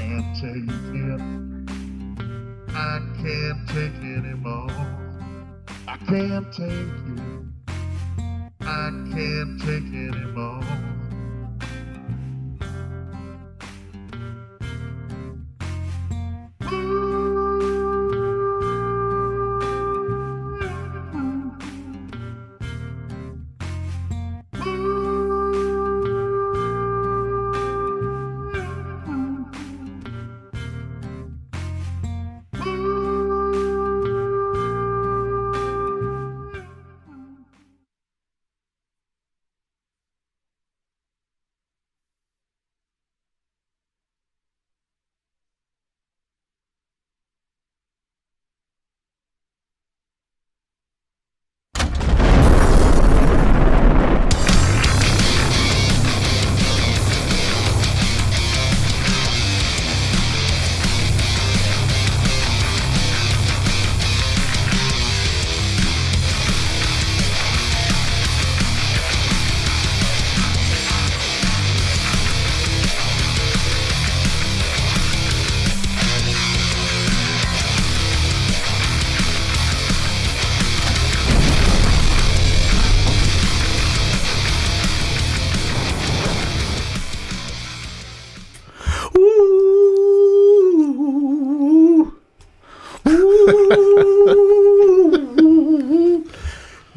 can't take it. I can't take anymore. I can't take it. I can't take anymore.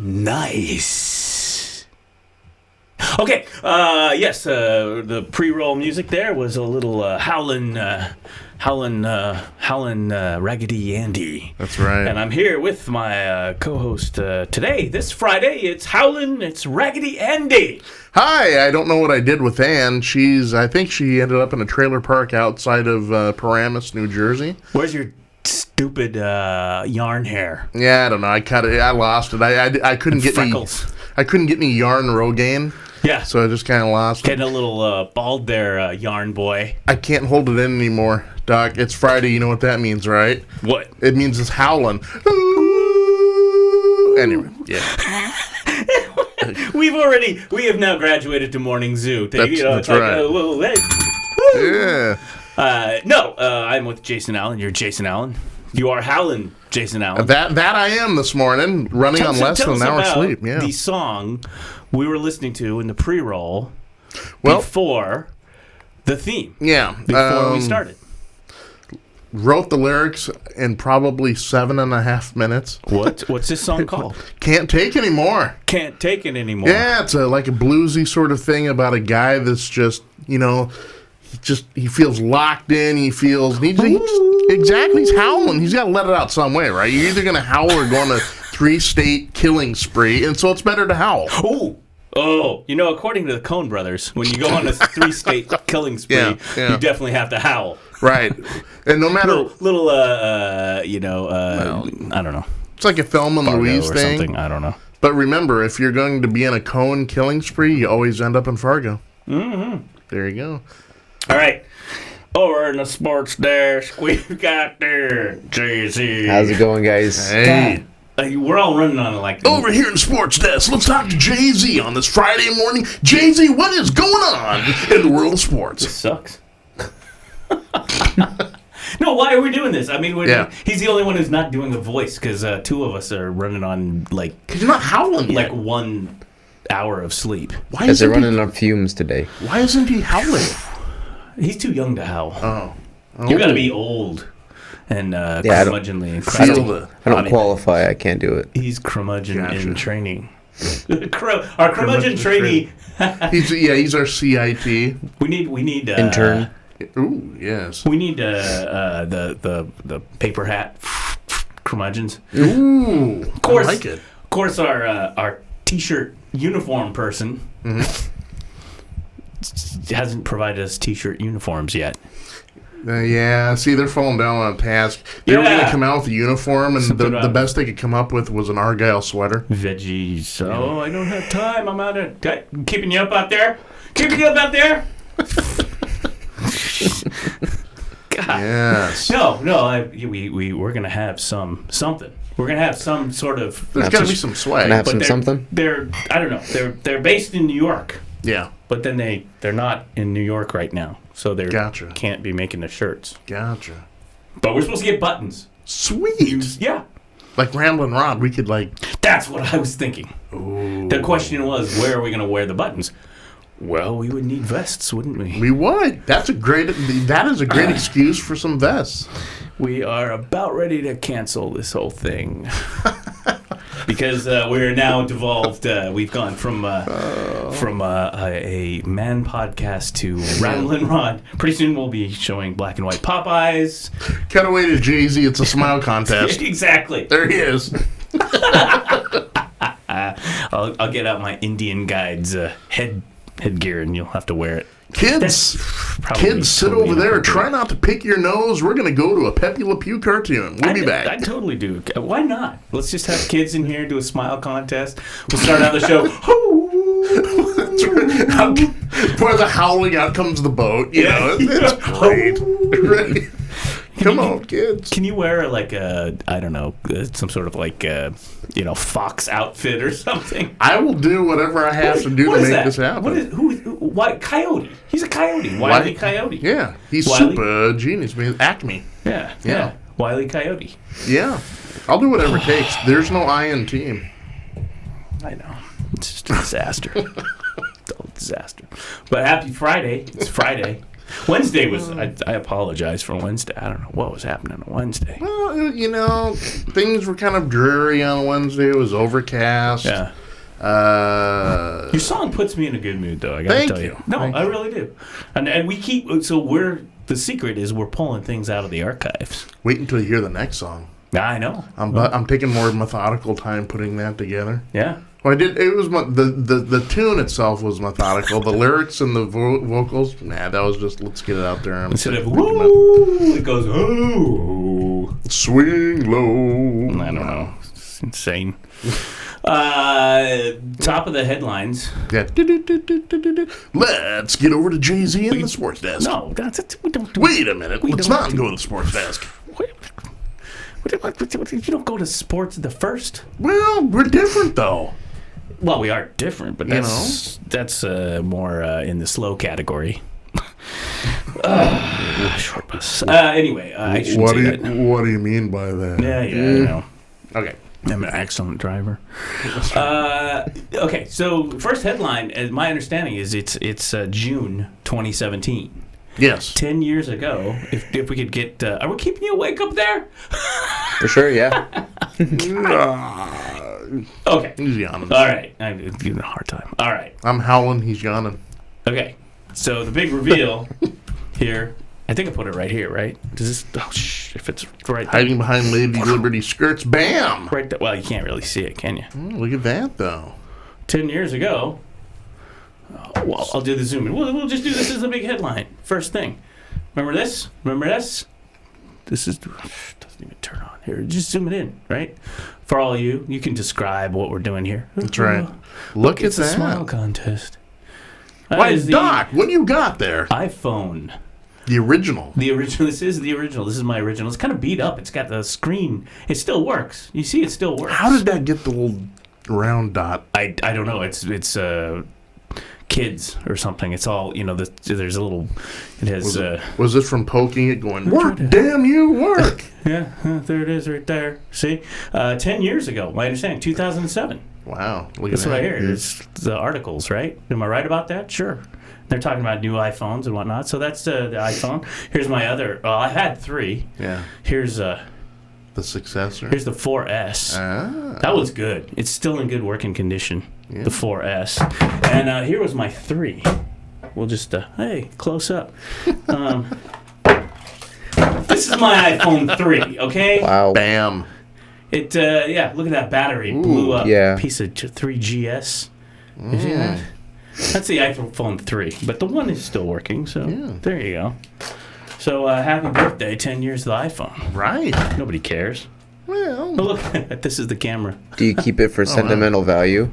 Nice. Okay. Yes. The pre-roll music there was a little howlin', Raggedy Andy. That's right. And I'm here with my co-host today. This Friday, it's Howlin'. It's Raggedy Andy. Hi. I don't know what I did with Ann. I think she ended up in a trailer park outside of Paramus, New Jersey. Where's your stupid yarn hair? Yeah, I don't know. I cut it. I lost it. I couldn't get freckles. I couldn't get any yarn Rogaine. Yeah. So I just kind of lost it. Getting a little bald there, yarn boy. I can't hold it in anymore, Doc. It's Friday. You know what that means, right? What? It means it's howling. Anyway, yeah. We have now graduated to morning zoo. That's right. A little, Yeah. I'm with Jason Allen. You're Jason Allen. You are Howlin', Jason Allen. That I am this morning, running on less than an hour's sleep. Yeah. The song we were listening to in the pre-roll before the theme. Yeah. Before we started. Wrote the lyrics in probably 7.5 minutes. What's this song called? Can't Take Anymore. Can't Take It Anymore. Yeah, it's like a bluesy sort of thing about a guy that's just, he feels locked in. Exactly, he's howling. He's got to let it out some way, right? You're either going to howl or go on a 3-state killing spree, and so it's better to howl. Oh, according to the Coen brothers, when you go on a 3-state killing spree, you definitely have to howl. Right. And no matter... I don't know. It's like a Thelma and Louise thing. Something, I don't know. But remember, if you're going to be in a Coen killing spree, you always end up in Fargo. Mm-hmm. There you go. All right. Over in the sports desk, we've got there Jay-Z. How's it going, guys? Hey. We're all running on it like... Over here in the sports desk, let's talk to Jay-Z on this Friday morning. Jay-Z, what is going on in the world of sports? This sucks. No, why are we doing this? I mean, he's the only one who's not doing a voice, because two of us are running on, Because you're not howling yet. 1 hour of sleep. Because they're running on fumes today. Why isn't he howling? He's too young to howl. Oh. You gotta be old and curmudgeonly. I don't qualify. I can't do it. He's curmudgeon in training. Our curmudgeon trainee. He's our CIT. We need intern. Ooh, yes. We need the paper hat curmudgeons. Ooh, of course, I like it. Of course, our t-shirt uniform person hasn't provided us t-shirt uniforms yet. See, they're falling down on a task. They were going to come out with a uniform, and the best they could come up with was an Argyle sweater. Veggies. Oh, I don't have time. I'm out of... Keeping you up out there? God. Yes. No. We're gonna have something. We're gonna have some sort of. There's got to be some swag. Gonna have something. I don't know. They're based in New York. Yeah. But then they're not in New York right now, so they can't be making the shirts. Gotcha. But we're supposed to get buttons. Sweet. Yeah. Like Ramblin' Rod, we could That's what I was thinking. Ooh. The question was, where are we going to wear the buttons? Well, we would need vests, wouldn't we? We would. That is a great excuse for some vests. We are about ready to cancel this whole thing. Because we're now devolved. We've gone from a man podcast to Ramblin' Rod. Pretty soon we'll be showing black and white Popeyes. Cut away to Jay-Z. It's a smile contest. Exactly. There he is. I'll get out my Indian Guide's headgear and you'll have to wear it. Kids, sit over there. Try not to pick your nose. We're going to go to a Pepe Le Pew cartoon. We'll be back. I totally do. Why not? Let's just have kids in here do a smile contest. We'll start out the show. For the howling, out comes the boat. You know, it's great. Right? Come on, kids. Can you wear some sort of fox outfit or something? I will do whatever I have to do to make this happen. Why Coyote? He's a coyote. Wile E. Coyote. Yeah, he's super genius. Acme. Yeah. Wile E. Coyote. Yeah, I'll do whatever it takes. There's no I in team. I know. It's just a disaster. Total disaster. But happy Friday. It's Friday. Wednesday was, I apologize for Wednesday. I don't know what was happening on Wednesday. Well, things were kind of dreary on Wednesday. It was overcast. Yeah. Your song puts me in a good mood, though, I gotta tell you. No, I really do. And we keep, the secret is we're pulling things out of the archives. Wait until you hear the next song. I know. I'm taking more methodical time putting that together. Yeah. Well, I did. It was the tune itself was methodical. The lyrics and the vocals, that was just let's get it out there. Instead of woo, it goes oh, swing low. I don't know. It's insane. Top of the headlines. Yeah. Let's get over to Jay-Z and the sports desk. No, that's it. We don't. Wait a minute. Let's not go to the sports desk. You don't go to sports at the first. Well, we're different though. Well, we are different, but that's more in the slow category. Short bus. Anyway, I shouldn't say that. What do you mean by that? Yeah, I know. Okay. I'm an excellent driver. Okay, so first headline, as my understanding is it's June 2017. Yes. 10 years ago, if we could get... are we keeping you awake up there? For sure, yeah. Okay. He's yawning. All right. I'm giving a hard time. All right. I'm howling. He's yawning. Okay. So the big reveal here... I think I put it right here, right? Does this... if it's right there. Hiding behind Lady Liberty skirts. Bam! Right there. Well, you can't really see it, can you? Look at that, though. 10 years ago... well, I'll do the zoom in. We'll just do this as a big headline. First thing. Remember this? This is... doesn't even turn on. Here, just zoom it in, right? For all you can describe what we're doing here. That's right. Look at it's that. It's a smile contest. Why, Doc, what do you got there? iPhone. The original. This is the original. This is my original. It's kind of beat up. It's got the screen. It still works. You see, it still works. How did that get the little round dot? I don't know. It's kids or something. It's all, there's a little, it has... was it from poking it going, work, damn you, work? Yeah, there it is right there. See? 10 years ago, my understanding, 2007. Wow. Look That's at that. what I hear. It's the articles, right? Am I right about that? Sure. They're talking about new iPhones and whatnot. So that's the iPhone. Here's my other... Well, I had 3. Yeah. Here's... the successor. Here's the 4S. Ah. That was good. It's still in good working condition. Yeah. The 4S. And here was my 3. We'll just, hey, close up. This is my iPhone 3, okay? Wow. Bam. It, look at that battery. Blew up. Yeah. Piece of 3GS. You see that? That's the iPhone 3. But the 1 is still working, so there you go. So, happy birthday, 10 years of the iPhone. Right. Nobody cares. Well. But look, this is the camera. Do you keep it for sentimental value?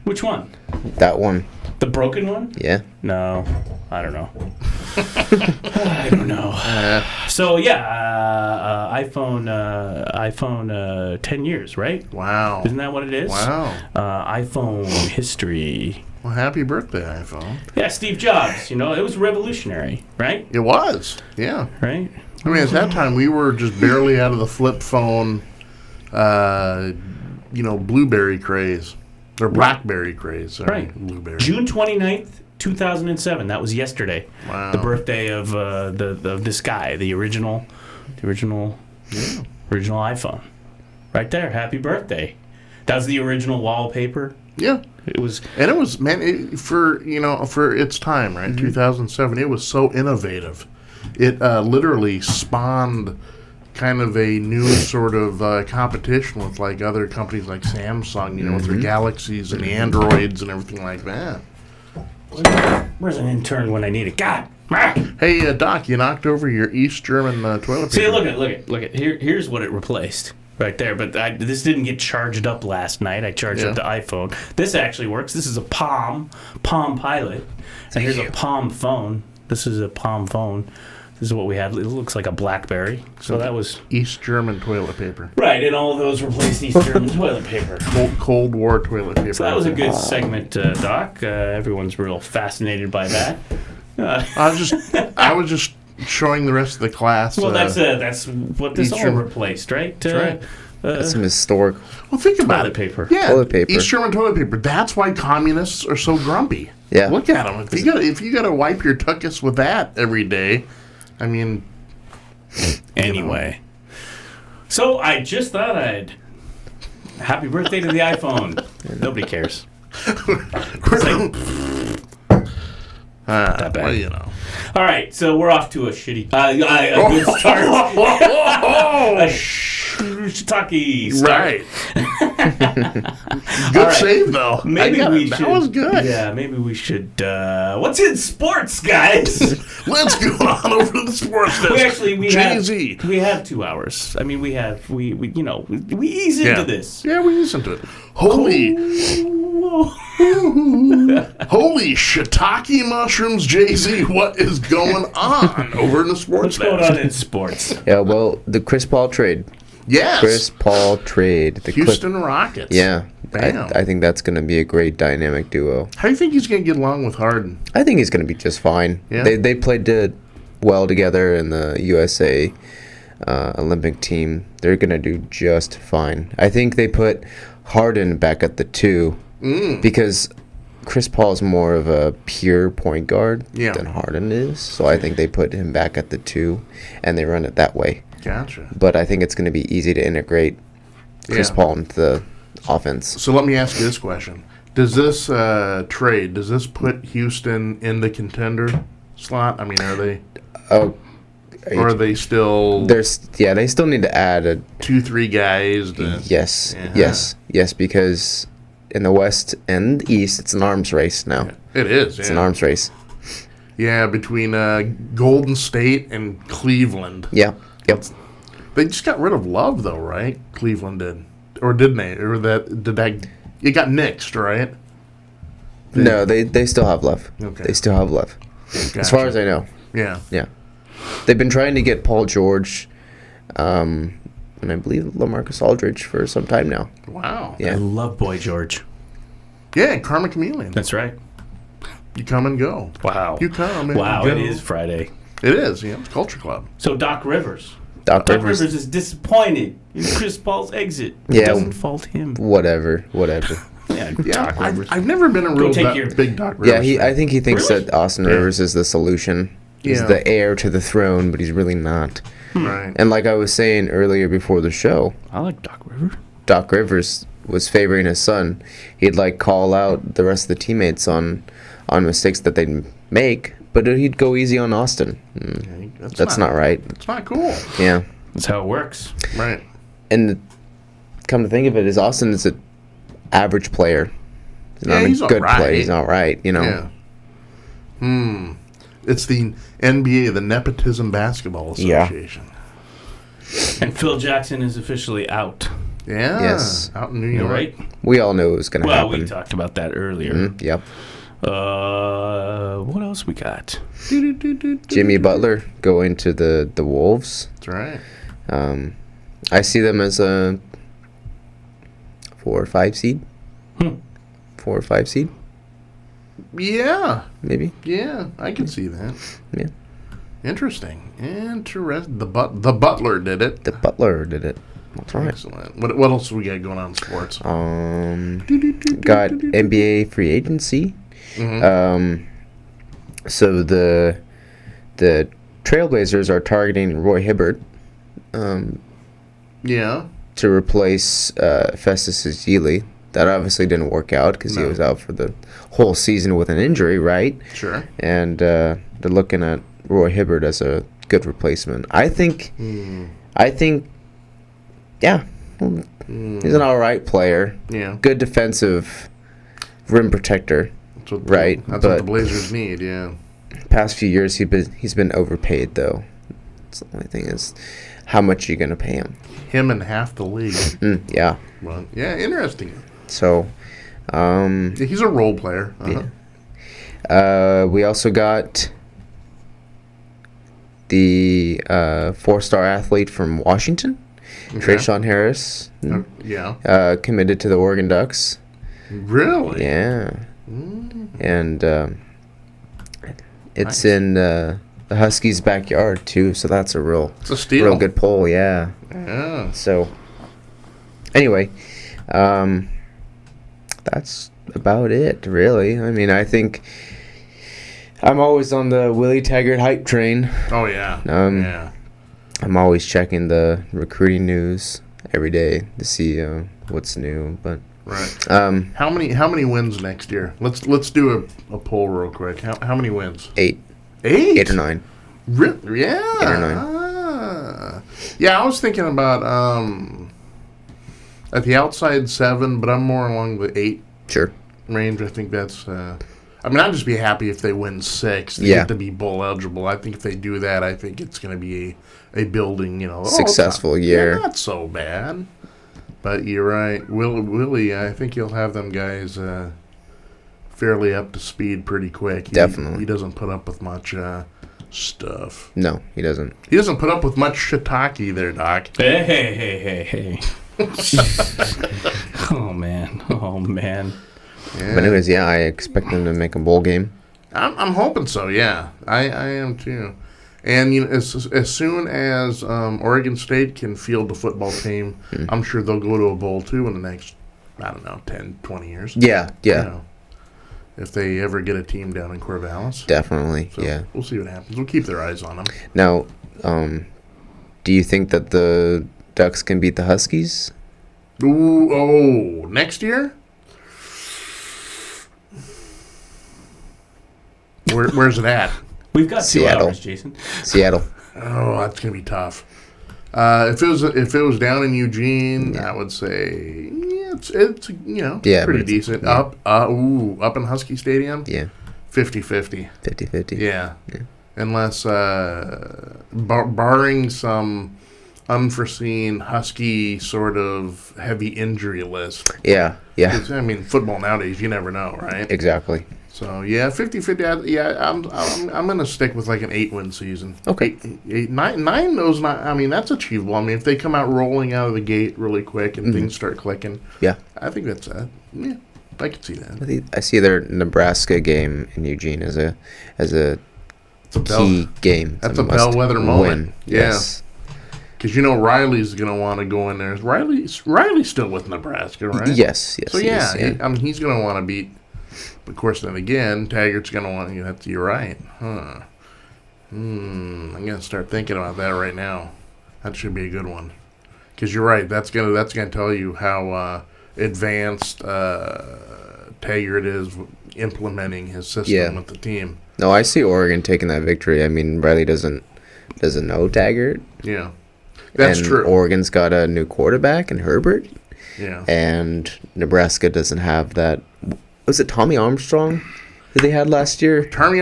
Which one? That one. The broken one? Yeah. No. I don't know. I don't know. So, iPhone 10 years, right? Wow. Isn't that what it is? Wow. iPhone history. Well, happy birthday, iPhone. Yeah, Steve Jobs. You know, it was revolutionary, right? It was. Yeah. Right. I mean, at that time, we were just barely out of the flip phone, blueberry craze. Or blackberry craze. Sorry, Right. Blueberry. June 29th, 2007. That was yesterday. Wow. The birthday of this guy, the original iPhone. Right there. Happy birthday. That was the original wallpaper. Yeah. It was. And it was, man, for its time, right? 2007, it was so innovative. It literally spawned kind of a new sort of competition with like other companies like Samsung, with their Galaxies and Androids and everything like that. Where's an intern when I need it? God. Hey, Doc, you knocked over your East German toilet paper. See, look at. Here's what it replaced. Right there, but this didn't get charged up last night. I charged up the iPhone. This actually works. This is a Palm Pilot. And here's a Palm phone. This is a Palm phone. This is what we had. It looks like a BlackBerry. So that was East German toilet paper. right, and all of those replaced East German toilet paper. Cold War toilet paper. So that was a good segment, Doc. Everyone's real fascinated by that. I was just showing the rest of the class. Well, that's what this East all German- replaced, right? That's right. That's some historic. Well, think about Toilet it. paper. Yeah, Toilet paper. East German toilet paper. That's why communists are so grumpy. Yeah. Look at them. If you gotta wipe your tuchus with that every day, I mean. Anyway, so I just thought I'd happy birthday to the iPhone. Nobody cares. That bad. All right, so we're off to a shitty, a good start. A shiitake start. Right. Good save though. Maybe we should. That was good. Yeah, maybe we should. What's in sports, guys? Let's go on over to the sports desk. we Jay-Z. have 2 hours. I mean, we ease into this. Yeah, we ease into it. Holy shiitake mushrooms, Jay-Z. What is going on over in the sports What's going desk? on in sports? Yeah, well, the Chris Paul trade. Yes. Chris Paul trade. The Houston Rockets. Yeah. Bam. I think that's going to be a great dynamic duo. How do you think he's going to get along with Harden? I think he's going to be just fine. Yeah. They played well together in the USA Olympic team. They're going to do just fine. I think they put Harden back at the 2 because Chris Paul is more of a pure point guard than Harden is. So I think they put him back at the 2 and they run it that way. Gotcha. But I think it's going to be easy to integrate Chris Paul into the offense. So let me ask you this question. Does this trade, put Houston in the contender slot? I mean, are they... Oh, or are they still... They still need to add 2-3 guys. Yes, because in the West and East, it's an arms race now. It is, It's an arms race. Yeah, between Golden State and Cleveland. Yeah. Yep. They just got rid of Love, though, right? Cleveland did. Or didn't they? Or it got nixed, right? No, they still have Love. Okay. They still have Love. Gotcha. As far as I know. Yeah. Yeah. They've been trying to get Paul George and I believe LaMarcus Aldridge for some time now. Wow. Yeah. I love Boy George. Yeah, Karma Chameleon. That's right. You come and go. Wow. You come and wow, go. it is Friday. It is, it's Culture Club. So Doc Rivers. Doc Rivers is disappointed in Chris Paul's exit. Yeah. It doesn't fault him. Whatever. Yeah, Yeah, Doc Rivers. I've never been a real big Doc Rivers Yeah, fan. I think he thinks Really? that Austin Rivers is the solution. He's the heir to the throne, but he's really not. Right. And like I was saying earlier before the show, I like Doc Rivers. Doc Rivers was favoring his son. He'd call out the rest of the teammates on mistakes that they'd make, but he'd go easy on Austin. That's not right. It's not cool. Yeah. That's how it works. Right. And come to think of it, is Austin is an average player. He's not he's a good all right. player. He's not right, Yeah. It's the NBA, the Nepotism Basketball Association. And Phil Jackson is officially out. Yeah. Yes. Out in New You're York. right. We all knew it was going to Well, happen. we talked about that earlier. Yep. What else we got? Jimmy Butler going to the Wolves. That's right. I see them as a 4 or 5 seed. 4 or 5 seed. Yeah. maybe. Yeah, I can see that. Yeah. Interesting. The Butler did it. The Butler did it. That's right. Excellent. What else do we got going on in sports? Got NBA free agency. Mm-hmm. So the Trailblazers are targeting Roy Hibbert. Yeah. To replace Festus Ezeli. That obviously didn't work out because he was out for the whole season with an injury, right? Sure. And they're looking at Roy Hibbert as a good replacement. I think, yeah, he's an all right player. Yeah. Good defensive rim protector, right? That's what the Blazers need, yeah. Past few years, he's been overpaid, though. That's the only thing is how much you're going to pay him. Him and half the league. Yeah. Well, yeah, interesting. So, he's a role player. Uh-huh. Yeah. We also got the 4-star athlete from Washington, Trayshawn Harris. Yeah. Committed to the Oregon Ducks. Really? Yeah. And it's nice. in the Huskies' backyard too, so that's it's a steal. real good pull. Yeah. Yeah. So, anyway, that's about it, really. I mean, I think I'm always on the Willie Taggart hype train. Oh, yeah. Yeah. I'm always checking the recruiting news every day to see what's new. But right. How many wins next year? Let's do a poll real quick. How many wins? 8. 8? 8 or 9. Really? Yeah. 8 or 9. Yeah, I was thinking about at the outside 7, but I'm more along the 8 Sure. range. I think that's. I mean, I'd just be happy if they win 6 to Yeah. get to be bowl eligible. I think if they do that, I think it's going to be a building, Successful year. Yeah, not so bad. But you're right. Willie, I think you'll have them guys fairly up to speed pretty quick. Definitely. He doesn't put up with much stuff. No, he doesn't. He doesn't put up with much shiitake there, Doc. Hey. Oh, man. Yeah. But anyways, yeah, I expect them to make a bowl game. I'm hoping so, yeah. I am too. And as soon as Oregon State can field the football team, I'm sure they'll go to a bowl too in the next, 10, 20 years. Yeah. If they ever get a team down in Corvallis. Definitely, So yeah. We'll see what happens. We'll keep their eyes on them. Now, do you think that the Ducks can beat the Huskies? Next year? Where's it at? We've got 2 Seattle. hours, Jason. Seattle. Oh, that's gonna be tough. If it was down in Eugene, I would say it's pretty decent. Up in Husky Stadium. Yeah. 50-50. 50-50. Yeah. Unless barring some unforeseen Husky sort of heavy injury list. Yeah. 'Cause, I mean, football nowadays, you never know, right? Exactly. So, yeah, 50-50. Yeah, I'm going to stick with like an 8-win season. Okay. 9, those not. I mean, that's achievable. I mean, if they come out rolling out of the gate really quick and things start clicking, Yeah. I think that's yeah, I could see that. I see their Nebraska game in Eugene as a key game. That's a bellwether moment. Win. Yeah. Yes. Because Riley's going to want to go in there. Riley's still with Nebraska, right? Yes. So yeah, he's going to want to beat. Of course, then again, Taggart's going to want you. You're right, huh? I'm going to start thinking about that right now. That should be a good one. Because you're right. That's gonna tell you how advanced Taggart is implementing his system with the team. No, I see Oregon taking that victory. I mean, Riley doesn't know Taggart. Yeah, that's true. Oregon's got a new quarterback in Herbert. Yeah. And Nebraska doesn't have that. Was it Tommy Armstrong that they had last year? Tommy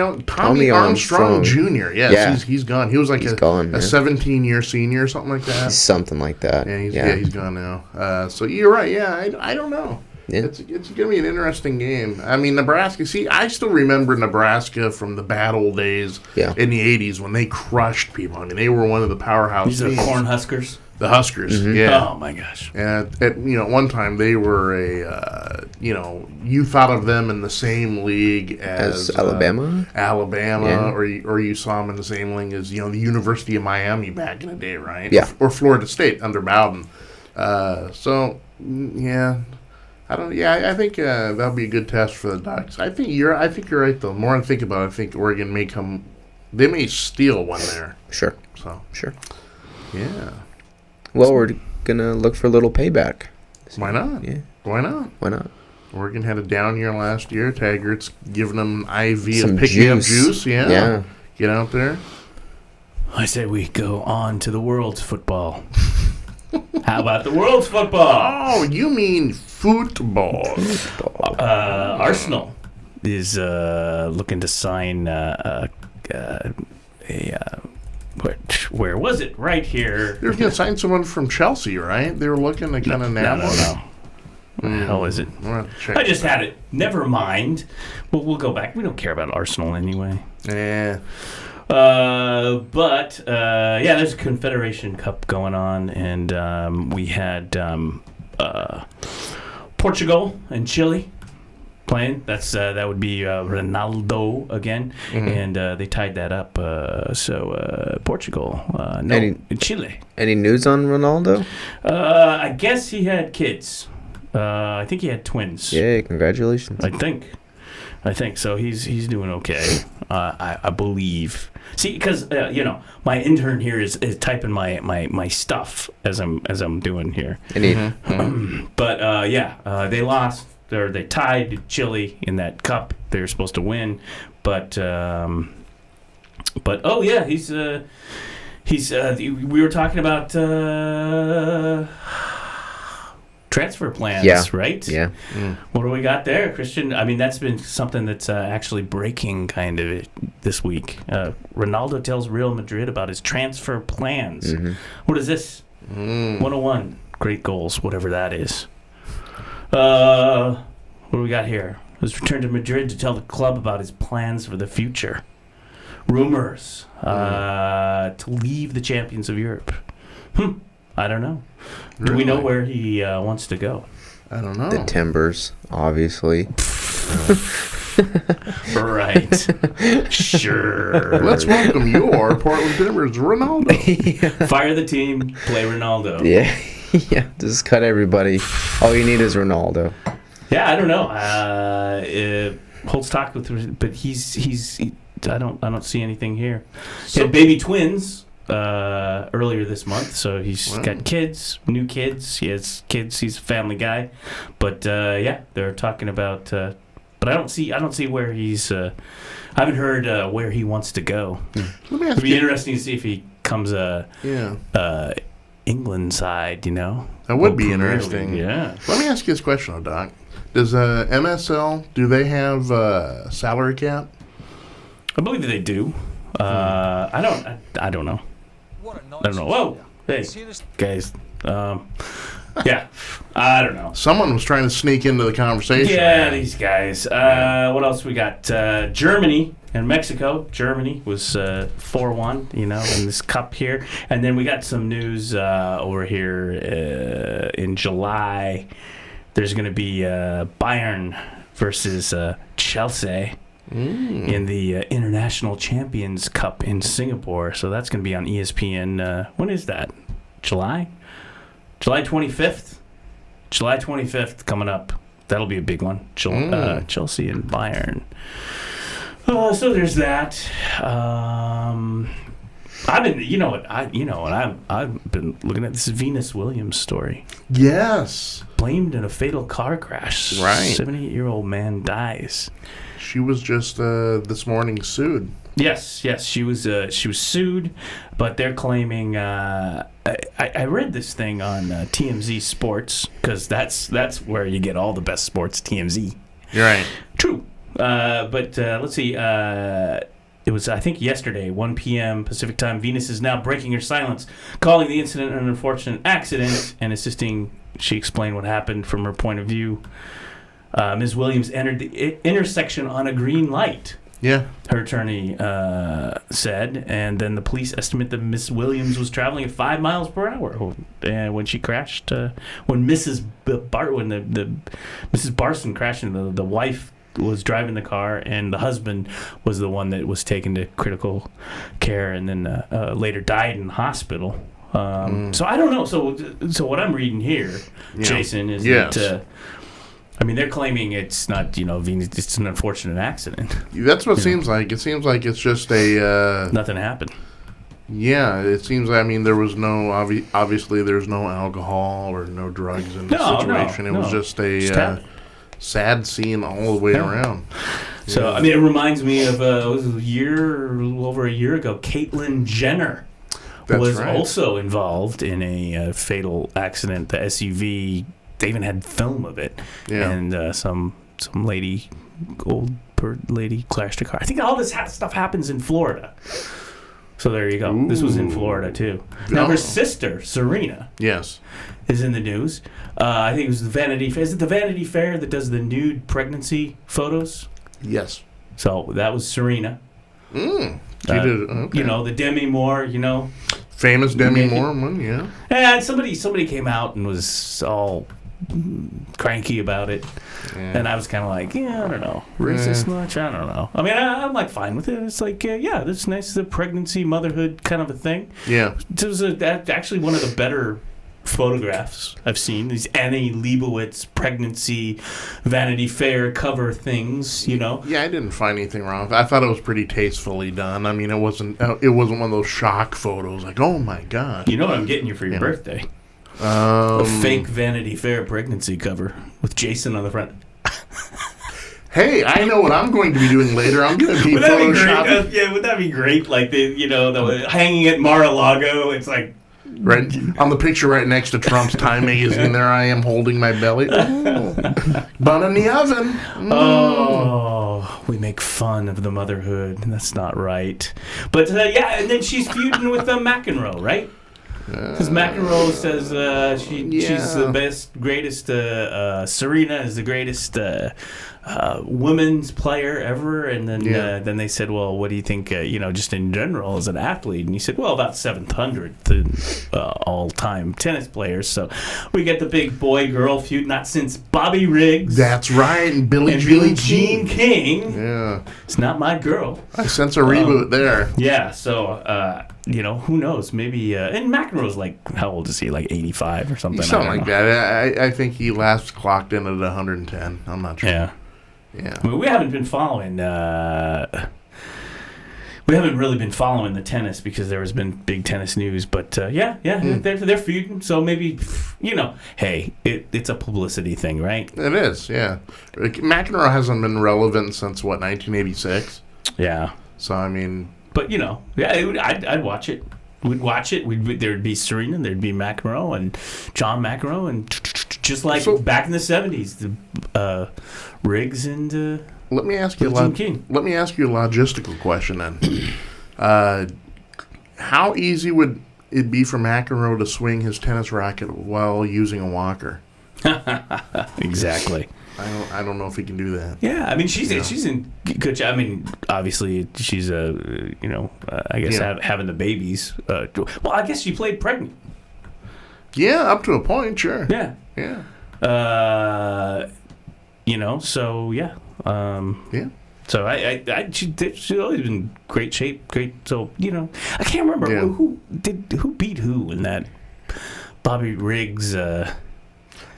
Armstrong Jr. Yes, yeah. He's gone. He was like a 17-year senior or something like that. Something like that. Yeah, he's gone now. So you're right. Yeah, I don't know. Yeah. It's going to be an interesting game. I mean, Nebraska. See, I still remember Nebraska from the bad old days in the '80s when they crushed people. I mean, they were one of the powerhouse These are teams. Cornhuskers. The Huskers, Mm-hmm. yeah. Oh my gosh. And at one time they were you thought of them in the same league as Alabama? Yeah. or you saw them in the same league as the University of Miami back in the day, right? Yeah. Or Florida State under Bowden. Yeah. I think that'll be a good test for the Ducks. I think you're right though. The more I think about it, I think Oregon they may steal one there. Sure. So Sure. yeah. Well, we're gonna look for a little payback. Why not? Yeah. Why not? Why not? Oregon had a down year last year. Taggart's giving them an IV Some of pick-me-up juice. juice. Yeah. Yeah. Get out there. I say we go on to the world's football. How about the world's football? Oh, you mean football. Arsenal is looking to sign where was it? Right here. They were going to sign someone from Chelsea, right? They were looking to kind of nab one. No. What the hell is it? We'll have to check I just that. had it. Never mind. We'll go back. We don't care about Arsenal anyway. Yeah. But there's a Confederation Cup going on, and we had Portugal and Chile playing. That would be Ronaldo again, and they tied that up. So Portugal, Chile. Any news on Ronaldo? I guess he had kids. I think he had twins. Yeah, congratulations. I think so. He's doing okay. I believe. See, because my intern here is typing my stuff as I'm doing here. But they lost. They tied Chile in that cup. They were supposed to win, but oh yeah, he's. We were talking about transfer plans, right? Yeah. What do we got there, Christian? I mean, that's been something that's actually breaking kind of this week. Ronaldo tells Real Madrid about his transfer plans. What is this? 101. Great goals, whatever that is. What do we got here? He's returned to Madrid to tell the club about his plans for the future. Rumors to leave the champions of Europe. I don't know. Do we know Really? where he wants to go? I don't know. The Timbers, obviously. Right. Sure. Let's welcome your Portland Timbers, Ronaldo. Fire the team, play Ronaldo. Yeah. Yeah. Just cut everybody. All you need is Ronaldo. Yeah, I don't know. Holds talk with, but he's. I don't see anything here. He had baby twins earlier this month, so he's got kids, new kids. He has kids. He's a family guy, but they're talking about. But I don't see where he's. I haven't heard where he wants to go. Let me ask It'd be you. interesting to see if he comes Yeah. England side. That would be Premier interesting. League, yeah. Let me ask you this question, though, Doc. Does MSL, do they have salary cap? I believe they do. I don't know. I don't know. Whoa, hey, guys. Yeah, I don't know. Someone was trying to sneak into the conversation. Yeah, these guys. What else we got? Germany and Mexico. Germany was 4-1, in this cup here. And then we got some news over here in July. There's going to be Bayern versus Chelsea in the International Champions Cup in Singapore. So that's going to be on ESPN. When is that? July 25th? July 25th coming up. That'll be a big one. Chelsea and Bayern. So there's that. I've been looking at this Venus Williams story. Yes. Blamed in a fatal car crash. Right. 78-year-old man dies. She was just this morning sued. Yes, she was sued, but they're claiming. I read this thing on TMZ Sports because that's where you get all the best sports. TMZ. You're right. True, but let's see. It was, I think, yesterday, 1 p.m. Pacific time. Venus is now breaking her silence, calling the incident an unfortunate accident and insisting she explain what happened from her point of view. Ms. Williams entered the intersection on a green light Yeah. Her attorney said, and then the police estimate that Miss Williams was traveling at 5 miles per hour when she crashed. When Mrs. Mrs. Barson crashed, and the wife was driving the car, and the husband was the one that was taken to critical care, and then later died in the hospital. So I don't know. So what I'm reading here, Jason, is that. I mean, they're claiming it's not, it's an unfortunate accident. That's what it seems like. It seems like it's just a... nothing happened. Yeah, it seems, I mean, there was no, obviously there's no alcohol or no drugs in the situation. It was just a sad scene all the way around. So, I mean, it reminds me of, it was a little over a year ago, Caitlyn Jenner was also involved in a fatal accident. The SUV... They even had film of it, and some old lady clashed a car. I think all this stuff happens in Florida. So there you go. Ooh. This was in Florida too. Now her sister Serena, is in the news. I think it was the Vanity Fair. Is it the Vanity Fair that does the nude pregnancy photos? Yes. So that was Serena. She did. Okay. The Demi Moore. Famous Demi Moore one. Yeah. And somebody came out and was all cranky about it, and I was kind of like, I don't know, racist much? I don't know. I mean, I'm like fine with it. It's like, that's nice. It's a pregnancy, motherhood kind of a thing. Yeah, it was actually one of the better photographs I've seen. These Annie Leibovitz pregnancy Vanity Fair cover things, Yeah, I didn't find anything wrong with it. I thought it was pretty tastefully done. I mean, it wasn't one of those shock photos like, oh my gosh. You know what I'm getting you for your birthday? A fake Vanity Fair pregnancy cover with Jason on the front. Hey, I know what I'm going to be doing later. I'm going to be photoshopping. Would that be great? Like the hanging at Mar-a-Lago. It's like right on the picture right next to Trump's Time magazine. There I am holding my belly. Oh, bun in the oven. Oh, we make fun of the motherhood. That's not right. But and then she's feuding with McEnroe, right? Because McEnroe says she's the best, greatest. Serena is the greatest women's player ever, and then they said, well, what do you think? Just in general as an athlete, and he said, well, about 700th in all-time tennis players. So we get the big boy-girl feud, not since Bobby Riggs. That's right, and Billie Jean King. Yeah, it's not my girl. I sense a reboot there. Yeah, so. Who knows? Maybe. And McEnroe's like, how old is he? Like 85 or something? Something like that. I think he last clocked in at 110. I'm not sure. Yeah. I mean, we haven't been following. We haven't really been following the tennis because there has been big tennis news. But they're feuding. So maybe, hey, it's a publicity thing, right? It is. Yeah. McEnroe hasn't been relevant since 1986. Yeah. So I mean. But I'd watch it. We'd watch it. There'd be Serena, there'd be McEnroe and John McEnroe, and just like back in the '70s, the Riggs and let me ask you a logistical question then. How easy would it be for McEnroe to swing his tennis racket while using a walker? Exactly. I don't know if he can do that. Yeah, I mean she's in good shape. I mean, obviously she's I guess having the babies. Well, I guess she played pregnant. Yeah, up to a point, sure. Yeah. So yeah. So she's always been great shape, great. So I can't remember who beat who in that Bobby Riggs.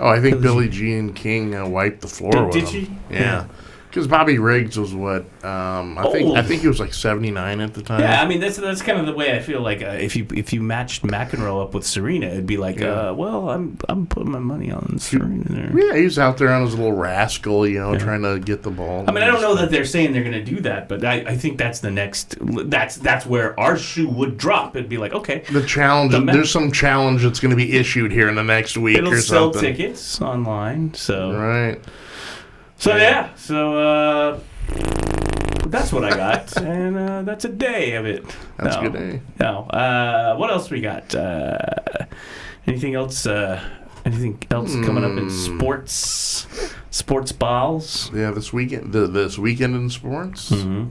I think Billie Jean King wiped the floor with him. Did she? Yeah. Because Bobby Riggs was what? I think he was like 79 at the time. Yeah, I mean that's kind of the way I feel like if you matched McEnroe up with Serena, it'd be like, well, I'm putting my money on Serena there. Yeah, he's out there on his little rascal, trying to get the ball. I mean, I don't know that they're saying they're going to do that, but I think that's the next. That's where our shoe would drop. It'd be like, okay, the challenge. There's some challenge that's going to be issued here in the next week or something. It'll sell tickets online, so right. So that's what I got, and that's a day of it. That's a good day. No, what else we got? Anything else? Anything else coming up in sports balls? Yeah, this weekend in sports. Mm-hmm.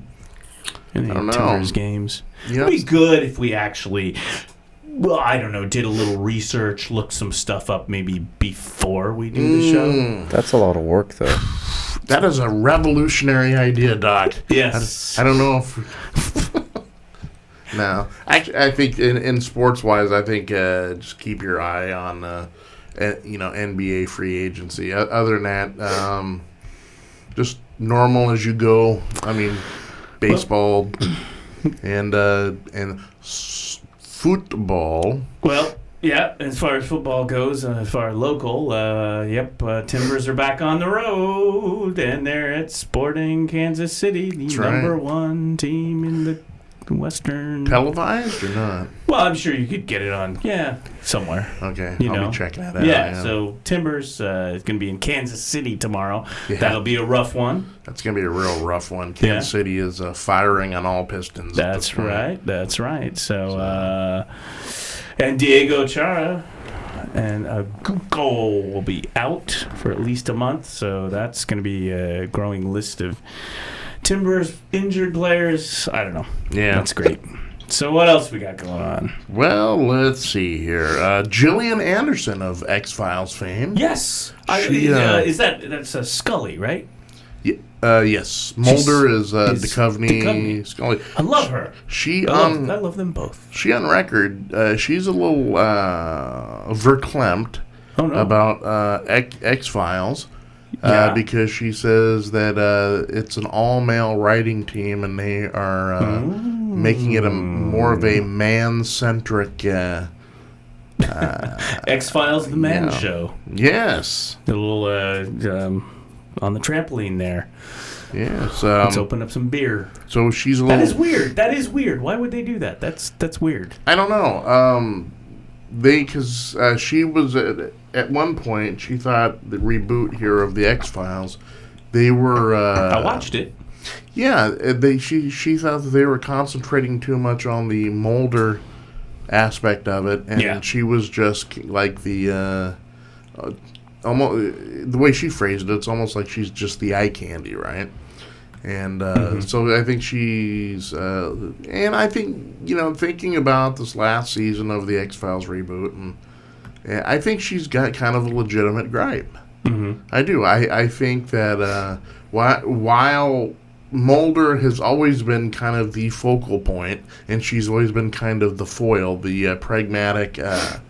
in the I don't know. Timbers games. Yeah. It'd be good if we actually, well, I don't know, did a little research, looked some stuff up maybe before we do the show. That's a lot of work, though. That is a revolutionary idea, Doc. Yes. I don't know if... No. Actually, I think in sports-wise, I think just keep your eye on, NBA free agency. Other than that, just normal as you go. I mean, baseball and football. Well, yeah, as far as football goes, as far as local, Timbers are back on the road, and they're at Sporting Kansas City, the number one team in the Western. Televised or not? Well, I'm sure you could get it on, somewhere. Okay, I'll be checking that out. Yeah, so Timbers is going to be in Kansas City tomorrow. Yeah. That'll be a rough one. That's going to be a real rough one. Kansas City is firing on all pistons. That's right. So, and Diego Chara and Gugo will be out for at least a month. So that's going to be a growing list of Timbers injured players. I don't know. Yeah. That's great. So what else we got going on? Well, let's see here. Gillian Anderson of X-Files fame. Yes. That's Scully, right? Yes. Mulder is Duchovny. Scully. I love her. I love them both. She on record, she's a little verklempt about X-Files. Because she says that it's an all-male writing team and they are making it more of a man-centric... X-Files, the man show. Yes. A little on the trampoline there. Yes. Let's open up some beer. So she's a little... That is weird. Why would they do that? That's weird. I don't know. Because she was... At one point, she thought the reboot here of the X-Files, they were... I watched it. Yeah, she thought that they were concentrating too much on the Mulder aspect of it, and she was just like the... almost the way she phrased it, it's almost like she's just the eye candy, right? And so I think she's... and I think, thinking about this last season of the X-Files reboot, and I think she's got kind of a legitimate gripe. Mm-hmm. I do. I think that while Mulder has always been kind of the focal point, and she's always been kind of the foil, the pragmatic, a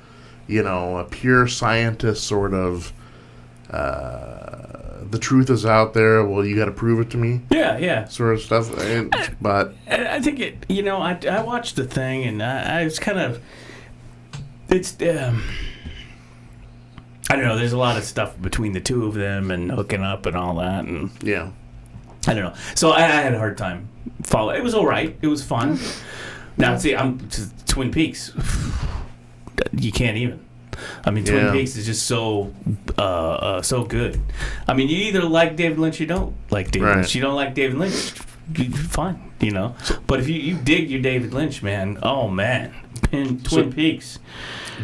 pure scientist sort of, the truth is out there, well, you got to prove it to me. Yeah. Sort of stuff. But I think it, I watched the thing, and I was kind of, it's... I don't know. There's a lot of stuff between the two of them and hooking up and all that, and I don't know. So I had a hard time following. It was all right. It was fun. Now see, I'm Twin Peaks. You can't even. I mean, Twin Peaks is just so good. I mean, you either like David Lynch, or you don't like David Lynch. You don't like David Lynch, fine, But if you dig your David Lynch, man, oh man, Twin Peaks.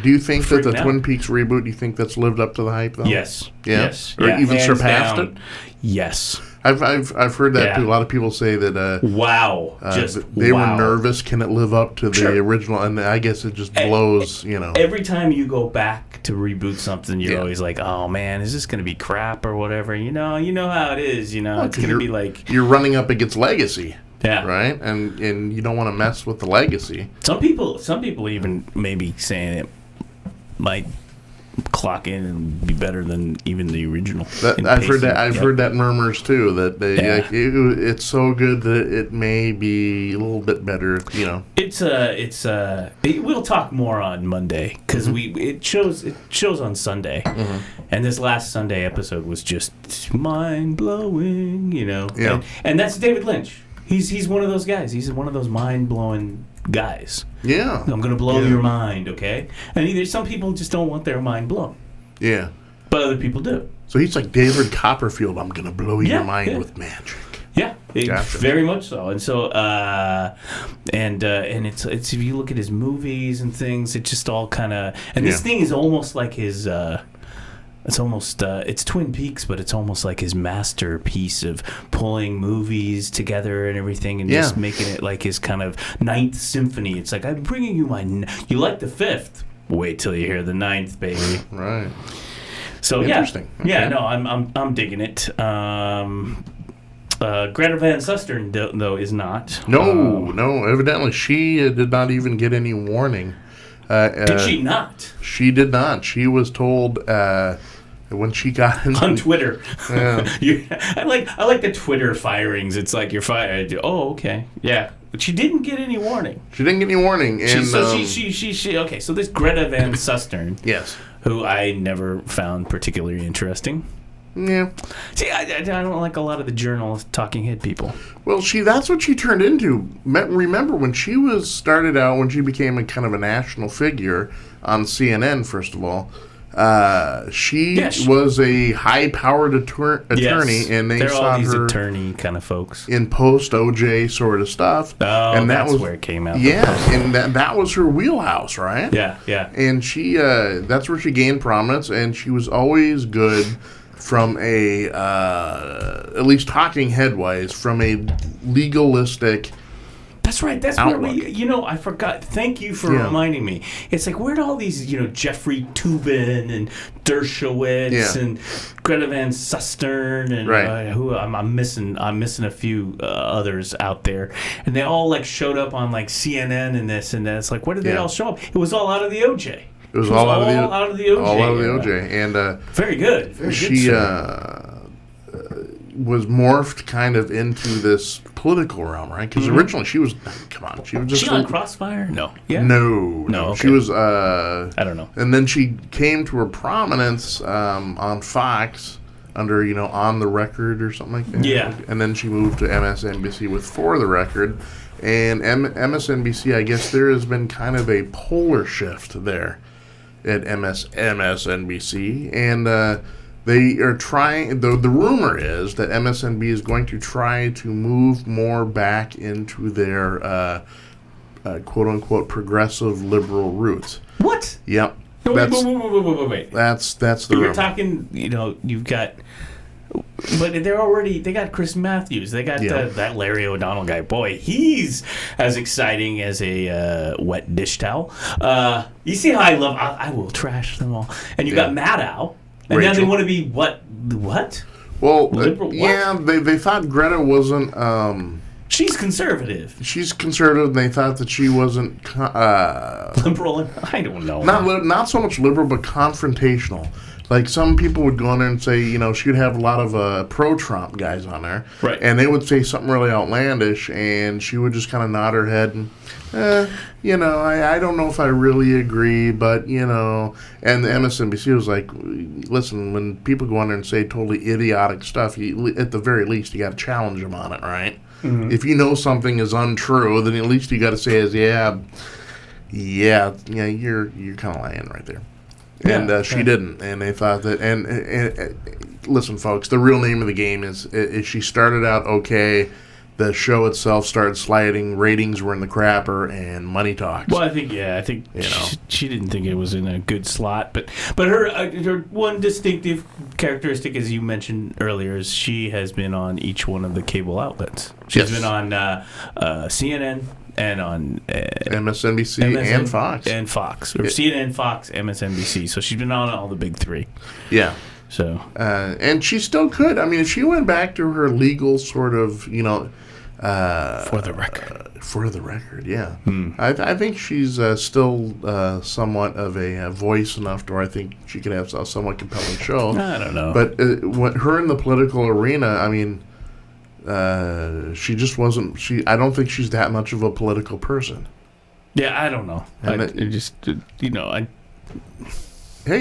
Do you think that the Twin Peaks reboot, do you think that's lived up to the hype, though? Yes. Yeah? Yes. Or even surpassed it? Yes. I've heard that, too. A lot of people say that... wow. They were nervous. Can it live up to the original? And I guess it just blows, Every time you go back to reboot something, you're always like, oh, man, is this going to be crap or whatever? You know how it is, it's going to be like... You're running up against legacy. Yeah. Right? And you don't want to mess with the legacy. Some people even maybe saying it might clock in and be better than even the original. I've heard that murmurs too. That it's so good that it may be a little bit better. We'll talk more on Monday because it shows on Sunday, and this last Sunday episode was just mind blowing. And that's David Lynch. He's one of those guys. He's one of those mind blowing guys. Yeah. I'm going to blow your mind, okay? And some people just don't want their mind blown. Yeah. But other people do. So he's like David Copperfield. I'm going to blow your mind with magic. Yeah, very much so. And so, and it's if you look at his movies and things, it just all kind of... And this thing is almost like his... it's almost it's Twin Peaks, but it's almost like his masterpiece of pulling movies together and everything, and just making it like his kind of Ninth Symphony. It's like, I'm bringing you you like the Fifth. Wait till you hear the Ninth, baby. Right. So interesting. Okay. Yeah, no, I'm digging it. Greta Van Susteren though is not. No, evidently she did not even get any warning. Did she not? She did not. She was told when she got into on Twitter. Yeah. I like the Twitter firings. It's like you're fired. Oh, okay, yeah. But she didn't get any warning. She didn't get any warning. And, she okay. So this Greta Van Susteren, yes, who I never found particularly interesting. Yeah. See, I don't like a lot of the journalist talking head people. Well, that's what she turned into. Remember when she started out, when she became a kind of a national figure on CNN, first of all, she was a high-powered attorney, and they saw all these her attorney kind of folks in post-OJ sort of stuff. Oh, and that's where it came out. Yeah, and that was her wheelhouse, right? Yeah, yeah. And she that's where she gained prominence, and she was always good from a, at least talking head-wise, from a legalistic. That's right. That's outlook. where I forgot. Thank you for reminding me. It's like, where'd all these, Jeffrey Toobin and Dershowitz and Greta Van Susteren and who I'm missing a few others out there, and they all like showed up on like CNN and this and that. It's like, where did they all show up? It was all out of the OJ. It was all out of the OJ. All out of the OJ. And very good. She was morphed kind of into this political realm, right? Because originally she was, she was just... She on Crossfire? No. Yeah. No. Okay. She was... I don't know. And then she came to her prominence on Fox under, On the Record or something like that. Yeah. And then she moved to MSNBC with For the Record. And MSNBC, I guess there has been kind of a polar shift there at MSNBC, and they are trying. The rumor is that MSNBC is going to try to move more back into their quote unquote progressive liberal roots. What? Yep. No, wait. That's the rumor. You're talking. You've got. But they got Chris Matthews. They got that Larry O'Donnell guy. Boy, he's as exciting as a wet dish towel. You see how I will trash them all. And you got Maddow. And now they want to be what? Well, liberal, they thought Greta wasn't... she's conservative. She's conservative, and they thought that she wasn't... liberal? I don't know. Not so much liberal, but confrontational. Like, some people would go in there and say, she would have a lot of pro-Trump guys on there. Right. And they would say something really outlandish, and she would just kind of nod her head and, I don't know if I really agree, but, And the MSNBC was like, listen, when people go on there and say totally idiotic stuff, at the very least, you got to challenge them on it, right? Mm-hmm. If you know something is untrue, then at least you got to say, you're kind of lying right there. And she didn't, and they thought that. And listen, folks, the real name of the game is she started out okay. The show itself started sliding. Ratings were in the crapper, and money talks. Well, I think she didn't think it was in a good slot. But her one distinctive characteristic, as you mentioned earlier, is she has been on each one of the cable outlets. She's been on CNN. And on MSNBC and Fox. And Fox. Or CNN, Fox, MSNBC. So she's been on all the big three. Yeah. So. And she still could. I mean, if she went back to her legal sort of, for the record. For the record, yeah. I think she's still somewhat of a voice enough to where I think she could have a somewhat compelling show. I don't know. But her in the political arena, I mean... she just wasn't. I don't think she's that much of a political person. Yeah, I don't know. Hey,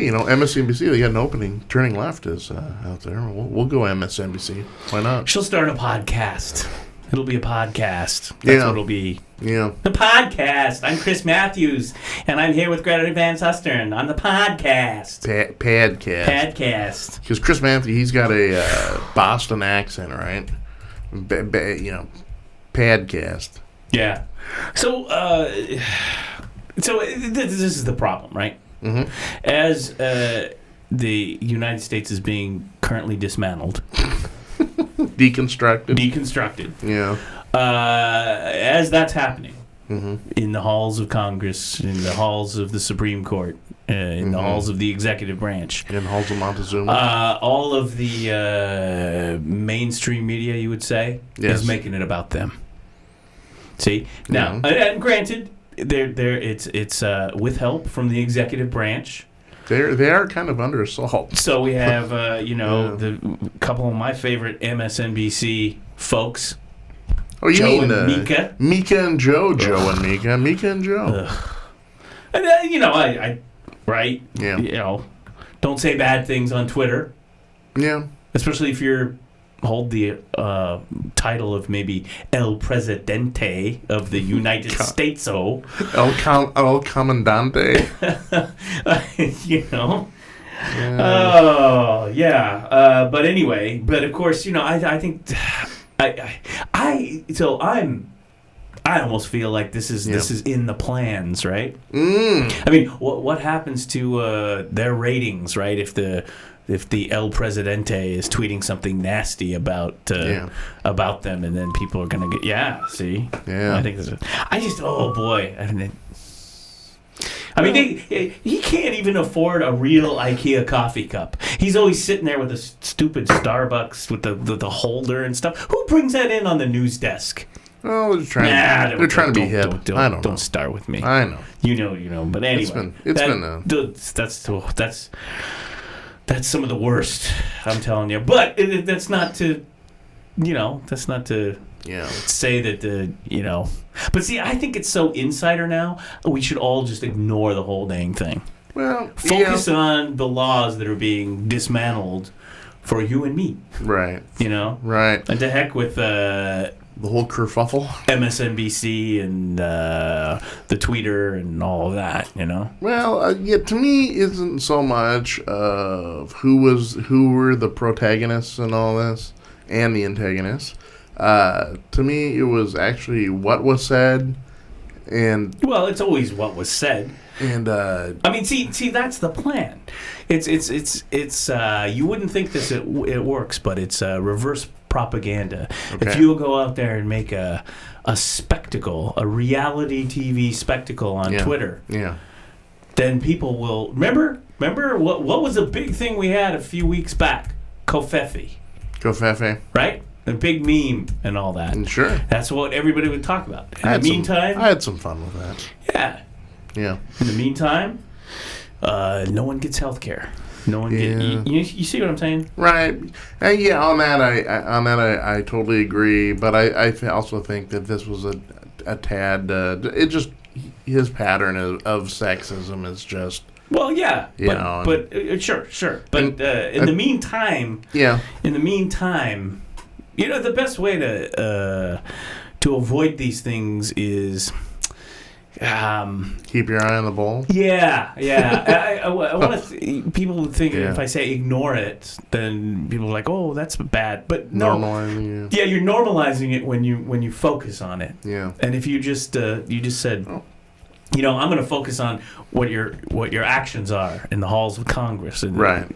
MSNBC, they got an opening. Turning Left is out there. We'll go MSNBC. Why not? She'll start a podcast. It'll be a podcast. That's what it'll be. Yeah. The podcast. I'm Chris Matthews, and I'm here with Greta Van Susteren on the podcast. Padcast. Because Chris Matthews, he's got a Boston accent, right? Padcast. Yeah. So this is the problem, right? Mm-hmm. As the United States is being currently dismantled, Deconstructed. Yeah. As that's happening Mm-hmm. in the halls of Congress, in the halls of the Supreme Court, in the halls of the executive branch, In halls of Montezuma. all of the mainstream media, you would say, Yes. is making it about them. See now, and granted, it's with help from the executive branch. They are kind of under assault. So we have the couple of my favorite MSNBC folks. Oh, you Joe mean and Mika? Mika and Joe, Joe and Mika, Mika and Joe. And I right? Yeah. Don't say bad things on Twitter, Yeah. especially if you hold the title of maybe El Presidente of the United States. El Comandante. Yeah. Oh yeah. But anyway, of course, I think I almost feel like this is in the plans, right? I mean, what happens to their ratings, right? If the El Presidente is tweeting something nasty about them, and then people are gonna get see. Yeah. I think oh boy. I mean, he can't even afford a real IKEA coffee cup. He's always sitting there with a stupid Starbucks with the holder and stuff. Who brings that in on the news desk? Oh, they're trying to be hip. I don't know. Don't start with me. I know. You know. But anyway, that's some of the worst. I'm telling you. But that's not to say that But see, I think it's so insider now. We should all just ignore the whole dang thing. Well, focus on the laws that are being dismantled for you and me. Right. Right. And to heck with the whole kerfuffle. MSNBC and the tweeter and all of that. Well, to me, isn't so much of who were the protagonists in all this and the antagonists. To me, it was actually what was said, and it's always what was said. And I mean, see, that's the plan. It's you wouldn't think it works, but it's reverse propaganda. Okay. If you'll go out there and make a spectacle, a reality TV spectacle on Twitter, then people will remember what was a big thing we had a few weeks back, Kofefe, right? The big meme and all that. Sure. That's what everybody would talk about. In the meantime, I had some fun with that. Yeah. Yeah. In the meantime, no one gets health care. No one gets. You see what I'm saying? Right. On that I totally agree. But I also think that this was a tad. It just his pattern of sexism is just. Well, yeah, but sure. But in the meantime, the best way to avoid these things is keep your eye on the ball. Yeah. I want to. People would think if I say ignore it, then people are like, "Oh, that's bad." But no, normalizing. Yeah, you're normalizing it when you focus on it. Yeah. And if you just said. I'm going to focus on what your actions are in the halls of Congress, and right.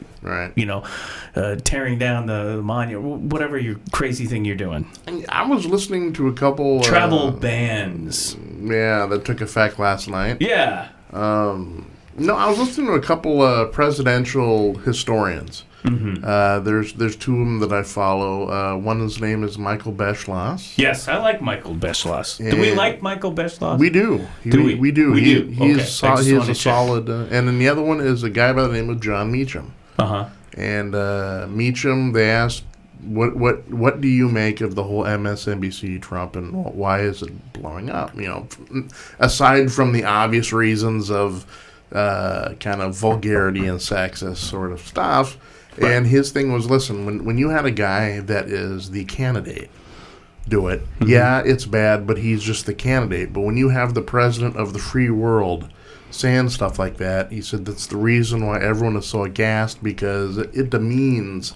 Tearing down the monument, whatever your crazy thing you're doing. I was listening to a couple travel bans. Yeah, that took effect last night. Yeah. No, I was listening to a couple presidential historians. Mm-hmm. There's two of them that I follow. One's name is Michael Beschloss. Yes, I like Michael Beschloss. Do we like Michael Beschloss? We do. We do. He's a solid. And then the other one is a guy by the name of John Meacham. Uh-huh. And Meacham, they asked, what do you make of the whole MSNBC Trump and why is it blowing up? Aside from the obvious reasons of kind of vulgarity and sexist sort of stuff. Right. And his thing was, listen, when you had a guy that is the candidate do it, it's bad, but he's just the candidate. But when you have the president of the free world saying stuff like that, he said that's the reason why everyone is so aghast, because it demeans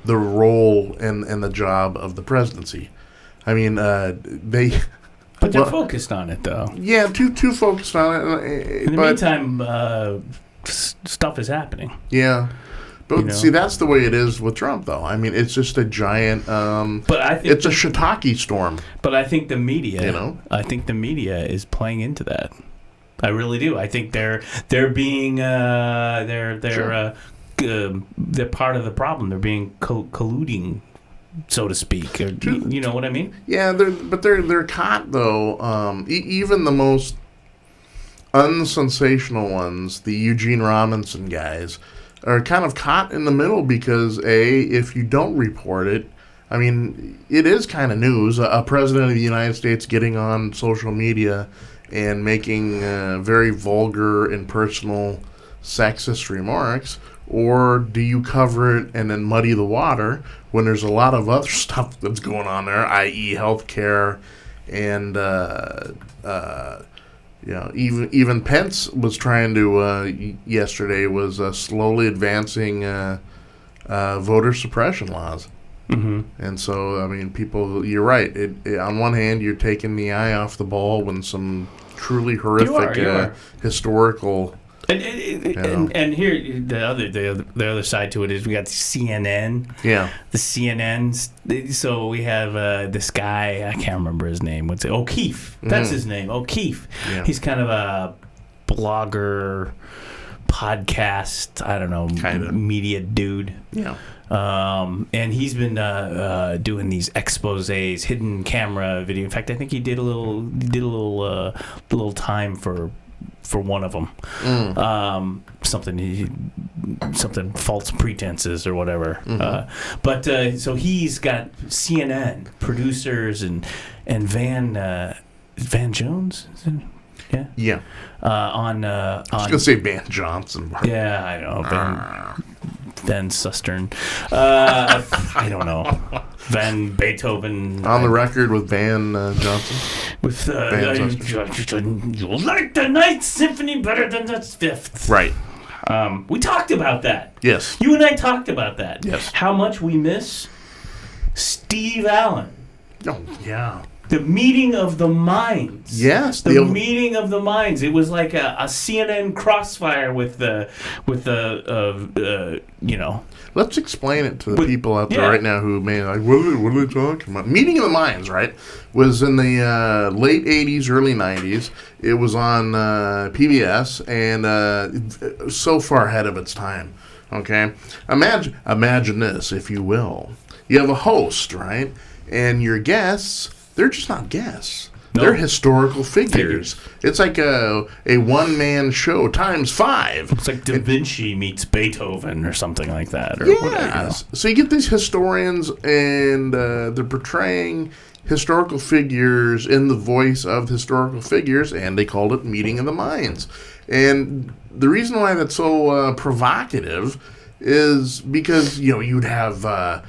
the role and the job of the presidency. I mean, they... But they're focused on it, though. Yeah, too focused on it. In the meantime, stuff is happening. Yeah. But see, that's the way it is with Trump, though. I mean, it's just a giant. But I think it's a shiitake storm. But I think the media, I think the media is playing into that. I really do. I think they're being they're part of the problem. They're being colluding, so to speak. You know what I mean? Yeah, they're caught though. Even the most unsensational ones, the Eugene Robinson guys, are kind of caught in the middle because if you don't report it, I mean, it is kind of news. A president of the United States getting on social media and making very vulgar and personal sexist remarks, or do you cover it and then muddy the water when there's a lot of other stuff that's going on there, i.e. healthcare and even Pence was trying to yesterday was slowly advancing voter suppression laws. Mm-hmm. And so, I mean, people, you're right. On one hand, you're taking the eye off the ball when some truly horrific historical. And here the other side to it is we got the CNN. Yeah. The CNNs. So we have this guy, I can't remember his name. What's it? O'Keefe. That's his name. O'Keefe. Yeah. He's kind of a blogger, podcast, I don't know, kind of media dude. Yeah. And he's been doing these exposés, hidden camera video. In fact, I think he did a little time for one of them. Something false pretenses or whatever. Mm-hmm. So he's got CNN producers and Van Jones. Yeah. I was gonna say Van Johnson. Yeah, I know. Van Sustern. I don't know. Van Beethoven. On the record with Van Johnson. With you'll like the Ninth Symphony better than the Fifth. Right. We talked about that. Yes. You and I talked about that. Yes. How much we miss Steve Allen. Oh, yeah. The meeting of the minds. Yes, the meeting of the minds. It was like a CNN crossfire with the Let's explain it to the people out there right now who may like, what are they talking about? Meeting of the minds, right? Was in the late 80s, early 90s. It was on PBS and so far ahead of its time. Okay, imagine this, if you will. You have a host, right, and your guests. They're just not guests. No. They're historical figures. It's like a one-man show times 5. It's like Da Vinci meets Beethoven or something like that. Or whatever, So you get these historians, and they're portraying historical figures in the voice of historical figures, and they called it Meeting of the Minds. And the reason why that's so provocative is because, you'd have...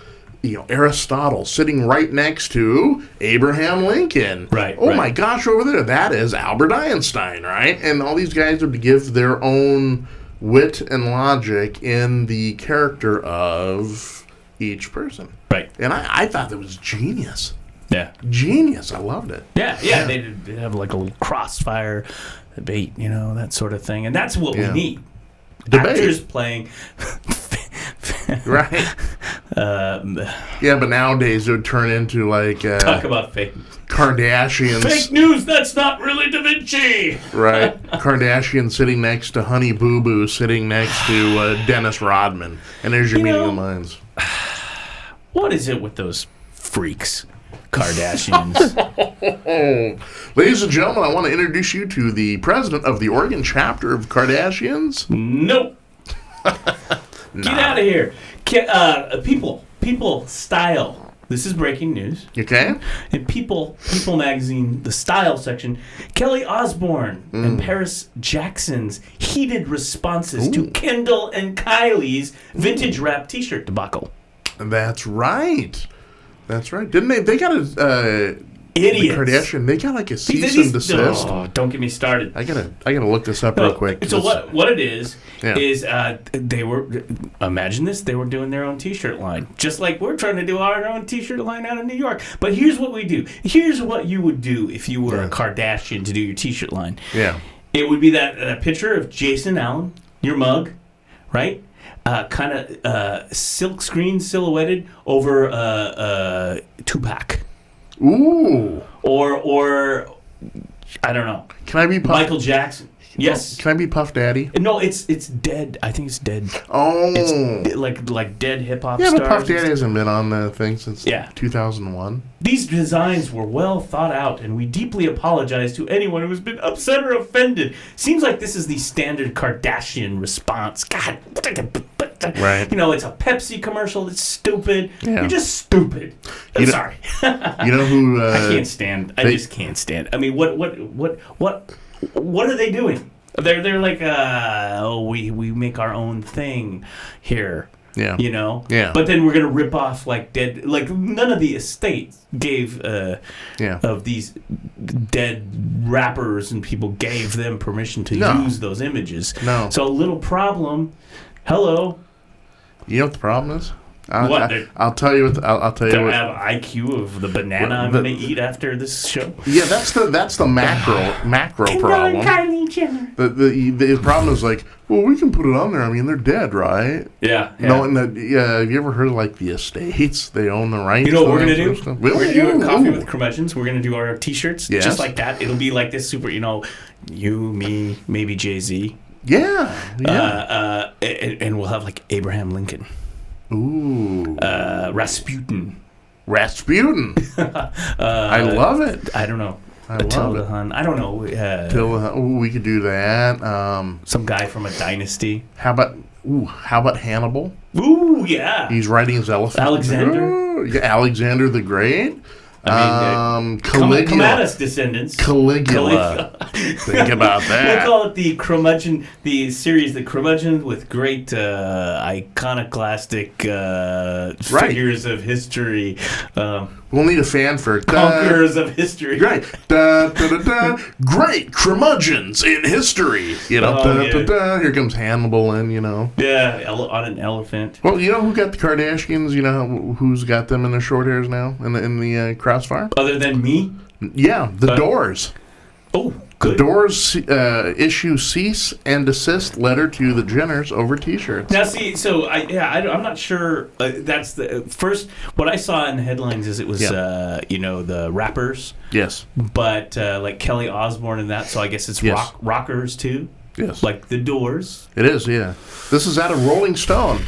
Aristotle sitting right next to Abraham Lincoln. Right. Oh my gosh, over there, that is Albert Einstein, right? And all these guys would give their own wit and logic in the character of each person. Right. And I thought that was genius. Yeah. Genius. I loved it. Yeah. They'd have like a little crossfire debate, that sort of thing. And that's what we need. Debate. Actors playing... Right. But nowadays it would turn into like talk about fake Kardashians. Fake news. That's not really Da Vinci. Right. Kardashian sitting next to Honey Boo Boo, sitting next to Dennis Rodman, and there's your meeting of the minds. What is it with those freaks, Kardashians? Ladies and gentlemen, I want to introduce you to the president of the Oregon chapter of Kardashians. Nope. Get out of here. People style. This is breaking news. Okay. In People magazine, the style section, Kelly Osbourne and Paris Jackson's heated responses to Kendall and Kylie's vintage rap t-shirt debacle. That's right. Didn't they? They got a idiots. The Kardashian. They got like a cease and desist. Oh, don't get me started. I gotta look this up real quick. So what it is they were, imagine this, they were doing their own t-shirt line, just like we're trying to do our own t-shirt line out of New York. But here's what we do. Here's what you would do if you were a Kardashian to do your t-shirt line. Yeah. It would be that picture of Jason Allen, your mug, right? kind of silk screen silhouetted over Tupac. Ooh. Or I don't know. Can I be Michael Jackson? Yes. Can I be Puff Daddy? No, it's dead. I think it's dead. Oh. It's like dead hip hop yeah, stars. but Puff Daddy hasn't been on the thing since 2001. These designs were well thought out, and we deeply apologize to anyone who has been upset or offended. Seems like this is the standard Kardashian response. God, right? You know, it's a Pepsi commercial. It's stupid. Yeah. You're just stupid. I'm sorry. You know who? I can't stand. I just can't stand. I mean, what are they doing? They're like, we make our own thing here. Yeah. You know? Yeah. But then we're going to rip off none of the estate gave of these dead rappers and people gave them permission to use those images. No. So a little problem. Hello. You know what the problem is? What? I'll tell you what. I'll tell you Do what. I have IQ of the banana I'm going to eat after this show? Yeah, that's the macro problem. Kylie Jenner. The problem is like, well, we can put it on there. I mean, they're dead, right? Yeah. Knowing that, have you ever heard of like the estates? They own the rights. You know what we're gonna do? Stuff? We're gonna do a coffee with curmudgeons. We're gonna do our T-shirts just like that. It'll be like this super, you, me, maybe Jay-Z. Yeah. And we'll have like Abraham Lincoln. Ooh. Rasputin. I love it. I don't know. Attila the Hun. I don't know. Attila. Ooh, we could do that. Some guy from a dynasty. How about Hannibal? Ooh, yeah. He's riding his elephant. Alexander. Ooh, yeah, Alexander the Great. Caligula. Come at us, descendants. Caligula. Think about that. We'll call it the curmudgeon, the series, the curmudgeon with great iconoclastic figures of history. We'll need a fan for conquerors of history. Right. Great curmudgeons in history. Here comes Hannibal in, Yeah, on an elephant. Well, you know who got the Kardashians? You know who's got them in their short hairs now in the crossfire? Other than me? Yeah, the Doors. Oh, good. The Doors issue cease and desist letter to the Jenners over T-shirts. Now, see, so I'm not sure. That's the first. What I saw in the headlines is it was the rappers. Yes. But like Kelly Osbourne and that. So I guess it's rockers too. Yes. Like the Doors. It is. Yeah. This is out of Rolling Stone.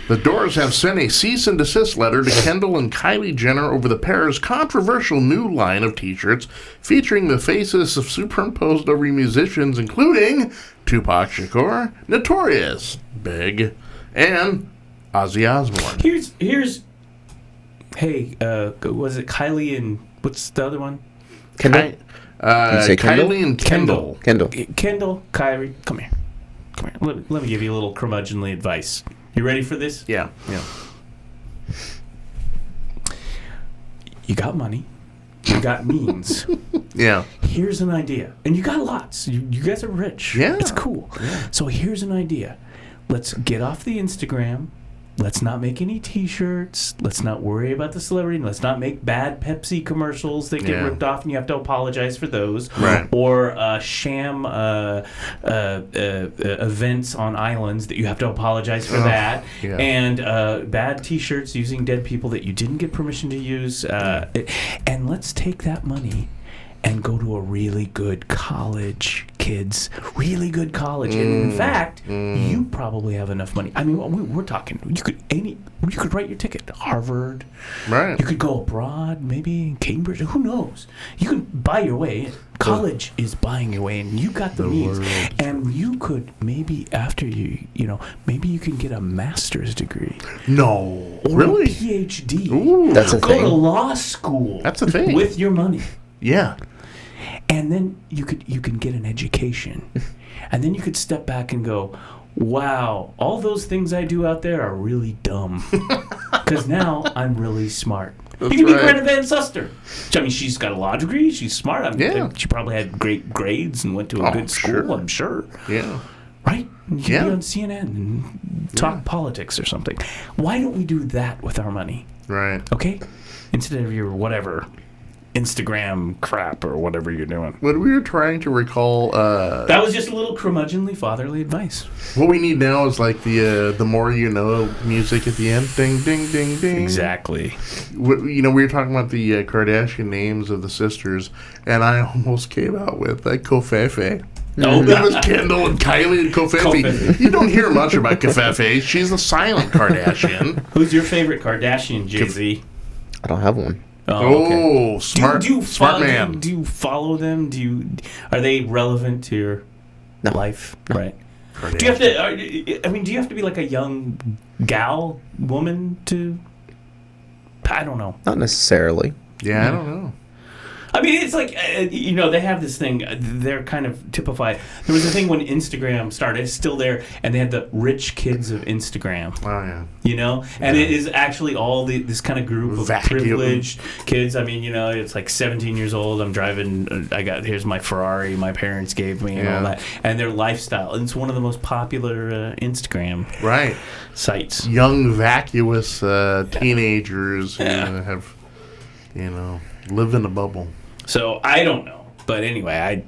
The Doors have sent a cease and desist letter to Kendall and Kylie Jenner over the pair's controversial new line of T-shirts featuring the faces of superimposed over musicians including Tupac Shakur, Notorious, Big, and Ozzy Osbourne. Here's hey, was it Kylie and what's the other one? Kendall? Did you say Kendall? Kylie and Kendall. Kendall, Kylie, come here. Let me give you a little curmudgeonly advice. You ready for this? Yeah. You got money. You got means. Yeah. Here's an idea. And you got lots. You guys are rich. Yeah. It's cool. Yeah. So here's an idea. Let's get off the Instagram. Let's not make any T-shirts. Let's not worry about the celebrity. Let's not make bad Pepsi commercials that get ripped off and you have to apologize for those. Right. Or sham events on islands that you have to apologize for that. Yeah. And bad T-shirts using dead people that you didn't get permission to use. And let's take that money and go to a really good college, kids. Really good college. And in fact, you probably have enough money. I mean, we're talking, you could write your ticket to Harvard. Right. You could go abroad, maybe Cambridge. Who knows? You can buy your way in. College is buying your way in. You got the means. World. And you could maybe after maybe you can get a master's degree. No. Or Really? a PhD. Ooh. That's a Go thing. to law school. That's a thing. With your money. Yeah. And then you can get an education. And then you could step back and go, wow, all those things I do out there are really dumb. Because now I'm really smart. That's you can be right. Greta Van Susteren. I mean, she's got a law degree. She's smart. She probably had great grades and went to a good school, sure. I'm sure. Yeah. Right? You can Yeah. be on CNN and talk politics or something. Why don't we do that with our money? Right. Okay? Instead of your whatever Instagram crap or whatever you're doing. When we were trying to recall, That was just a little curmudgeonly fatherly advice. what we need now is like the more you know music at the end. Ding, ding, ding, ding. Exactly. We were talking about the Kardashian names of the sisters, and I almost came out with Kofefe. No, It was Kendall and Kylie and Kofefe. Kofefe. You don't hear much about Kofefe. She's a silent Kardashian. Who's your favorite Kardashian, Jay-Z? I don't have one. Oh, okay. Smart, smart man. Do you follow them? Are they relevant to your life? No. Right. Kardashian. Do you have to? Do you have to be like a young woman to? I don't know. Not necessarily. Yeah, I don't know. I mean, it's like, they have this thing, they're kind of typified. There was a thing when Instagram started, it's still there, and they had the rich kids of Instagram. Oh, yeah. And it is actually all this kind of group of Vacuum. privileged kids. I mean, it's like 17 years old, I'm driving, here's my Ferrari my parents gave me and all that. And their lifestyle, and it's one of the most popular Instagram sites. Young, vacuous teenagers who have, live in a bubble. So I don't know, but anyway,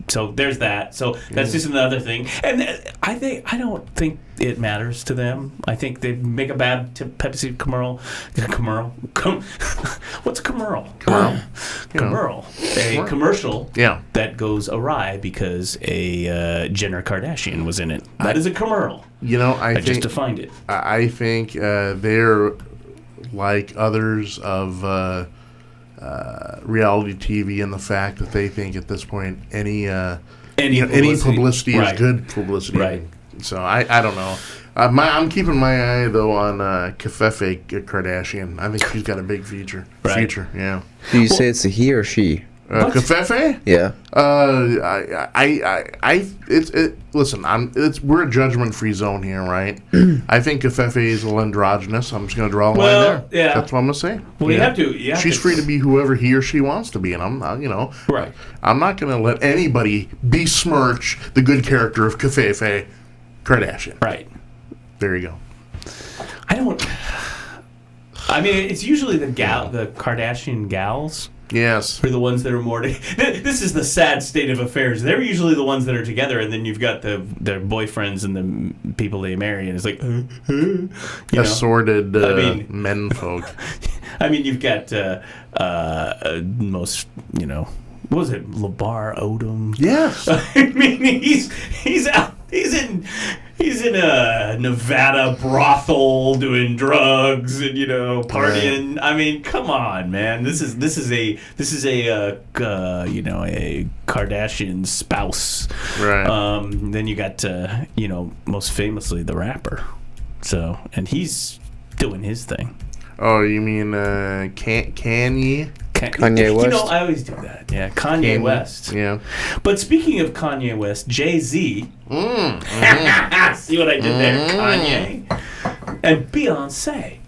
so there's that. So that's just another thing, and I don't think it matters to them. I think they make a bad Pepsi commercial. What's a commercial? Commercial. A commercial. Yeah. That goes awry because a Jenner Kardashian was in it. That is a commercial. I just defined it. I think they're like others of. Reality TV and the fact that they think at this point any publicity is good publicity. Right. So I don't know. I'm keeping my eye though on Kefefe Kardashian. I think she's got a big future. Yeah. Do you say it's a he or she? Kefefe? Yeah. Listen, we're a judgment-free zone here, right? I think Kefefe is a little androgynous. I'm just going to draw a line there. Yeah. That's what I'm going to say. Well, you have to. She's free to be whoever he or she wants to be, and I'm Right. I'm not going to let anybody besmirch the good character of Kefefe Kardashian. Right. There you go. It's usually the Kardashian gals. Yes. Are the ones that are more. This is the sad state of affairs. They're usually the ones that are together, and then you've got their boyfriends and the people they marry, and it's like assorted men folk. You've got most. What was it? LeVar Odom. Yes. He's out. He's in a Nevada brothel doing drugs and partying. I mean, come on, man. This is a Kardashian spouse. Right. Then you got most famously the rapper. So, and he's doing his thing. Oh, you mean Kanye? Kanye West? I always do that. Yeah, Kanye West. Yeah. But speaking of Kanye West, Jay-Z. See what I did there? Kanye. And Beyonce.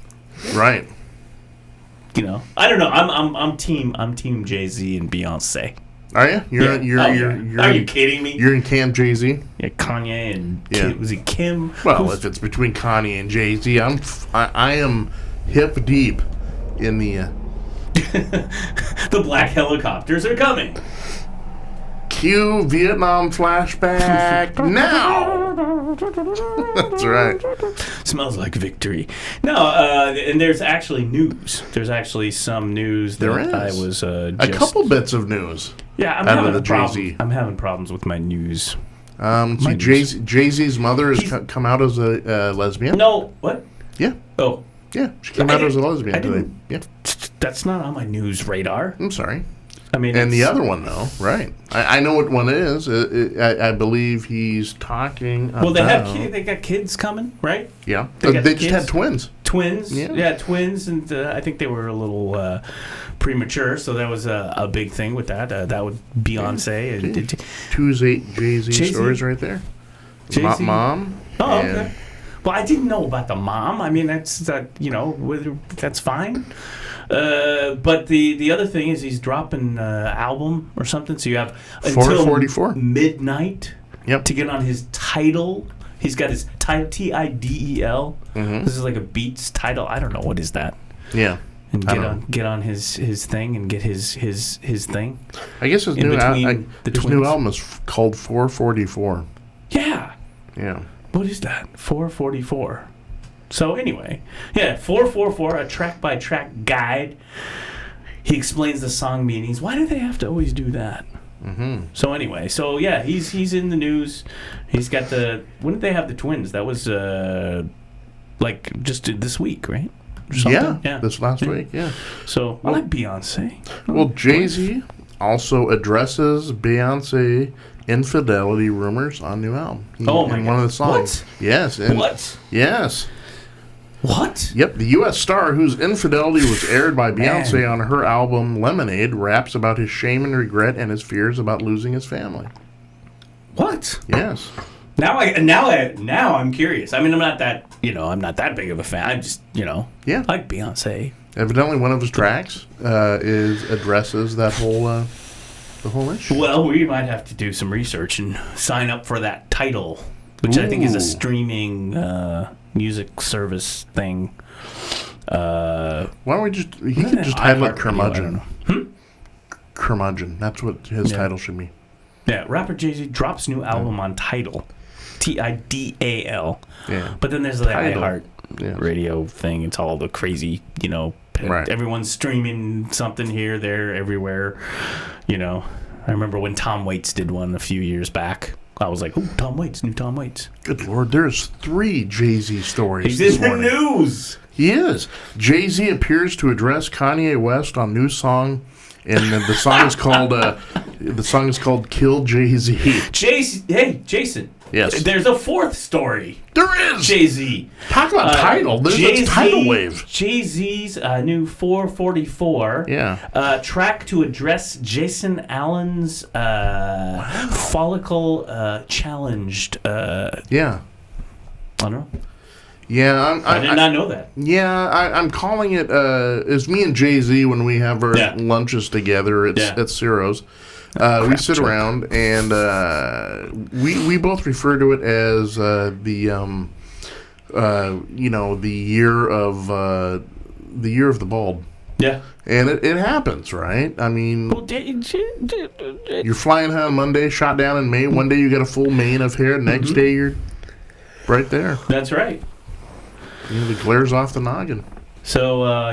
Right. I don't know. I'm team Jay-Z and Beyonce. Are you? You're Are you kidding me? You're in Camp Jay-Z? Yeah, Kanye and Kim, was it Kim? Well, if it's between Kanye and Jay-Z, I am hip deep in the the black helicopters are coming. Cue Vietnam flashback now. That's right. Smells like victory. No, and there's actually news. There's actually some news that I was a couple bits of news. Yeah, I'm having problems with my news. Jay-Z's mother has come out as a lesbian. No, what? Yeah. Oh. Yeah, she came out as a lesbian today. Yeah. That's not on my news radar. I'm sorry. And the other one, though, right? I know what one is. I believe he's talking about... Well, they got kids coming, right? Yeah. They just had twins. Twins. Yeah, twins, and I think they were a little premature, so that was a big thing with that. That would Beyonce. And, two Jay-Z stories right there. Jay-Z? Mom. Oh, okay. Well, I didn't know about the mom. I mean, that's that's fine. But the other thing is he's dropping album or something. So you have until midnight to get on his Tidal. He's got his Tidal, Tidel. Mm-hmm. This is like a Beats title. I don't know what is that. Yeah. and get on his thing and get his thing. I guess his new album is called 444. Yeah. Yeah. What is that? 444. So anyway, yeah, 444, a track-by-track guide. He explains the song meanings. Why do they have to always do that? Mm-hmm. So anyway, yeah, he's in the news. He's got when did they have the twins? That was like just this week, right? Yeah, this last week, yeah. So I like Beyonce. Well, Jay-Z also addresses Beyonce infidelity rumors on new album. My God. One of the songs. What? Yes. What? Yes. What? Yep, the U.S. star, whose infidelity was aired by Beyonce on her album Lemonade, raps about his shame and regret and his fears about losing his family. What? Yes. Now I'm curious. I mean, I'm not that big of a fan. I just, I like Beyonce. Evidently, one of his tracks addresses that whole issue. Well, we might have to do some research and sign up for that Tidal, which I think is a streaming music service thing. Why don't we just? He could just title it Curmudgeon. Curmudgeon. That's what his title should be. Yeah, rapper Jay-Z drops new album on Tidal. Tidal. Yeah. But then there's the iHeart radio thing. It's all the crazy, right. Everyone's streaming something here, there, everywhere. I remember when Tom Waits did one a few years back. I was like, "Ooh, Tom Waits, new Tom Waits." Good Lord, there's 3 Jay-Z stories. He's this in the morning. news. He is. Jay-Z appears to address Kanye West on new song, and the song is called "Kill Jay-Z." Hey, Jason. Yes. There's a 4th story. There is. Jay-Z. Talk about title. There's a tidal wave. Jay-Z's new 444 track to address Jason Allen's follicle challenged. Yeah. I don't know. Yeah, I did not know that. Yeah, I'm calling it. It's me and Jay-Z when we have our lunches together at Ciro's. We sit around and we both refer to it as the year of the bulb. Yeah, and it happens, right? I mean, you're flying high on Monday, shot down in May. One day you got a full mane of hair. Next day you're right there. That's right. It glares off the noggin. So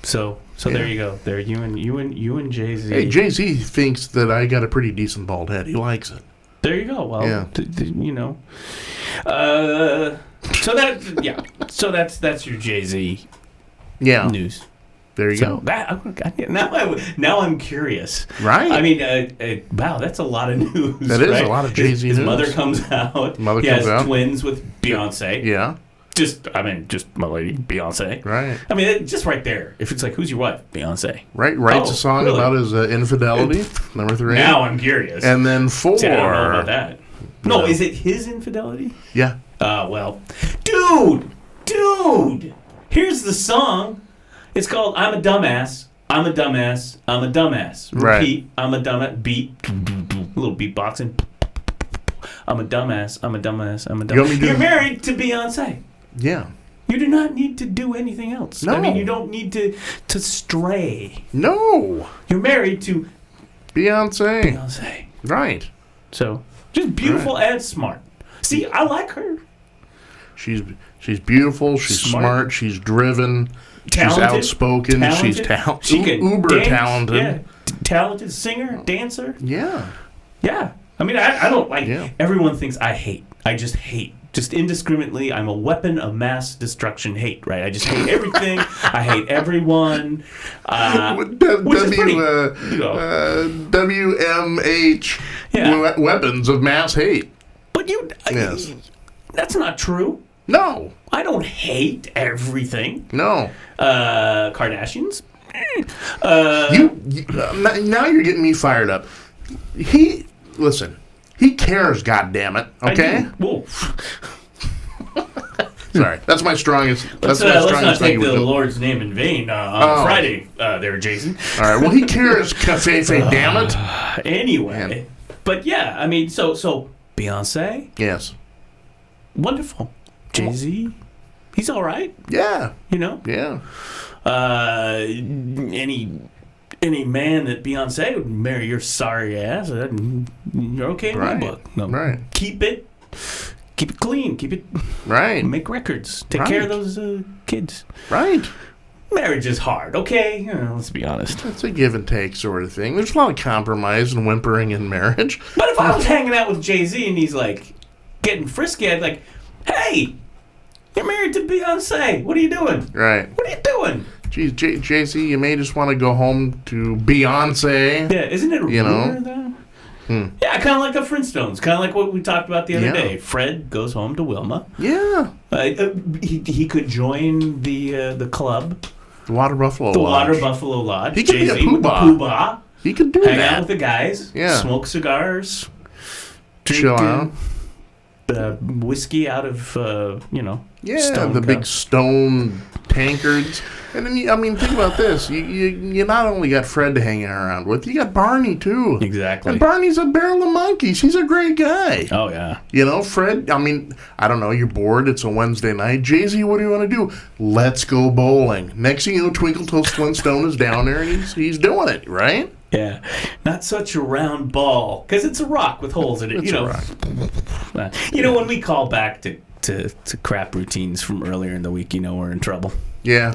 So there you go. There you and Jay-Z. Hey, Jay-Z thinks that I got a pretty decent bald head. He likes it. There you go. Well, So that's your Jay-Z news. There you go. Now I'm curious. Right. I mean, wow, that's a lot of news. That is a lot of Jay-Z news. His mother comes out. He has twins with Beyonce. Yeah. Just my lady, Beyonce. Right. I mean, just right there. If it's like, who's your wife? Beyonce. Right. Writes a song about his infidelity. Number 3. Now I'm curious. And then 4. See, I don't know about that. No, is it his infidelity? Yeah. Well, dude. Here's the song. It's called "I'm a Dumbass." I'm a dumbass. I'm a dumbass. Repeat. Right. I'm a dumbass. Beat. A little beatboxing. I'm a dumbass. I'm a dumbass. I'm a dumbass. You're married to Beyonce. Yeah. You do not need to do anything else. No. I mean, you don't need to stray. No. You're married to Beyonce. Right. So, just beautiful and smart. See, I like her. She's beautiful. She's smart. She's driven. Talented, she's outspoken. She's she can uber dance, talented. Yeah. Talented singer, dancer. Yeah. Yeah. I mean, I don't like. Everyone thinks I hate. I just hate. Just indiscriminately, I'm a weapon of mass destruction hate, right? I just hate everything. I hate everyone. WMH, weapons of mass hate. But that's not true. No. I don't hate everything. No. Kardashians. Now you're getting me fired up. Listen. He cares, goddammit. Okay? Whoa. Sorry. That's my strongest. Let's not take the Lord's name in vain on Friday there, Jason. All right. Well, he cares, Cafefe, damn it. Anyway. Man. But yeah, I mean, so Beyonce. Yes. Wonderful. Jay-Z. He's all right. Yeah. You know. Yeah. Any man that Beyonce would marry your sorry ass, you're okay in my book. No, right. Keep it clean. Keep it right. Make records. Take care of those kids. Right. Marriage is hard, okay? Let's be honest. It's a give and take sort of thing. There's a lot of compromise and whimpering in marriage. But if I was hanging out with Jay-Z and he's like getting frisky, I'd be like, hey, you're married to Beyonce. What are you doing? Right. What are you doing? Geez, Jay-Z, you may just want to go home to Beyonce. Yeah, isn't it a rumor, though? Yeah, kind of like the Flintstones. Kind of like what we talked about the other day. Fred goes home to Wilma. Yeah. He could join the club. The Water Buffalo Lodge. The Water Buffalo Lodge. He could be a poobah. He could do hang that. Hang out with the guys. Yeah. Smoke cigars. Drink, chill out. Whiskey out of, Yeah, stone the cup. big stone tankards. And then, think about this. You not only got Fred to hang around with, you got Barney, too. Exactly. And Barney's a barrel of monkeys. He's a great guy. Oh, yeah. Fred, I don't know, you're bored. It's a Wednesday night. Jay-Z, what do you want to do? Let's go bowling. Next thing you know, Twinkle Toes Flintstone is down there, and he's doing it, right? Yeah. Not such a round ball, because it's a rock with holes in it. It's a rock. When we call back to crap routines from earlier in the week, we're in trouble. Yeah.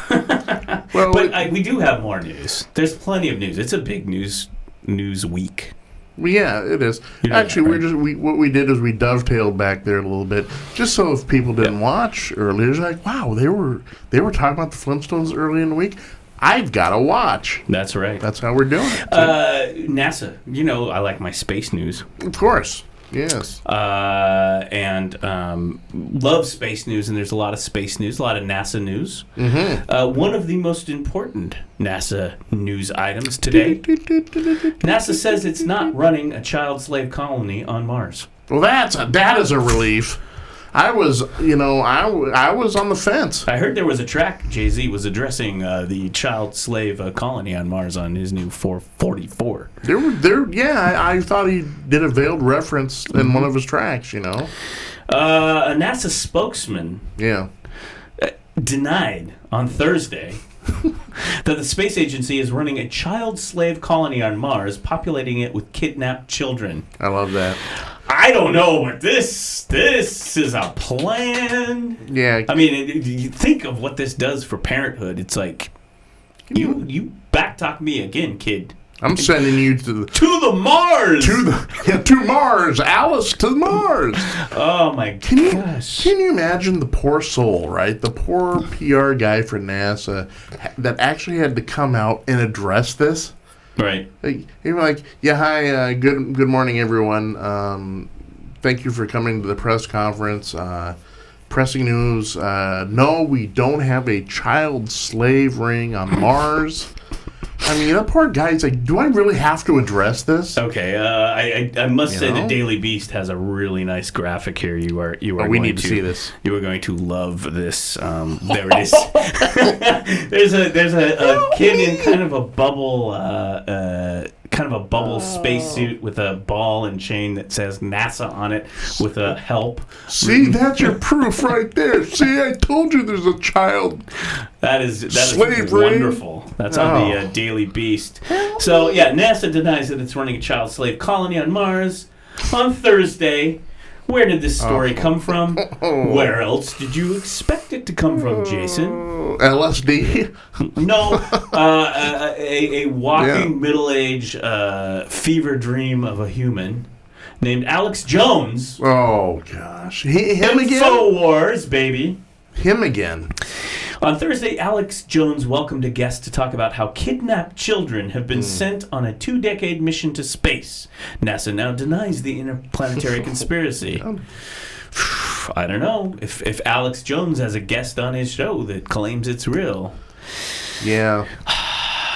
Well, but we do have more news. There's plenty of news. It's a big news week. Yeah, it is. Actually, what we did is we dovetailed back there a little bit, just so if people didn't watch earlier, it's like, wow, they were talking about the Flintstones early in the week. I've got to watch. That's right. That's how we're doing it. NASA. I like my space news. Of course. Yes. And love space news, and there's a lot of space news, a lot of NASA news. Mm-hmm. One of the most important NASA news items today, NASA says it's not running a child slave colony on Mars. Well, that is a relief. I was on the fence. I heard there was a track Jay-Z was addressing the child slave colony on Mars on his new 444. I thought he did a veiled reference in one of his tracks, A NASA spokesman denied on Thursday that the space agency is running a child slave colony on Mars, populating it with kidnapped children. I love that. I don't know, but this is a plan. Yeah. You think of what this does for parenthood. It's like, you backtalk me again, kid. I'm sending you to the Mars. To Mars, Alice to Mars. Oh my gosh! Can you imagine the poor soul, right? The poor PR guy for NASA that actually had to come out and address this. Right. You're like, yeah, hi, good morning, everyone. Thank you for coming to the press conference. Pressing news. No, we don't have a child slave ring on Mars. That poor guy's like, do I really have to address this? Okay, I must say the Daily Beast has a really nice graphic here. You are. We need to see this. You are going to love this. There it is. there's a kid in kind of a bubble spacesuit with a ball and chain that says NASA on it with a help. See, that's your proof right there. See, I told you there's a child. That is slave wonderful. ring. That's on the Daily Beast. So, NASA denies that it's running a child slave colony on Mars on Thursday. Where did this story come from? Where else did you expect it to come from, Jason? LSD? No. A walking middle-aged fever dream of a human named Alex Jones. Oh, gosh. Him again? InfoWars, baby. Him again. On Thursday, Alex Jones welcomed a guest to talk about how kidnapped children have been sent on a 2-decade mission to space. NASA now denies the interplanetary conspiracy. I don't know if Alex Jones has a guest on his show that claims it's real. Yeah.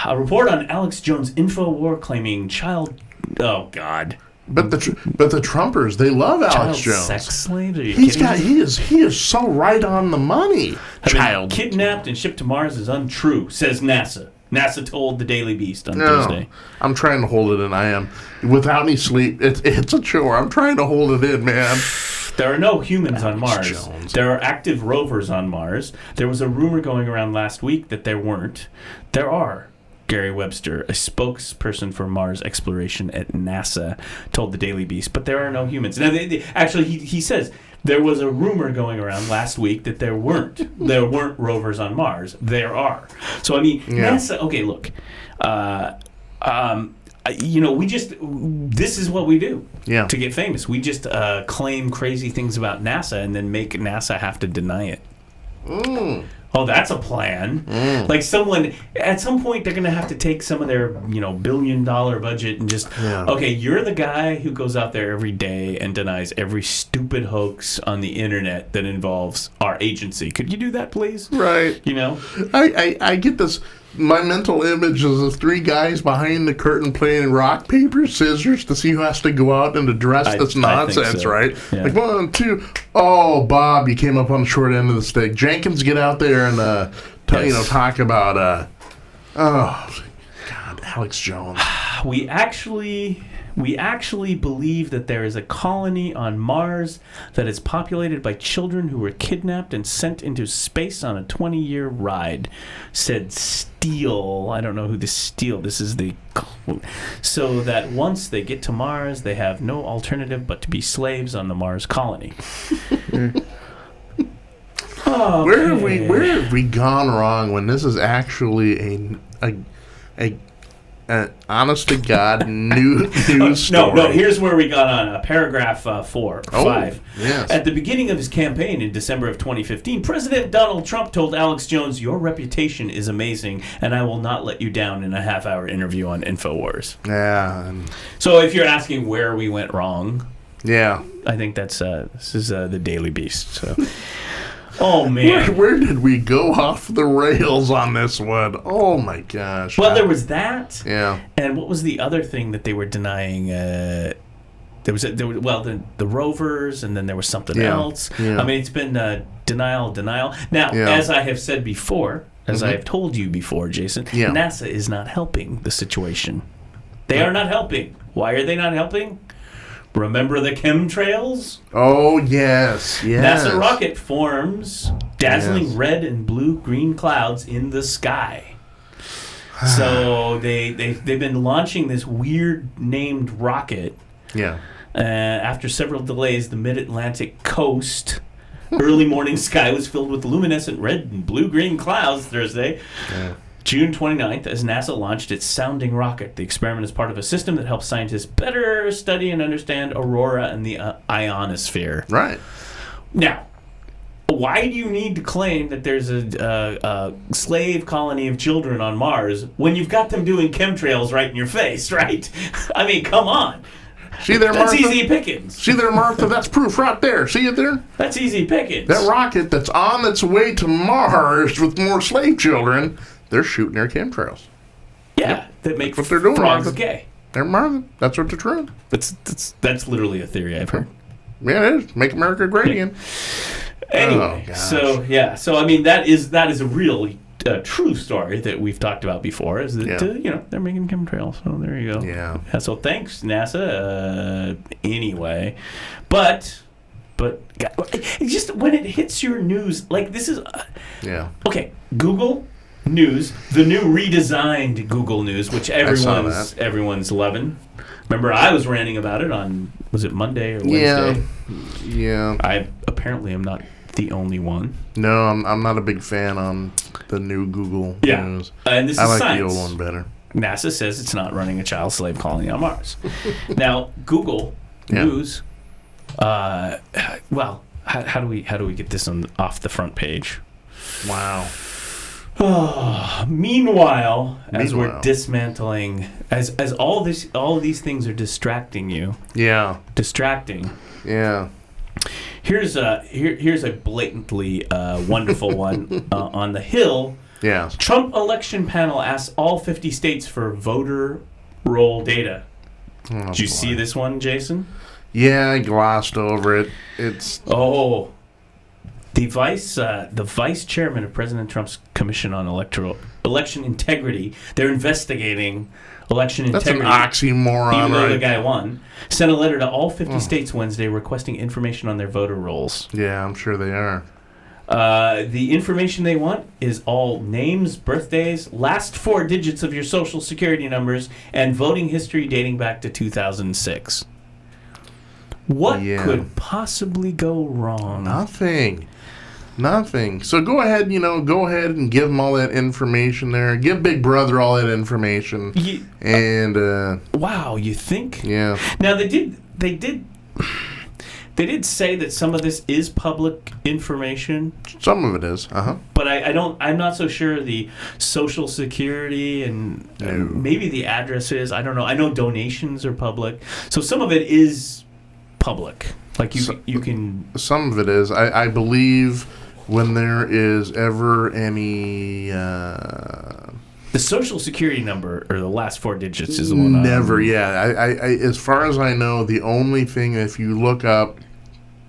A report on Alex Jones' InfoWar claiming child... Oh, God. But the Trumpers, they love Alex Jones. Sex slaves? Are you He kidding me? he is so right on the money. Child kidnapped and shipped to Mars is untrue, says NASA. NASA told the Daily Beast on Thursday. I'm trying to hold it in. I am without any sleep. It's a chore. I'm trying to hold it in, man. There are no humans on Mars. Jones. There are active rovers on Mars. There was a rumor going around last week that there weren't. There are. Gary Webster, a spokesperson for Mars exploration at NASA, told the Daily Beast. But there are no humans. Now, actually, he says there was a rumor going around last week that there weren't rovers on Mars. There are. So I mean, NASA. Okay, look. This is what we do to get famous. We just claim crazy things about NASA and then make NASA have to deny it. Oh, that's a plan. Like someone, at some point, they're going to have to take some of their, $1 billion budget and just, okay, you're the guy who goes out there every day and denies every stupid hoax on the internet that involves our agency. Could you do that, please? Right. I get this. My mental image is of three guys behind the curtain playing rock, paper, scissors to see who has to go out and address this nonsense, so. Right? Yeah. Like 1, 2. Oh, Bob, you came up on the short end of the stick. Jenkins, get out there and talk about Alex Jones. We actually believe that there is a colony on Mars that is populated by children who were kidnapped and sent into space on a 20-year ride, said Steele. I don't know who this Steele. This is the... So that once they get to Mars, they have no alternative but to be slaves on the Mars colony. Okay. Where have we gone wrong when this is actually a honest to God news story? No, here's where we got on paragraph 5. Yes. At the beginning of his campaign in December of 2015, President Donald Trump told Alex Jones, "Your reputation is amazing, and I will not let you down," in a half-hour interview on InfoWars. Yeah. So if you're asking where we went wrong, I think that's this is the Daily Beast. So. Oh, man. Where did we go off the rails on this one? Oh, my gosh. Well, there was that. Yeah. And what was the other thing that they were denying? There was the rovers, and then there was something else. Yeah. I mean, it's been denial. Now, as I have said before, as I have told you before, Jason, NASA is not helping the situation. They are not helping. Why are they not helping? Remember the chemtrails? Oh, yes. NASA rocket forms dazzling red and blue-green clouds in the sky. So they've been launching this weird named rocket. Yeah. After several delays, the mid-Atlantic coast early morning sky was filled with luminescent red and blue-green clouds Thursday. Yeah. June 29th, as NASA launched its sounding rocket. The experiment is part of a system that helps scientists better study and understand aurora and the ionosphere. Right. Now, why do you need to claim that there's a slave colony of children on Mars when you've got them doing chemtrails right in your face, right? I mean, come on. See there, Martha? That's easy pickings. See there, Martha? That's proof right there. See it there? That's easy pickings. That rocket that's on its way to Mars with more slave children... They're shooting their chemtrails. Yeah, that make what they're doing, frogs gay. They're Marvin. That's what they're doing. That's literally a theory I've heard. Yeah, it is. Make America great again. Anyway, so I mean that is a really true story that we've talked about before. Is that they're making chemtrails? So there you go. Yeah. So thanks NASA. Anyway, but it's just when it hits your news, like this is. Okay, Google News, the new redesigned Google News, which everyone's loving. Remember, I was ranting about it on, was it Monday or Wednesday? Yeah. I apparently am not the only one. No, I'm not a big fan on the new Google News. And this I is like science. the old one better. NASA says it's not running a child slave colony on Mars. Now, Google News. How do we get this off the front page? Wow. Meanwhile, as we're dismantling, as all of these things are distracting you. Yeah. Distracting. Yeah. Here's a blatantly wonderful one on the Hill. Yeah. Trump election panel asks all 50 states for voter roll data. Oh, Did you see this one, Jason? Yeah, I glossed over it. It's The vice chairman of President Trump's Commission on Election Integrity, they're investigating election integrity. That's an oxymoron, even though right? the guy won, sent a letter to all 50 states Wednesday requesting information on their voter rolls. Yeah, I'm sure they are. The information they want is all names, birthdays, last 4 digits of your social security numbers, and voting history dating back to 2006. What could possibly go wrong? Nothing. So go ahead and give them all that information there. Give Big Brother all that information. Wow, you think? Yeah. Now they did say that some of this is public information. Some of it is. But I'm not so sure the social security and maybe the address is. I don't know. I know donations are public. So some of it is public. Like you can. Some of it is. I believe when there is ever any. The social security number or the last 4 digits is the one. Never. Yeah. I as far as I know, the only thing if you look up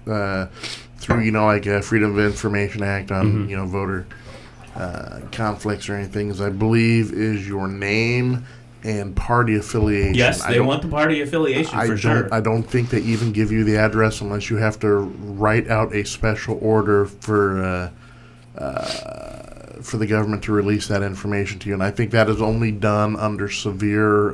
through like a Freedom of Information Act on voter conflicts or anything, I believe is your name and party affiliation. Yes, they want the party affiliation for sure. I don't think they even give you the address unless you have to write out a special order for the government to release that information to you. And I think that is only done under severe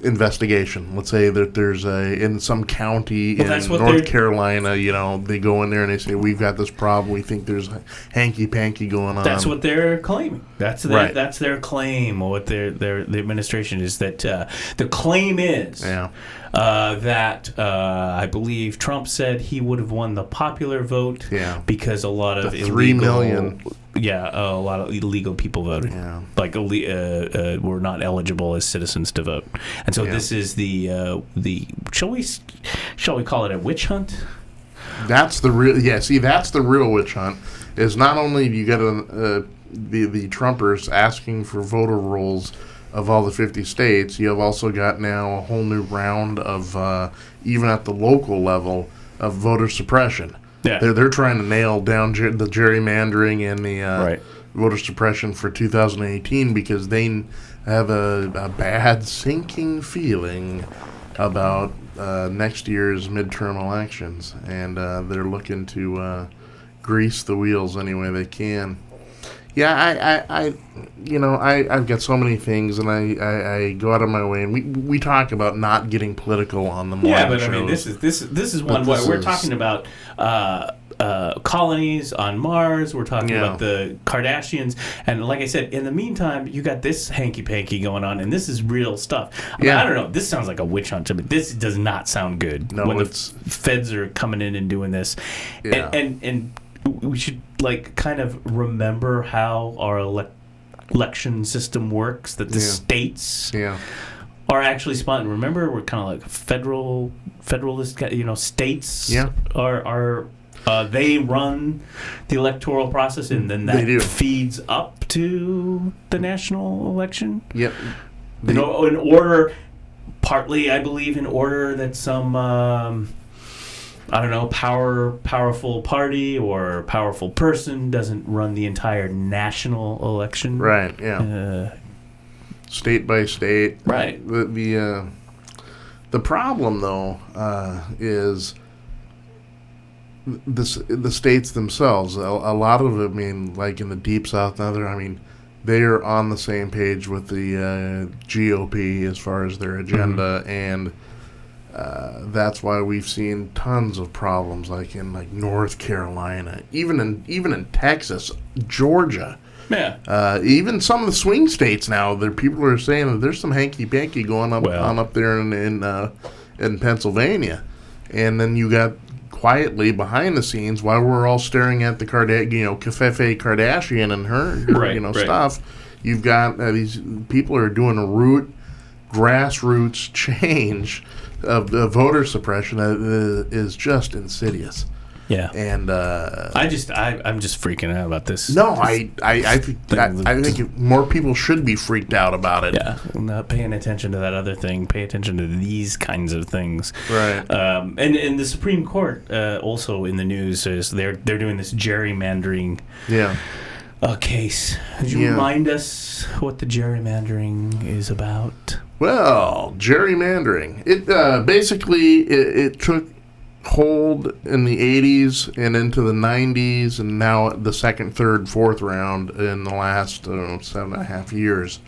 investigation. Let's say that there's in some county in North Carolina, they go in there and they say, we've got this problem. We think there's hanky-panky going on. That's what they're claiming. That's their claim. What the administration is that the claim is that I believe Trump said he would have won the popular vote because a lot of 3 million. Yeah, a lot of illegal people voted. Yeah. Like were not eligible as citizens to vote, and so this is the shall we call it a witch hunt? That's the real that's the real witch hunt. Is not only do you get the Trumpers asking for voter rolls of all the 50 states, you have also got now a whole new round of even at the local level of voter suppression. Yeah. They're trying to nail down the gerrymandering and the voter suppression for 2018 because they have a bad sinking feeling about next year's midterm elections, and they're looking to grease the wheels any way they can. Yeah, I've got so many things, and I go out of my way, and we talk about not getting political on the morning shows. I mean, this is one where we're talking about colonies on Mars. We're talking about the Kardashians, and like I said, in the meantime, you got this hanky-panky going on, and this is real stuff. I mean, I don't know. This sounds like a witch hunt to me. This does not sound good when the feds are coming in and doing this, and we should kind of remember how our election system works. That the states are actually sponsored. Remember, we're kind of like federalist. States are they run the electoral process, and then that feeds up to the national election. Yep. In order, partly, I believe, in order that some. I don't know, powerful party or powerful person doesn't run the entire national election. Right, yeah. State by state. Right. The problem, though, is the states themselves. A lot of them, like in the Deep South and other, they are on the same page with the GOP as far as their agenda, and that's why we've seen tons of problems, like in North Carolina, even in Texas, Georgia. Yeah. Even some of the swing states now, people are saying that there's some hanky-panky going on up there in Pennsylvania, and then you got quietly behind the scenes while we're all staring at the Covfefe Kardashian and her stuff. You've got these people are doing a grassroots change of voter suppression that is just insidious. Yeah. And I'm just freaking out about this. no, I think more people should be freaked out about it. Yeah, not paying attention to that other thing. Pay attention to these kinds of things. Right. And the Supreme Court also in the news is they're doing this gerrymandering. Yeah. Case. Could you remind us what the gerrymandering is about? Well, gerrymandering. It basically it took hold in the 80s and into the 90s, and now the second, third, fourth round in the last 7.5 years.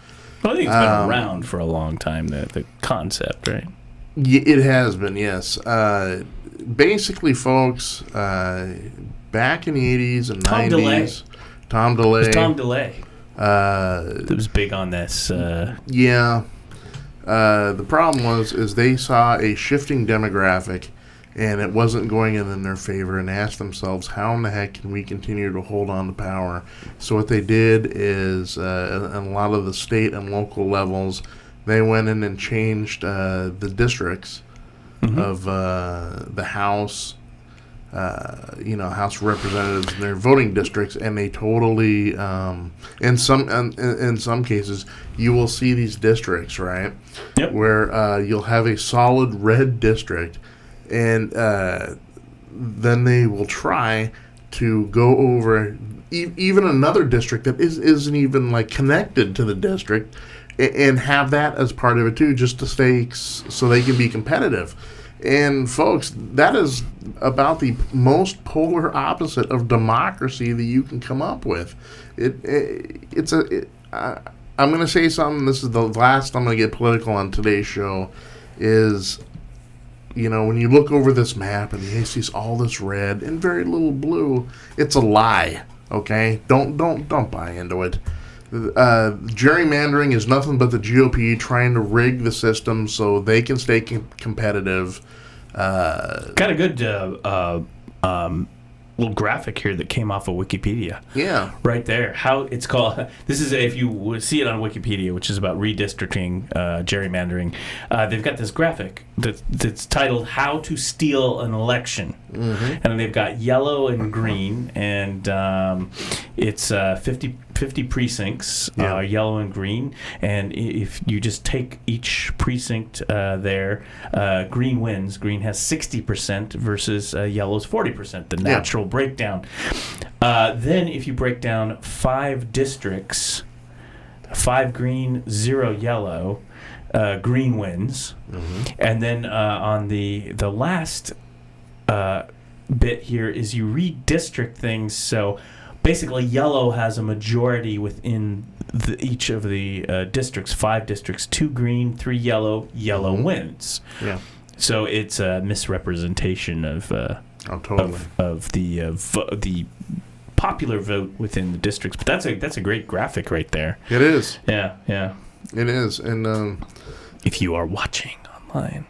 Well, I think it's been around for a long time, the concept, right? It has been, yes. Basically, folks, back in the 80s and 90s... Tom DeLay. It was Tom DeLay. That was big on this. Yeah. The problem is they saw a shifting demographic, and it wasn't going in their favor, and asked themselves, how in the heck can we continue to hold on to power? So what they did is, at a lot of the state and local levels, they went in and changed the districts of the House, House of Representatives in their voting districts, and they totally, in some cases, you will see these districts, right? Yep. Where you'll have a solid red district, and then they will try to go over even another district that isn't even like connected to the district, and have that as part of it too, just to stay so they can be competitive. And folks, that is about the most polar opposite of democracy that you can come up with. I'm going to say something. This is the last I'm going to get political on today's show. Is, when you look over this map and you see all this red and very little blue, it's a lie. Okay, don't buy into it. Gerrymandering is nothing but the GOP trying to rig the system so they can stay competitive. Got a good little graphic here that came off of Wikipedia. Yeah. Right there. How it's called. This is, if you see it on Wikipedia, which is about redistricting, gerrymandering. They've got this graphic that's titled "How to Steal an Election," and they've got yellow and green, and it's 50 precincts, yellow and green, and if you just take each precinct there, green wins. Green has 60% versus yellow's 40%, the natural breakdown. Then if you break down 5 districts, 5 green, 0 yellow, green wins. And then on the last bit here is you redistrict things, so basically, yellow has a majority within each of the districts. 5 districts, 2 green, 3 yellow. Yellow wins. Yeah. So it's a misrepresentation of the popular vote within the districts. But that's a great graphic right there. It is. Yeah. It is, and if you are watching online.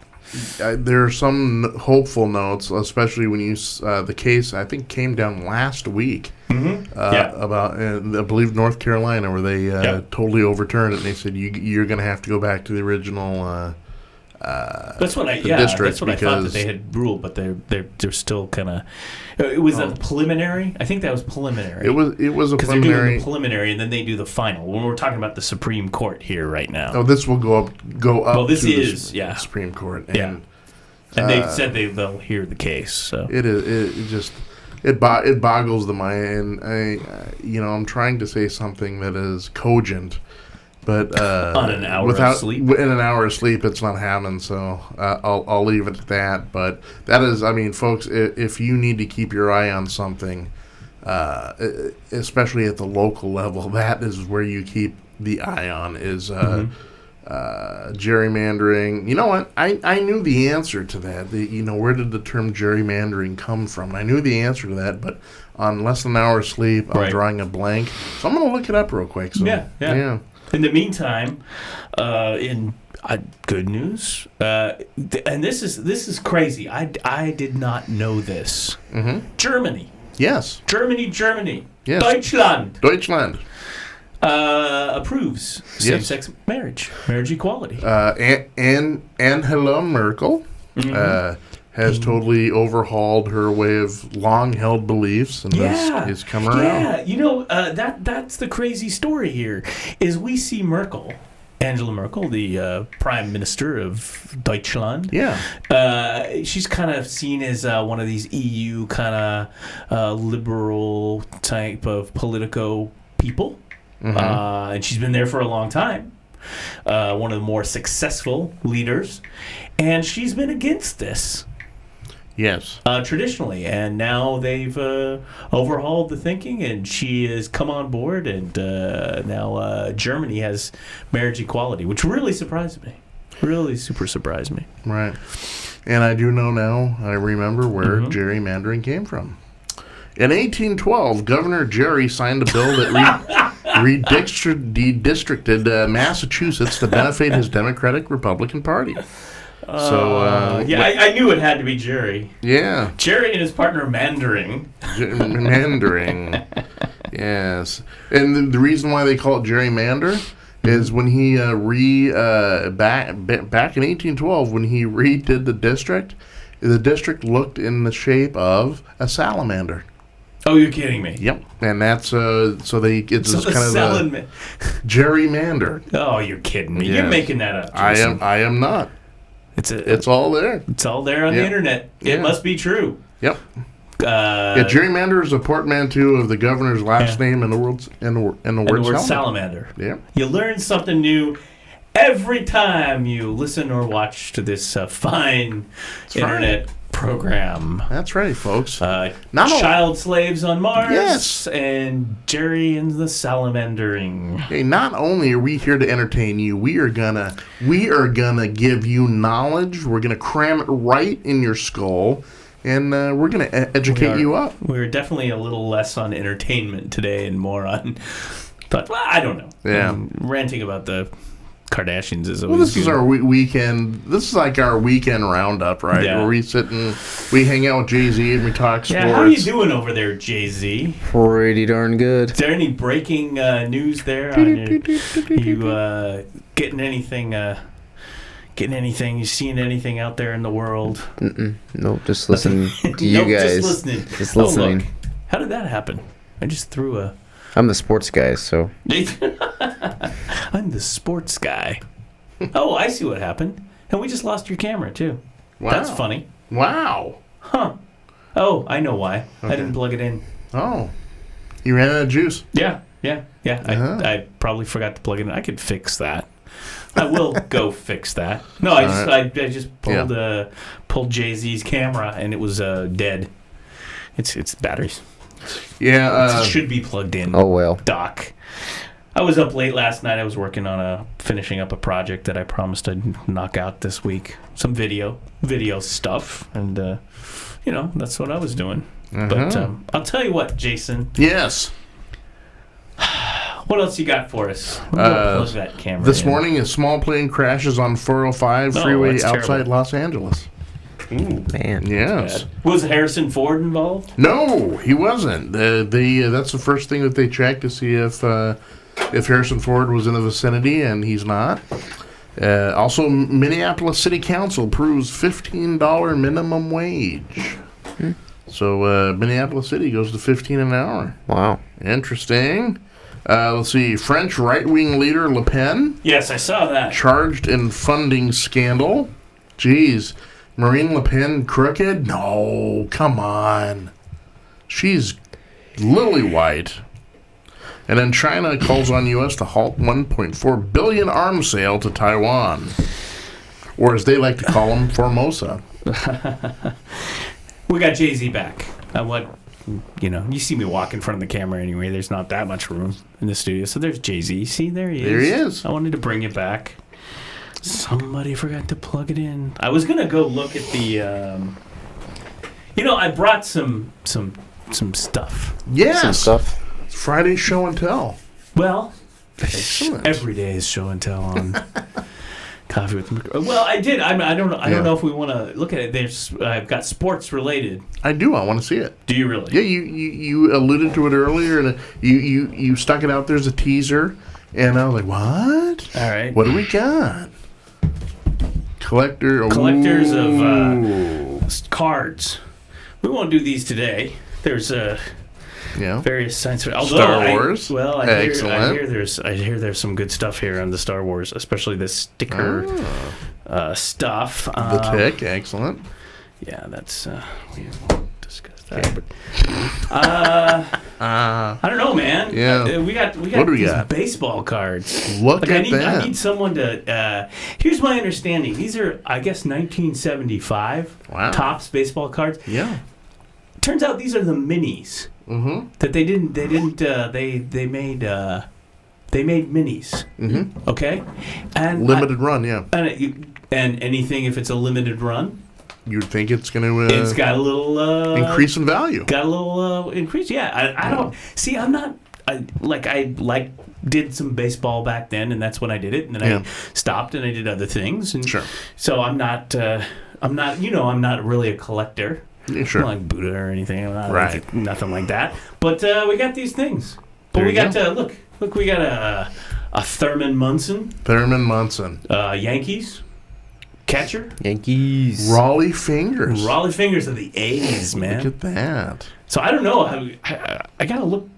There are some hopeful notes, especially when the case I think came down last week about I believe North Carolina, where they totally overturned it, and they said you're going to have to go back to the original. That's what I thought that they had ruled, but they're still kind of. It was a preliminary. I think that was preliminary. It was a preliminary. Because they're doing the preliminary, and then they do the final. When we're talking about the Supreme Court here right now. Oh, this will go up. Well, this to is the Supreme Court. And they said they'll hear the case. So it is. It boggles the mind. I'm trying to say something that is cogent. But on an hour of sleep? In an hour of sleep, it's not happening. So I'll leave it at that. But that is, folks, if you need to keep your eye on something, especially at the local level, that is where you keep the eye on is gerrymandering. You know what? I knew the answer to that. Where did the term gerrymandering come from? And I knew the answer to that, but on less than an hour of sleep, I'm drawing a blank. So I'm going to look it up real quick. So, yeah. In the meantime, in good news, and this is crazy. I did not know this. Germany. Yes. Germany. Yes. Deutschland. Approves same-sex marriage equality. And Angela Merkel has totally overhauled her way of long-held beliefs, and is coming around. Yeah, you know, that's the crazy story here, is we see Angela Merkel, the Prime Minister of Deutschland. Yeah. She's kind of seen as one of these EU kind of liberal type of politico people. And she's been there for a long time. One of the more successful leaders. And she's been against this. Yes. Traditionally, and now they've overhauled the thinking, and she has come on board, and now Germany has marriage equality, which really surprised me. Really super surprised me. Right. And I do know now, I remember where gerrymandering came from. In 1812, Governor Jerry signed a bill that redistricted Massachusetts to benefit his Democratic Republican Party. I knew it had to be Jerry. Yeah. Jerry and his partner Mandering. Mandering. Yes. And the reason why they call it gerrymander is when he back in 1812, when he redid the district looked in the shape of a salamander. Oh, you're kidding me. Yep. And that's it's kind of a gerrymander. Oh, you're kidding me. Yes. You're making that up, Jason. I am not. It's all there. It's all there on the internet. It must be true. Yep. Gerrymander is a portmanteau of the governor's last name and the word salamander. Yeah. You learn something new every time you listen or watch to this fine internet program. That's right, folks. Child slaves on Mars. Yes. And Jerry and the salamandering. Hey, not only are we here to entertain you, we are gonna give you knowledge. We're gonna cram it right in your skull, and we're gonna educate you up. We're definitely a little less on entertainment today and more on thought. Well, I don't know. Yeah. Ranting about the Kardashians is always well. This is our weekend. This is like our weekend roundup, right? Yeah. Where we hang out with Jay-Z and we talk sports. Yeah, how are you doing over there, Jay-Z? Pretty darn good. Is there any breaking news there? You getting anything? You seeing anything out there in the world? Nope, just listening to you guys. Just listening. Just listening. Look, how did that happen? I just threw a... I'm the sports guy, so... I'm the sports guy. Oh, I see what happened. And we just lost your camera, too. Wow. That's funny. Wow. Huh. Oh, I know why. Okay. I didn't plug it in. Oh. You ran out of juice. Yeah. I probably forgot to plug it in. I could fix that. I will go fix that. No, I just pulled Jay-Z's camera, and it was dead. It's batteries. Yeah. It should be plugged in. Oh, well. Doc. I was up late last night. I was working on finishing up a project that I promised I'd knock out this week. Some video stuff. And, that's what I was doing. But I'll tell you what, Jason. Yes. What else you got for us? Plug that camera This morning, a small plane crashes on 405 freeway outside terrible. Los Angeles. Ooh. Man. Yes. Was Harrison Ford involved? No, he wasn't. That's the first thing that they checked to see if Harrison Ford was in the vicinity, and he's not. Also, Minneapolis City Council approves $15 minimum wage. So Minneapolis City goes to $15 an hour. Wow. Interesting. Let's see. French right-wing leader Le Pen. Yes, I saw that. Charged in funding scandal. Jeez. Marine Le Pen crooked? No, come on. She's lily white. And then China calls on U.S. to halt $1.4 billion arms sale to Taiwan. Or as they like to call them, Formosa. We got Jay-Z back. You see me walk in front of the camera anyway. There's not that much room in the studio. So there's Jay-Z. See, there he is. There he is. I wanted to bring it back. Somebody forgot to plug it in. I was going to go look at the... I brought some stuff. Yes. Some stuff. It's Friday show and tell. Well, excellent. Every day is show and tell on Coffee with McCraw. Well, I did. I don't know. I don't know if we want to look at it. I've got sports related. I do. I want to see it. Do you really? Yeah. You alluded to it earlier, and you stuck it out there as a teaser, and I was like, what? All right. What do we got? Collectors of cards. We won't do these today. There's various science. Star Wars. I hear there's some good stuff here on the Star Wars, especially the sticker stuff. The tick, excellent. Yeah, that's we won't discuss that. But I don't know, man. Yeah. We got What do we these got? baseball cards. Look at I that. need someone to. Here's my understanding. These are, I guess, 1975 Topps baseball cards. Yeah. Turns out these are the minis. Mm-hmm. That they made minis. Mm-hmm. Okay, and Limited run, yeah. And anything if it's a limited run, You'd think it's going to it's got a little increase in value. Got a little increase. Yeah, I don't see. I'm not. I did some baseball back then, and that's when I did it, and then I stopped and I did other things. And Sure. So I'm not. I'm not really a collector. Yeah, sure. I'm not like Buddha or anything. I'm not Right. nothing like that. But we got these things. But There we you got go. look. We got a Thurman Munson. Thurman Munson. Yankees catcher. Yankees. Raleigh Fingers. Raleigh Fingers of the A's, man. Look at that. So I don't know. I gotta look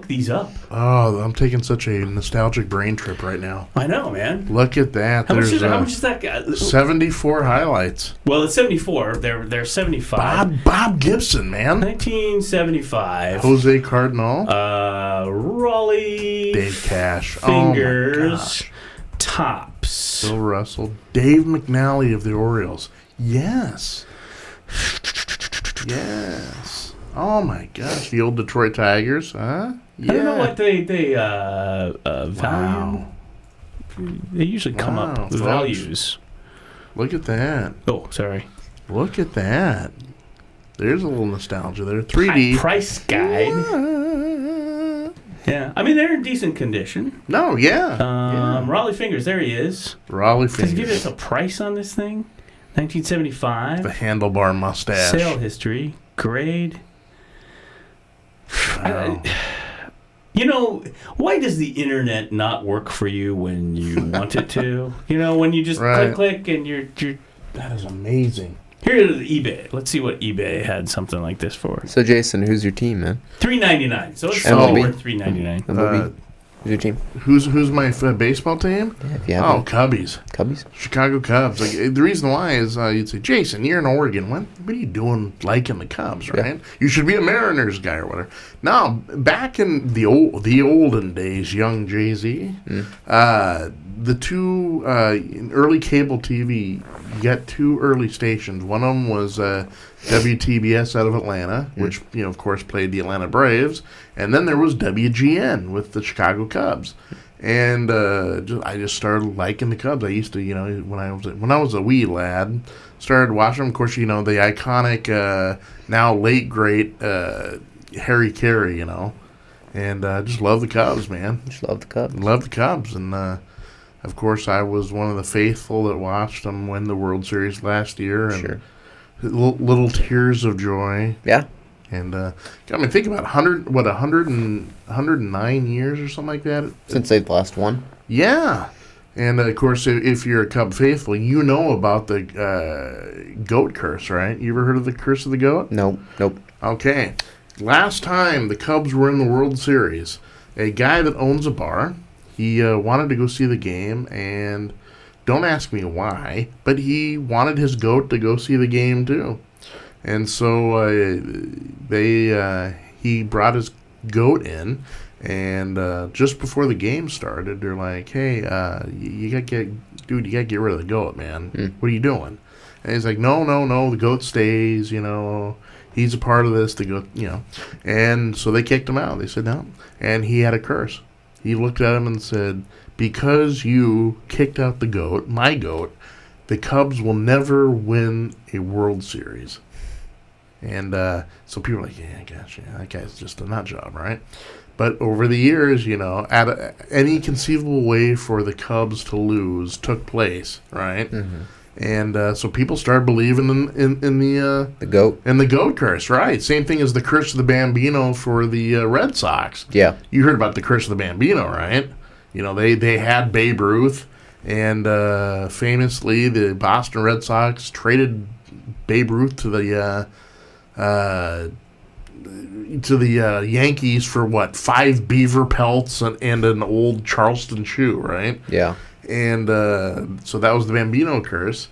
these up. Oh, I'm taking such a nostalgic brain trip right now. I know, man. Look at that. How much There's is that guy? 74 highlights. Well, it's 74. They're 75. Bob Gibson, man. 1975. Jose Cardinal. Raleigh Dave Cash. Fingers. Oh my gosh. Tops. Bill Russell. Dave McNally of the Orioles. Yes. Yes. Oh my gosh. The old Detroit Tigers, huh? Yeah. I don't know what they value. Wow. They usually come up with folks. values. Look at that. Oh, sorry. Look at that. There's a little nostalgia there. 3D. Price guide. Yeah, I mean they're in decent condition. No, yeah. Raleigh Fingers, there he is. Raleigh Does he give Fingers. us a price on this thing? 1975. The handlebar mustache. Sale history, grade. Wow. Why does the internet not work for you when you want it to? When you just Right. click and you're. That is amazing. Here is eBay. Let's see what eBay had something like this for. So, Jason, who's your team, man? $3.99. So it's MLB? only worth $3.99. MLB? Who's your team? Who's my baseball team? Yeah, if you have Oh, one. Cubbies. Cubbies? Chicago Cubs. Like the reason why is you'd say, Jason, you're in Oregon. What are you doing liking the Cubs, right? You should be a Mariners guy or whatever. Now, back in the olden days, young Jay-Z, the two in early cable TV, you got two early stations. One of them was WTBS out of Atlanta, which of course played the Atlanta Braves, and then there was WGN with the Chicago Cubs. And I just started liking the Cubs. I used to, when I was a wee lad, started watching them. Of course, the iconic, now late great Harry Carey, and just love the Cubs, man. Just love the Cubs. Love the Cubs, and of course, I was one of the faithful that watched them win the World Series last year, and Sure. little tears of joy. Yeah. And think about 109 years or something like that. Since they've last one. Yeah. And, of course, if you're a Cub faithful, you know about the goat curse, right? You ever heard of the curse of the goat? Nope. Okay. Last time the Cubs were in the World Series, a guy that owns a bar, he wanted to go see the game, and don't ask me why, but he wanted his goat to go see the game too. And so he brought his goat in, and just before the game started, they're like, "Hey, you gotta get rid of the goat, man. What are you doing?" And he's like, "No, the goat stays. He's a part of this. The goat, And so they kicked him out. They said no, and he had a curse. He looked at him and said, "Because you kicked out the goat, my goat, the Cubs will never win a World Series." And so people are like, "Yeah, gosh, that guy's just a nut job, right?" But over the years, any conceivable way for the Cubs to lose took place, right? Mm-hmm. And so people started believing in the goat. And the goat curse, right? Same thing as the curse of the Bambino for the Red Sox. Yeah. You heard about the curse of the Bambino, right? They had Babe Ruth, and famously the Boston Red Sox traded Babe Ruth to the Yankees for what, 5 beaver pelts and an old Charleston shoe, right? Yeah. And so that was the Bambino curse.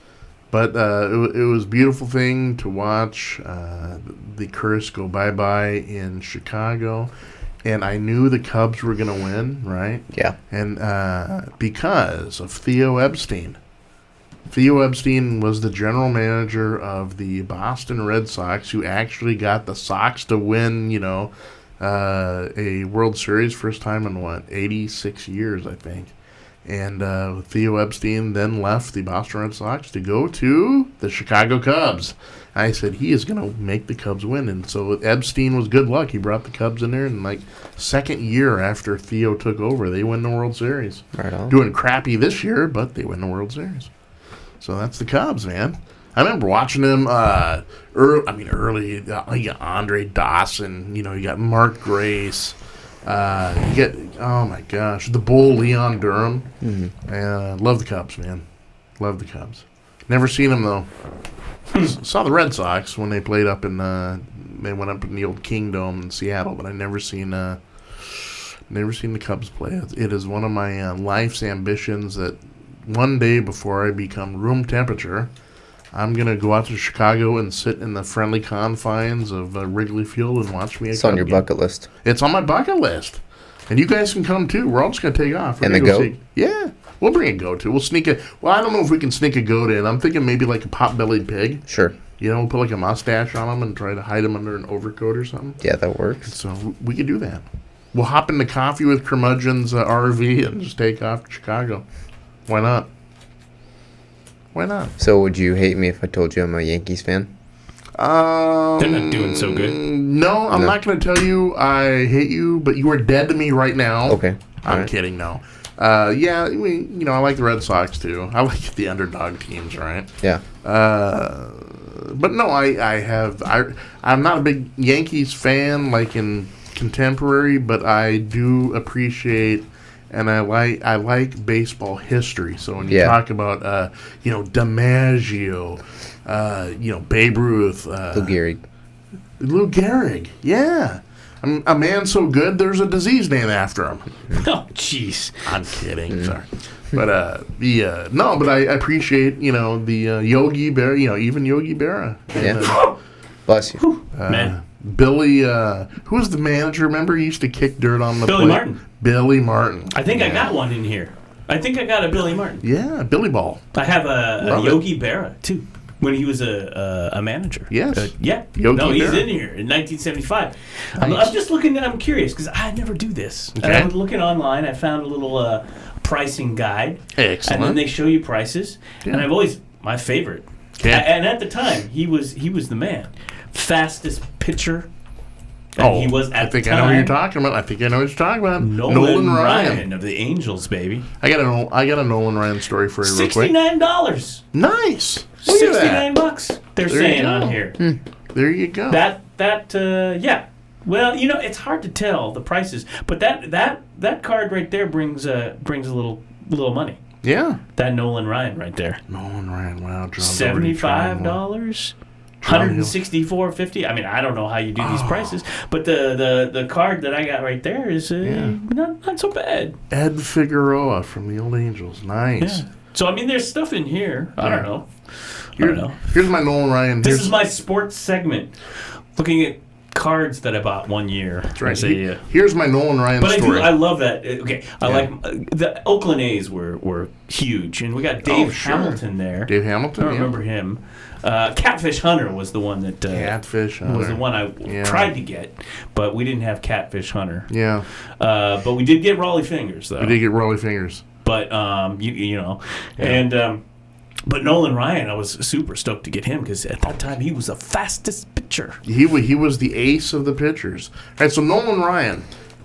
But it was a beautiful thing to watch the curse go bye-bye in Chicago. And I knew the Cubs were going to win, right? Yeah. And because of Theo Epstein. Theo Epstein was the general manager of the Boston Red Sox, who actually got the Sox to win, a World Series first time in, 86 years, I think. And Theo Epstein then left the Boston Red Sox to go to the Chicago Cubs. I said, he is going to make the Cubs win. And so Epstein was good luck. He brought the Cubs in there, and second year after Theo took over, they win the World Series. Right on. Doing crappy this year, but they win the World Series. So that's the Cubs, man. I remember watching them early. You got Andre Dawson. You got Mark Grace. You get, oh my gosh, the Bull Leon Durham. Mm-hmm. Love the Cubs, man. Love the Cubs. Never seen them though. Saw the Red Sox when they played up in. They went up in the old Kingdome in Seattle, but I never seen the Cubs play. It is one of my life's ambitions that one day before I become room temperature, I'm going to go out to Chicago and sit in the friendly confines of Wrigley Field and watch me a It's on your bucket list. It's on my bucket list. And you guys can come too. We're all just going to take off. And the goat? Yeah. We'll bring a goat too. We'll sneak it. Well, I don't know if we can sneak a goat in. I'm thinking maybe like a pot-bellied pig. Sure. We'll put like a mustache on him and try to hide him under an overcoat or something. Yeah, that works. So we could do that. We'll hop into Coffee with Curmudgeon's RV and just take off to Chicago. Why not? Why not? So would you hate me if I told you I'm a Yankees fan? They're not doing so good. No, I'm not going to tell you I hate you, but you are dead to me right now. Okay. I'm kidding, no. Yeah, I like the Red Sox too. I like the underdog teams, right? Yeah. But no, I'm not a big Yankees fan like in contemporary, but I do appreciate and I like baseball history. So when you talk about DiMaggio, Babe Ruth, Lou Gehrig, yeah. A man so good, there's a disease named after him. Oh, jeez. I'm kidding. Sorry. But but I appreciate the Yogi Berra, even Yogi Berra. Yeah. Bless you, man. Billy, who was the manager? Remember, he used to kick dirt on the Billy plate? Martin. Billy Martin. I think I got one in here. I think I got a Billy Martin. Yeah, Billy Ball. I have a Yogi Berra too. When he was a manager. Yes. Yeah. Yogi he's Berra. in here in 1975. Nice. I'm just looking. I'm curious because I never do this. Okay. I was looking online. I found a little pricing guide. Excellent. And then they show you prices. Yeah. And I've always my favorite. Okay. And at the time, he was the man, fastest pitcher. And he was at I think the I know time, what you're talking about. I think I know what you're talking about. Nolan Ryan of the Angels, baby. I got a Nolan Ryan story for you real quick. $69. Nice. Look at that. $69. They're There you saying go. on here. There you go. Yeah. Well, it's hard to tell the prices, but that card right there brings a little money. Yeah. That Nolan Ryan right there. Nolan Ryan. Wow. $75. $164.50. I mean, I don't know how you do these prices, but the card that I got right there is not so bad. Ed Figueroa from the old Angels. Nice. Yeah. So I mean, there's stuff in here. I don't know. Here's my Nolan Ryan. This is my sports segment, looking at cards that I bought one year. That's right. Here's my Nolan Ryan story. I love that. Okay, I like the Oakland A's were huge, and we got Dave Hamilton there. Dave Hamilton. I remember him. Catfish Hunter was the one that Catfish Hunter was the one I tried to get, but we didn't have Catfish Hunter. Yeah. But we did get Raleigh Fingers though. We did get Raleigh Fingers. But but Nolan Ryan, I was super stoked to get him because at that time he was the fastest pitcher. He was the ace of the pitchers. All right, so Nolan Ryan,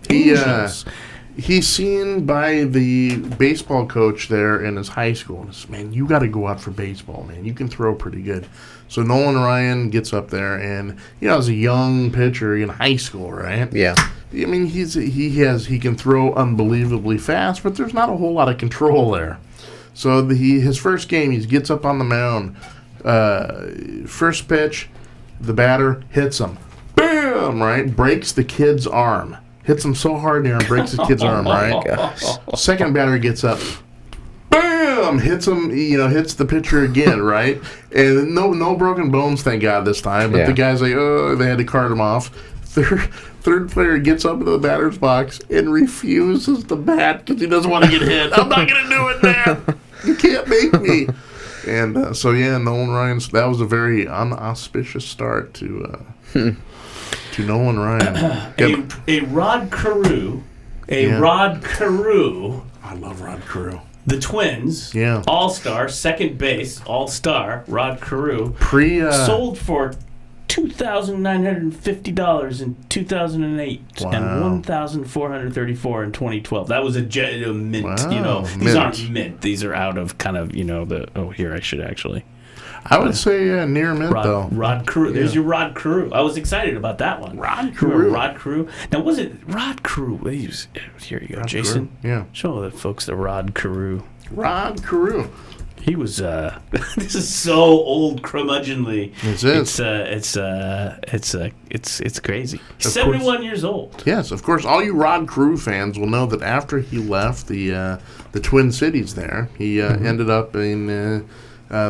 he's seen by the baseball coach there in his high school. And says, man, you got to go out for baseball, man. You can throw pretty good. So Nolan Ryan gets up there, and as a young pitcher in high school, right? Yeah. I mean, he can throw unbelievably fast, but there's not a whole lot of control there. So his first game, he gets up on the mound, First pitch, the batter hits him. Bam! Right? Breaks the kid's arm. Hits him so hard in the arm, breaks the kid's arm, right? Gosh. Second batter gets up. Bam! Hits him, hits the pitcher again, right? And no broken bones, thank God, this time. But Yeah. the guy's like, oh, they had to cart him off. Third player gets up into the batter's box and refuses to bat because he doesn't want to get hit. I'm not going to do it, man. You can't make me. And Nolan Ryan's, that was a very unauspicious start to Nolan Ryan. A Rod Carew. Rod Carew. I love Rod Carew. The Twins. Yeah. All-star, second base, all-star, Rod Carew. Sold for $2,950 in 2008 and $1,434 in 2012. That was a mint. Wow, These mint. aren't mint. These are out of kind of here I should actually. I would say near mint though. Rod Carew. There's your Rod Carew. I was excited about that one. Rod Remember Carew. Rod Carew. Now was it Rod Carew? Here you go, Rod Jason. Carew, yeah. Show the folks the Rod Carew. Rod Carew. He was. This is so old, curmudgeonly. It's crazy. He's 71 years old. Yes, of course. All you Rod Carew fans will know that after he left the Twin Cities, there he ended up in the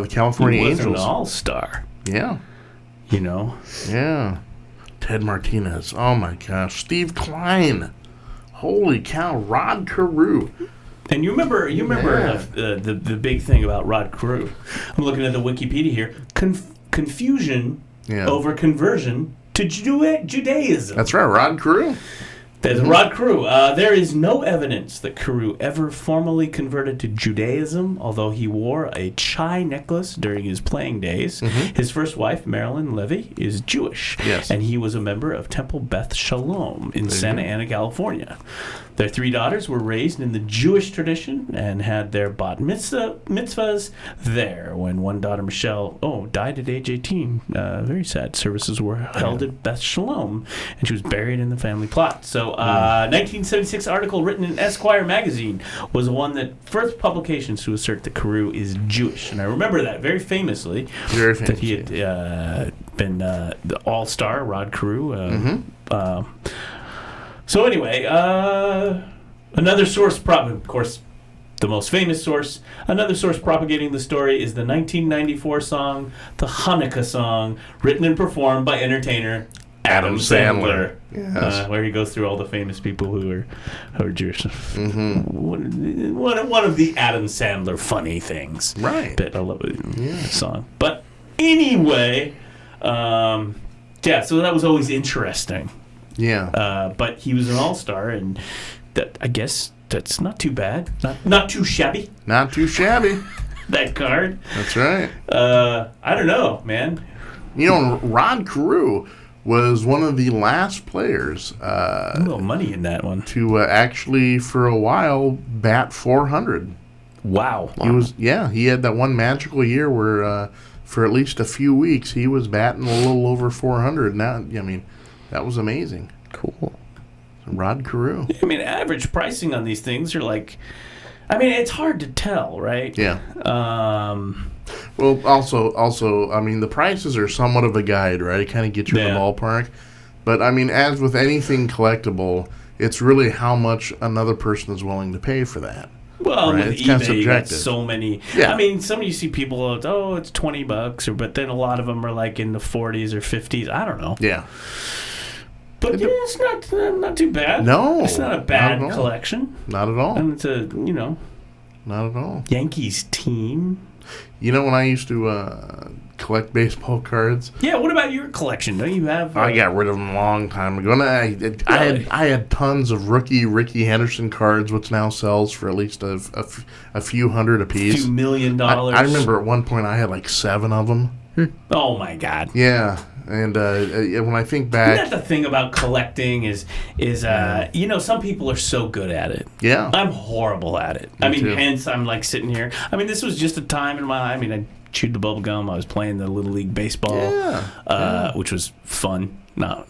California He was Angels. an all-star. Yeah, yeah. Ted Martinez. Oh my gosh. Steve Klein. Holy cow. Rod Carew. And you remember the big thing about Rod Carew. I'm looking at the Wikipedia here. Confusion over conversion to Judaism. That's right, Rod Carew. There's Rod Carew. There is no evidence that Carew ever formally converted to Judaism, although he wore a chai necklace during his playing days. His first wife, Marilyn Levy, is Jewish, Yes. and he was a member of Temple Beth Shalom in Santa Ana, California. Their 3 daughters were raised in the Jewish tradition and had their bat mitzvahs there. When one daughter, Michelle, died at age 18, very sad. Services were held at Beth Shalom, and she was buried in the family plot. So, 1976 article written in Esquire magazine was one that first publications to assert that Carew is Jewish, and I remember that very famously. Very famous. That he had been the all-star Rod Carew. So anyway, another source, of course, the most famous source, another source propagating the story is the 1994 song, the Hanukkah song, written and performed by entertainer Adam Sandler. Yes. Where he goes through all the famous people who are Jewish. One of the Adam Sandler funny things. Right. But I love it. Song. But anyway, so that was always interesting. Yeah. But he was an all-star, and that, I guess that's not too bad. Not too shabby, Not too shabby. that card. That's right. I don't know, man. Rod Carew was one of the last players A little money in that one. to actually, for a while, bat 400. Wow. He had that one magical year where, for at least a few weeks, he was batting a little over 400. Now, that was amazing. Cool. Rod Carew. I mean, average pricing on these things are like, it's hard to tell, right? Yeah. Well, also, the prices are somewhat of a guide, right? It kind of gets you in the ballpark. But, as with anything collectible, it's really how much another person is willing to pay for that. Well, right? with It's kind eBay, of you got subjective. so many. Yeah. Some of you see people, it's $20, but then a lot of them are like in the 40s or 50s. I don't know. Yeah. But it's not too bad. No. It's not a bad Not at all. collection. Not at all. And it's a, Not at all. Yankees team. When I used to collect baseball cards, Yeah, what about your collection? Don't you have... I got rid of them a long time ago. And I had tons of rookie Ricky Henderson cards, which now sells for at least a few hundred a apiece. few $1 million? I remember at one point I had like 7 of them. Oh, my God. Yeah. And when I think back... Isn't that the thing about collecting is some people are so good at it. Yeah. I'm horrible at it. Me too. Hence I'm like sitting here. This was just a time in my... I chewed the bubble gum. I was playing the Little League Baseball, which was fun. No,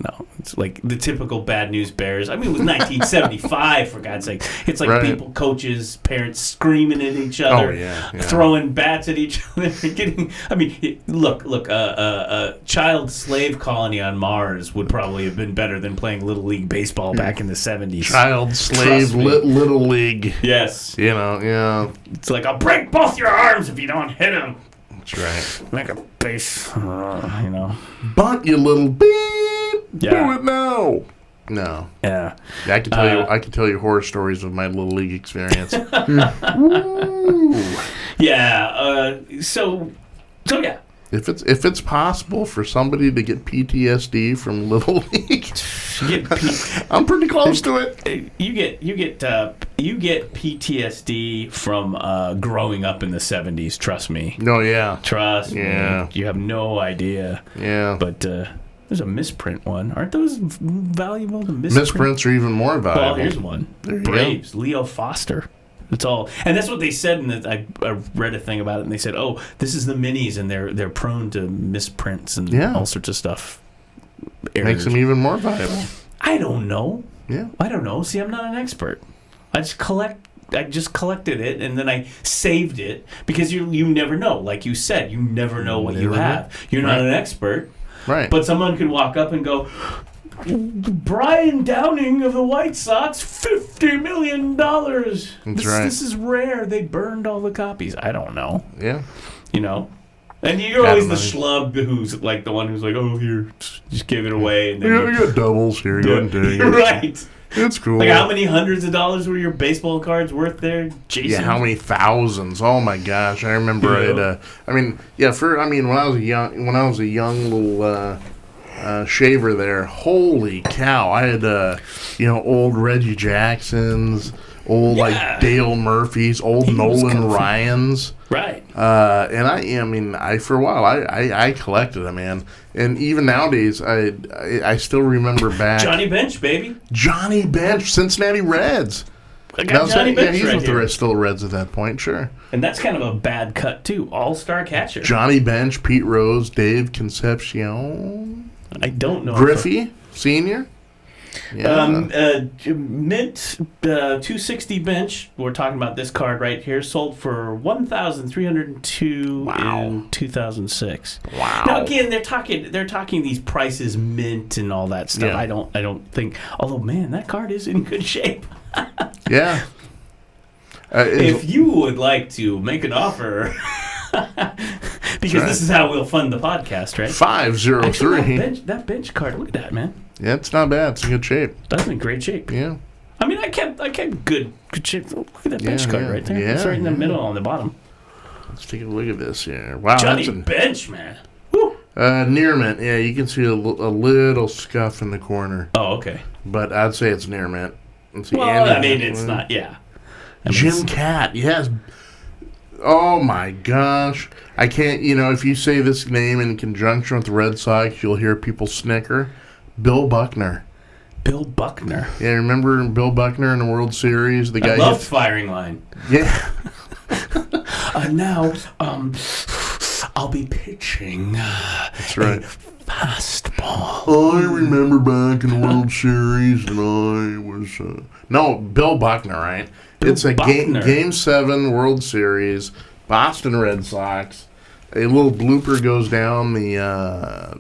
It's like the typical bad news bears. I mean, it was 1975 for God's sake. It's like Right. people, coaches, parents screaming at each other, throwing bats at each other, getting. I mean, look, a child slave colony on Mars would probably have been better than playing Little League baseball back in the 70s. Child slave little league. Yes. You know, yeah. It's like, I'll break both your arms if you don't hit him. That's right. Make a base, you know. Bunt, you little beep. Yeah. Do it now. No. Yeah. I can tell you. I can tell you horror stories of my little league experience. Yeah. So yeah. If it's possible for somebody to get PTSD from little league, I'm pretty close to it. You get PTSD from growing up in the 70s. Trust me. No, yeah. Trust me. Yeah. You have no idea. Yeah. But there's a misprint one. Aren't those valuable? The misprints are even more valuable. Well, here's one. Braves. Leo Foster. It's all, and that's what they said. And I read a thing about it, and they said, "Oh, this is the minis, and they're prone to misprints and all sorts of stuff." Makes them even more valuable. I don't know. Yeah, I don't know. See, I'm not an expert. I just collected it, and then I saved it because you never know. Like you said, you never know what you have. You're not an expert, right? But someone could walk up and go, Brian Downing of the White Sox, $50 million. This is rare. They burned all the copies. I don't know. Yeah. You know? And you're always the schlub who's like the one who's like, oh, here, just give it away. And then I got doubles here. Go and take it. Right. It's cool. Like, how many hundreds of dollars were your baseball cards worth there, Jason? Yeah, how many thousands? Oh my gosh! I remember when I was a young little shaver there. Holy cow! I had old Reggie Jacksons, old like Dale Murphys, old Nolan Ryans. Right. And I for a while I collected them, man. And even nowadays, I still remember back. Johnny Bench, baby. Johnny Bench, Cincinnati Reds. I got Johnny Bench he's right with here. the still Reds at that point, sure. And that's kind of a bad cut too. All-star catcher. Johnny Bench, Pete Rose, Dave Concepcion. I don't know. Griffey Senior. Yeah. Mint 260 bench. We're talking about this card right here. Sold for $1,302 in 2006. Wow. Now again, they're talking these prices, mint and all that stuff. Yeah. I don't think. Although, man, that card is in good shape. Yeah. If you would like to make an offer. Because this is how we'll fund the podcast, right? 503. Actually, that bench card. Look at that, man. Yeah, it's not bad. It's in good shape. That's in great shape. Yeah. I mean, I kept good shape. Look at that bench card right there. Yeah, it's right in the middle on the bottom. Let's take a look at this here. Wow, Johnny Bench, man. Woo. Near mint. Yeah, you can see a little scuff in the corner. Oh, okay. But I'd say it's near mint. Well, I mean, it's not. Yeah. Jim Cat. Yes. Oh my gosh. I can't, if you say this name in conjunction with the Red Sox, you'll hear people snicker. Bill Buckner. Bill Buckner. Yeah, remember Bill Buckner in the World Series? The guy I loved firing line. Yeah. Now, I'll be pitching. That's right. Fastball. I remember back in the World Series, and I was no Bill Buckner, right? It's a game 7 World Series, Boston Red Sox. A little blooper goes down the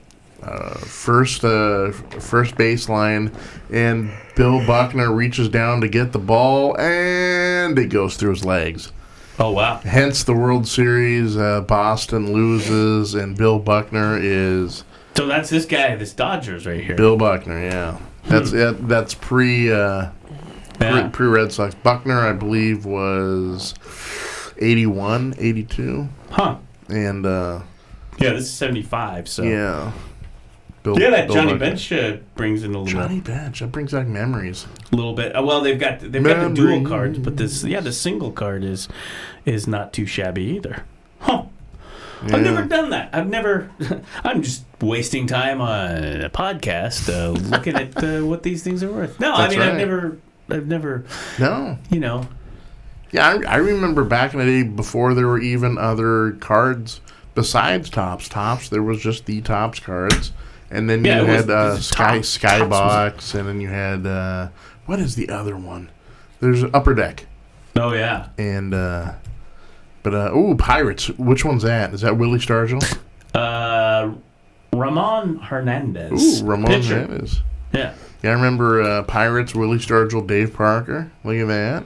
first baseline, and Bill Buckner reaches down to get the ball, and it goes through his legs. Oh, wow. Hence the World Series. Boston loses, and Bill Buckner is. So that's this guy, this Dodgers right here. Bill Buckner, yeah. That's pre Red Sox. Buckner, I believe, was 81, 82. Huh. And yeah, this is 75. So yeah. That Johnny Bench brings in a little. Johnny Bench, that brings back memories. A little bit. Well, they've got the dual cards, but the single card is not too shabby either. Huh. Yeah. I've never done that. I'm just wasting time on a podcast looking at what these things are worth. No, That's right. I've never. No. Yeah, I remember back in the day before there were even other cards besides Topps. Topps, there was just the Topps cards. And then Yeah, you it was had Skybox, Skybox, and then you had what is the other one? There's Upper Deck, Oh yeah. and Pirates. Which one's that? Is that Willie Stargell? Ramon Hernandez. Ooh, Ramon pitcher. Hernandez. Yeah. Yeah, I remember Pirates, Willie Stargell, Dave Parker. Look at that.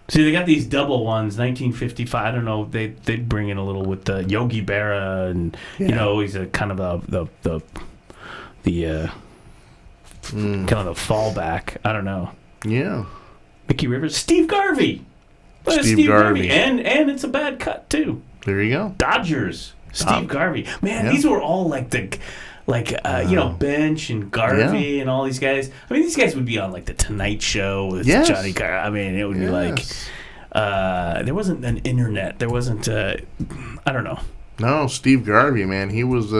See, they got these double ones, 1955. I don't know. They bring in a little with Yogi Berra, and he's a kind of the kind of the fallback. I don't know. Yeah. Mickey Rivers, Steve Garvey. Steve Garvey. and it's a bad cut too. There you go. Dodgers, Steve Garvey. Man, these were all like Bench and Garvey and all these guys. I mean, these guys would be on like the Tonight Show with Johnny Carr. I mean, it would be like there wasn't an internet. There wasn't I don't know. No, Steve Garvey, man, he was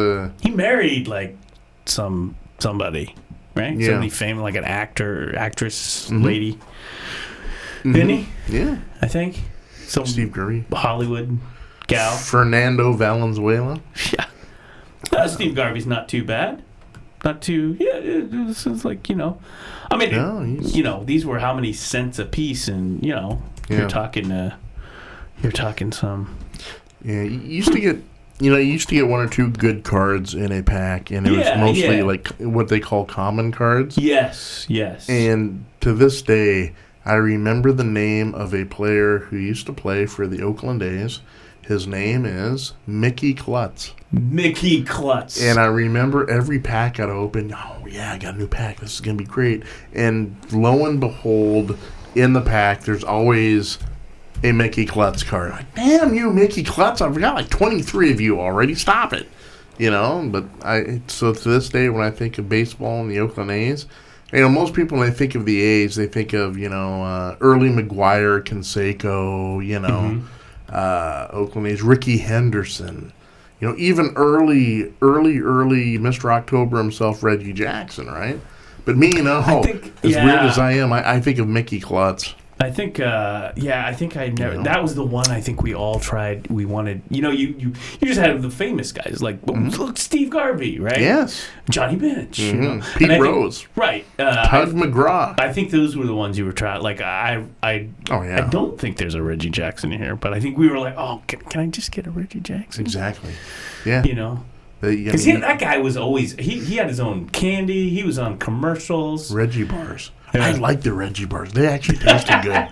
he married like somebody, right? Yeah. Somebody famous, like an actress lady. Didn't he? Yeah. I think. Some Steve Garvey. Hollywood gal. Fernando Valenzuela. Yeah. Steve Garvey's not too bad. Not too. Yeah, this is like, I mean, these were how many cents a piece, and you're talking some. Yeah, you used to get one or two good cards in a pack, and it was mostly like what they call common cards. Yes. And to this day, I remember the name of a player who used to play for the Oakland A's. His name is Mickey Klutz. Mickey Klutz. And I remember every pack I'd open, oh, yeah, I got a new pack. This is going to be great. And lo and behold, in the pack, there's always a Mickey Klutz card. Like, damn you, Mickey Klutz. I've got like 23 of you already. Stop it. But so to this day, when I think of baseball and the Oakland A's, most people, when they think of the A's, they think of, Early McGuire, Canseco, Oakland A's, Ricky Henderson. Even early Mr. October himself, Reggie Jackson, right? But me, as weird as I am, I think of Mickey Klutz. I think, I never. That was the one I think we all tried. We wanted, you just had the famous guys like look, Steve Garvey, right? Yes. Johnny Bench, Pete Rose, right? Tug McGraw. I think those were the ones you were trying. Like I don't think there's a Reggie Jackson in here, but I think we were like, oh, can I just get a Reggie Jackson? Exactly. Yeah. Because that guy was always he had his own candy. He was on commercials. Reggie bars. Yeah. I like the Reggie bars. They actually tasted good.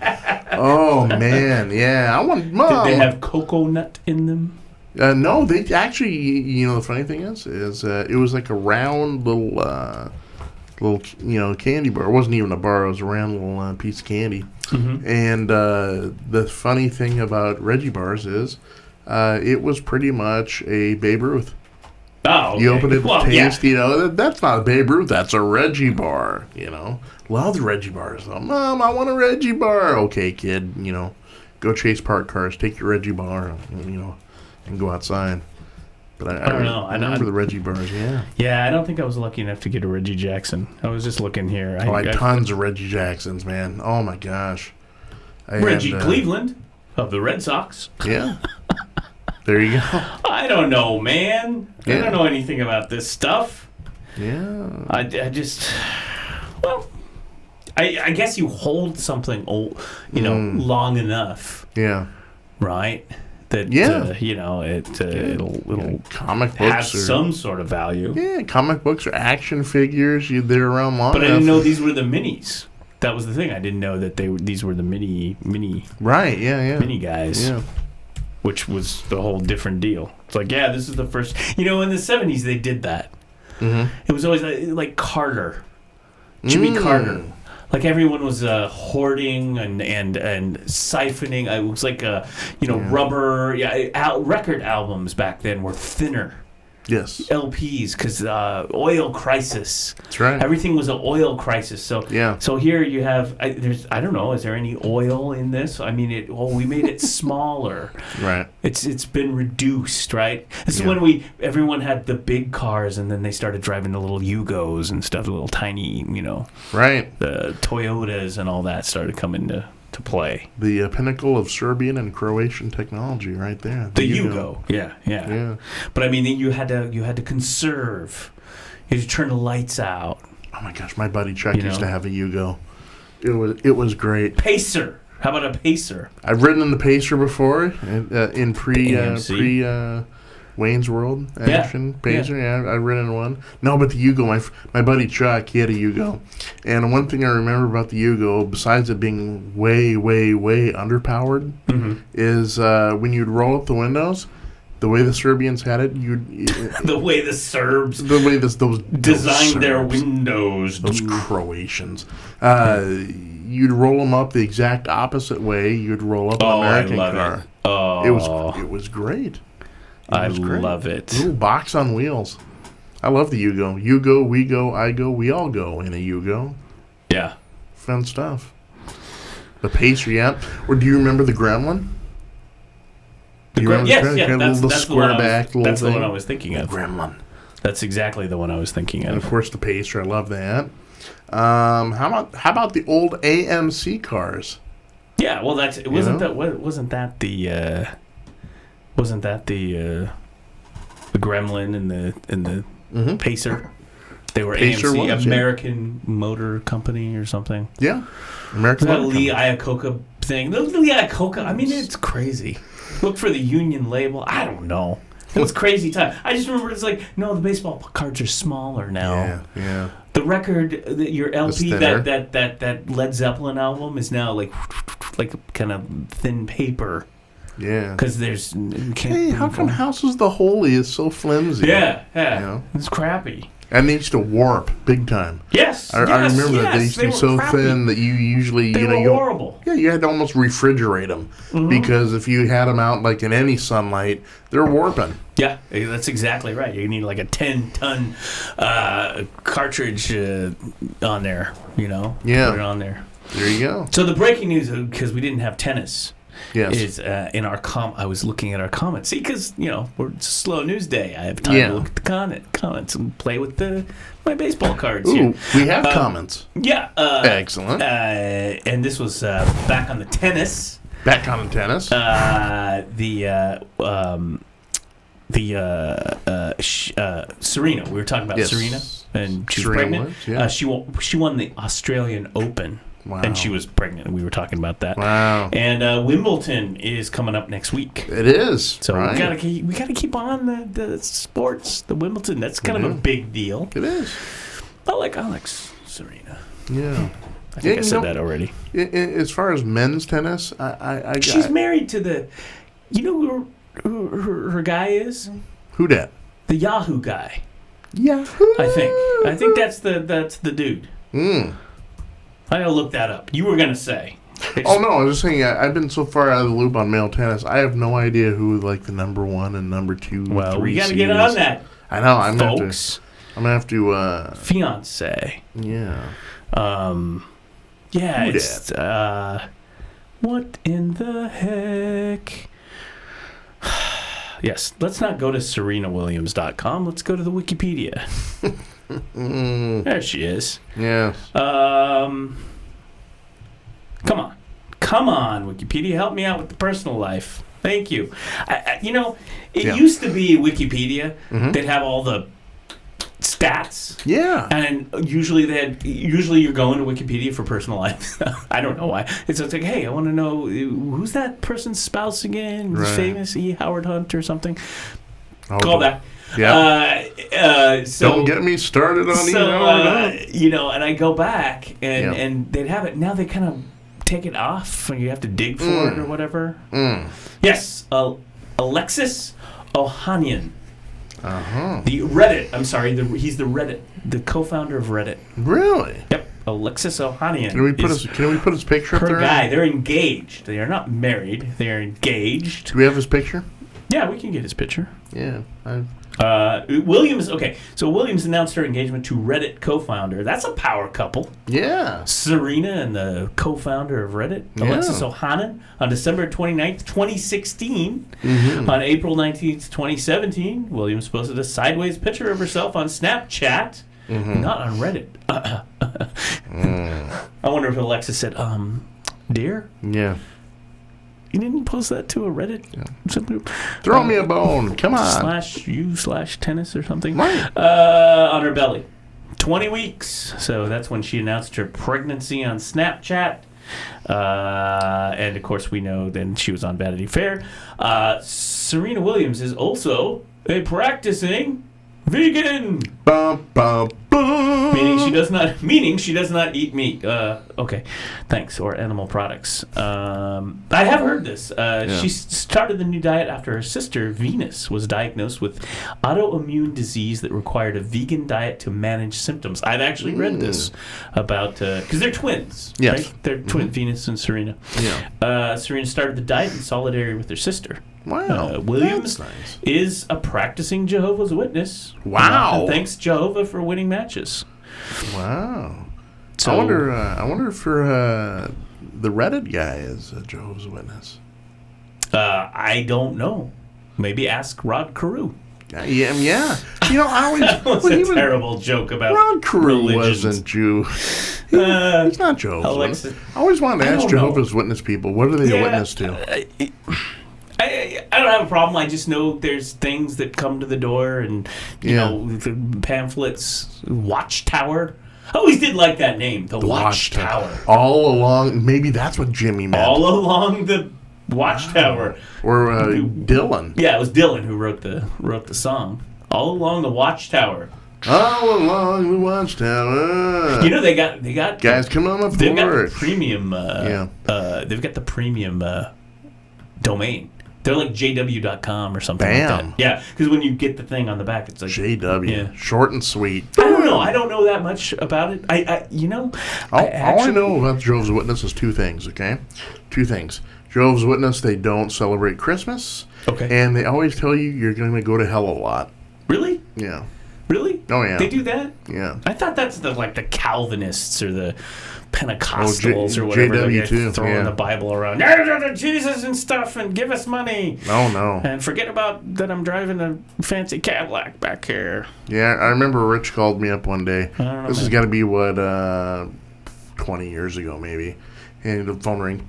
Oh man, yeah. I want. Mom. Did they have coconut in them? No, they actually. The funny thing is it was like a round little candy bar. It wasn't even a bar. It was a round little piece of candy. Mm-hmm. And the funny thing about Reggie bars is, it was pretty much a Babe Ruth. Oh, okay. You open it, taste, that's not a Babe Ruth, that's a Reggie bar, Love the Reggie bars, though. Mom, I want a Reggie bar. Okay, kid, go chase parked cars, take your Reggie bar, and go outside. But I don't know. I remember the Reggie bars, yeah. Yeah, I don't think I was lucky enough to get a Reggie Jackson. I was just looking here. I had tons of Reggie Jacksons, man. Oh, my gosh. Reggie Cleveland of the Red Sox. Yeah. There you go. I don't know, man. Yeah. I don't know anything about this stuff. Yeah. I just... Well, I guess you hold something old, long enough. Yeah. Right? That, it'll comic books have some sort of value. Yeah, comic books or action figures. They're around long enough. But I didn't know these were the minis. That was the thing. I didn't know that these were the mini. Right, yeah. Mini guys. Yeah. Which was the whole different deal. It's like, this is the first... in the 70s, they did that. Mm-hmm. It was always like Carter. Jimmy Carter. Like, everyone was hoarding and siphoning. It was like, rubber... record albums back then were thinner. Yes. LPs, because oil crisis. That's right. Everything was an oil crisis. So So here you have, I don't know, is there any oil in this? I mean, we made it smaller. Right. It's been reduced, right? This is when everyone had the big cars, and then they started driving the little Yugos and stuff, the little tiny, Right. The Toyotas and all that started coming to play. The pinnacle of Serbian and Croatian technology, right there. The Yugo. Yeah. But I mean, you had to conserve. You had to turn the lights out. Oh my gosh, my buddy Chuck used to have a Yugo. It was great. Pacer. How about a Pacer? I've ridden in the Pacer before in pre Wayne's World action Pacer. Yeah, I've ridden in one. No, but the Yugo, my buddy Chuck, he had a Yugo, and one thing I remember about the Yugo, besides it being way, way, way underpowered, is when you'd roll up the windows. The way the Serbians had it, the way the Serbs, those designed their windows, those Croatians, you'd roll them up the exact opposite way you'd roll up an American car. It was great. I love it. Little box on wheels. I love the Yugo. You go, we go, I go, we all go in a Yugo. Yeah, fun stuff. The Pacer, yeah. Or do you remember the Gremlin? That's the square back. That's the one I was thinking of. Gremlin. That's exactly the one I was thinking of. And of course, the Pacer. I love that. How about the old AMC cars? Yeah, well, wasn't that the Gremlin and the Pacer? They were Pacer AMC, American Motor Company or something. Yeah, American Motor Lee Iacocca thing. The Lee Iacocca. I mean, it's crazy. Look for the Union label. I don't know. It was crazy time. I just remember it's like, no, the baseball cards are smaller now. Yeah. The record, your LP, that Led Zeppelin album is now like kind of thin paper. Yeah. Because there's... Hey, how come Houses the Holy is so flimsy? Yeah. You know? It's crappy. And they used to warp big time. Yes. I remember that they used to be so thin that you usually, they were horrible. Yeah, you had to almost refrigerate them because if you had them out like in any sunlight, they're warping. Yeah, that's exactly right. You need like a 10-ton cartridge on there. Yeah, put it on there. There you go. So the breaking news, because we didn't have tennis. Yes. Is in our I was looking at our comments. See, because it's a slow news day. I have time to look at the comments and play with my baseball cards. Ooh, we have comments. Yeah. Excellent. And this was back on the tennis. Back on the tennis. Serena. We were talking about Serena, and she was pregnant. Yeah. She won the Australian Open. Wow. And she was pregnant. We were talking about that. Wow. And Wimbledon is coming up next week. It is. So we gotta keep on the sports. The Wimbledon. That's kind of a big deal. It is. I like Serena. Yeah. I think I said that already. As far as men's tennis, she's married to the. You know who her guy is? Who dat? The Yahoo guy. Yahoo. I think that's the dude. I gotta look that up. You were gonna say. Oh no, I was just saying. I've been so far out of the loop on male tennis. I have no idea who like the number 1 and number 2. Well, we gotta seeds. get on that. I know. I'm folks. gonna have to. Fiance. Yeah. Yeah. It's what in the heck? Yes. Let's not go to SerenaWilliams.com. Let's go to the Wikipedia. There she is. Yes. Come on, Wikipedia, help me out with the personal life. Thank you. It used to be Wikipedia that have all the stats. Yeah. And usually you're going to Wikipedia for personal life. I don't know why. It's like, hey, I want to know who's that person's spouse again? Right. Famous E. Howard Hunt or something. Call back. Yeah. So don't get me started on and I go back and they'd have it. Now they kind of take it off and you have to dig for it or whatever. Yes. Alexis Ohanian. The Reddit. I'm sorry. He's the co-founder of Reddit. Really? Yep. Alexis Ohanian. Can we put his picture up there? Her guy. They're engaged. They are not married. They are engaged. Do we have his picture? Yeah, we can get his picture. Yeah. Williams. Okay, so Williams announced her engagement to Reddit co-founder. That's a power couple. Yeah. Serena and the co-founder of Reddit, Alexis Ohanian, on December 29th, 2016. On April 19th, 2017, Williams posted a sideways picture of herself on Snapchat, not on Reddit. I wonder if Alexis said, "Dear." Yeah. You didn't post that to a Reddit? Yeah. Throw me a bone. Come on. /u/tennis or something. Right. On her belly. 20 weeks. So that's when she announced her pregnancy on Snapchat. And of course, we know then she was on Vanity Fair. Serena Williams is also a practicing vegan. Bum, bum, bum. Meaning she does not eat meat. Okay, thanks. Or animal products. I have heard this. She started the new diet after her sister Venus was diagnosed with autoimmune disease that required a vegan diet to manage symptoms. I've actually read this about because they're twins. Yes, right? They're twin Venus and Serena. Yeah. Serena started the diet in solidarity with her sister. Wow. Williams nice. is a practicing Jehovah's Witness. Wow. And thanks Jehovah for winning matches. Wow. So, I wonder if the Reddit guy is a Jehovah's Witness. I don't know. Maybe ask Rod Carew. Yeah. You know, I always That was a terrible joke about Rod Carew religions. wasn't Jew. He's not Jehovah's Witness. I always wanted to ask Jehovah's Witness people, what are they a witness to? I don't have a problem. I just know there's things that come to the door, and you know, the pamphlets, Watchtower. I always did like that name, the Watchtower. All along, maybe that's what Jimmy meant. All along the Watchtower. Or Dylan. Yeah, it was Dylan who wrote the song. All along the Watchtower. All along the Watchtower. You know they got guys, come on up for it. They've got the premium. They've got the premium domain. They're like JW.com or something like that. Yeah, because when you get the thing on the back, it's like JW. Yeah. Short and sweet. I don't know. I don't know that much about it. All I know about Jehovah's Witness is two things, okay? Two things. Jehovah's Witness, they don't celebrate Christmas. Okay. And they always tell you you're going to go to hell a lot. Really? Yeah. Really? Oh, yeah. They do that? Yeah. I thought that's the Calvinists or the Pentecostals or whatever. JW too. Throwing the Bible around. Jesus and stuff and give us money. Oh, no. And forget about that I'm driving a fancy Cadillac back here. Yeah, I remember Rich called me up one day. This has got to be, 20 years ago maybe. And the phone rang.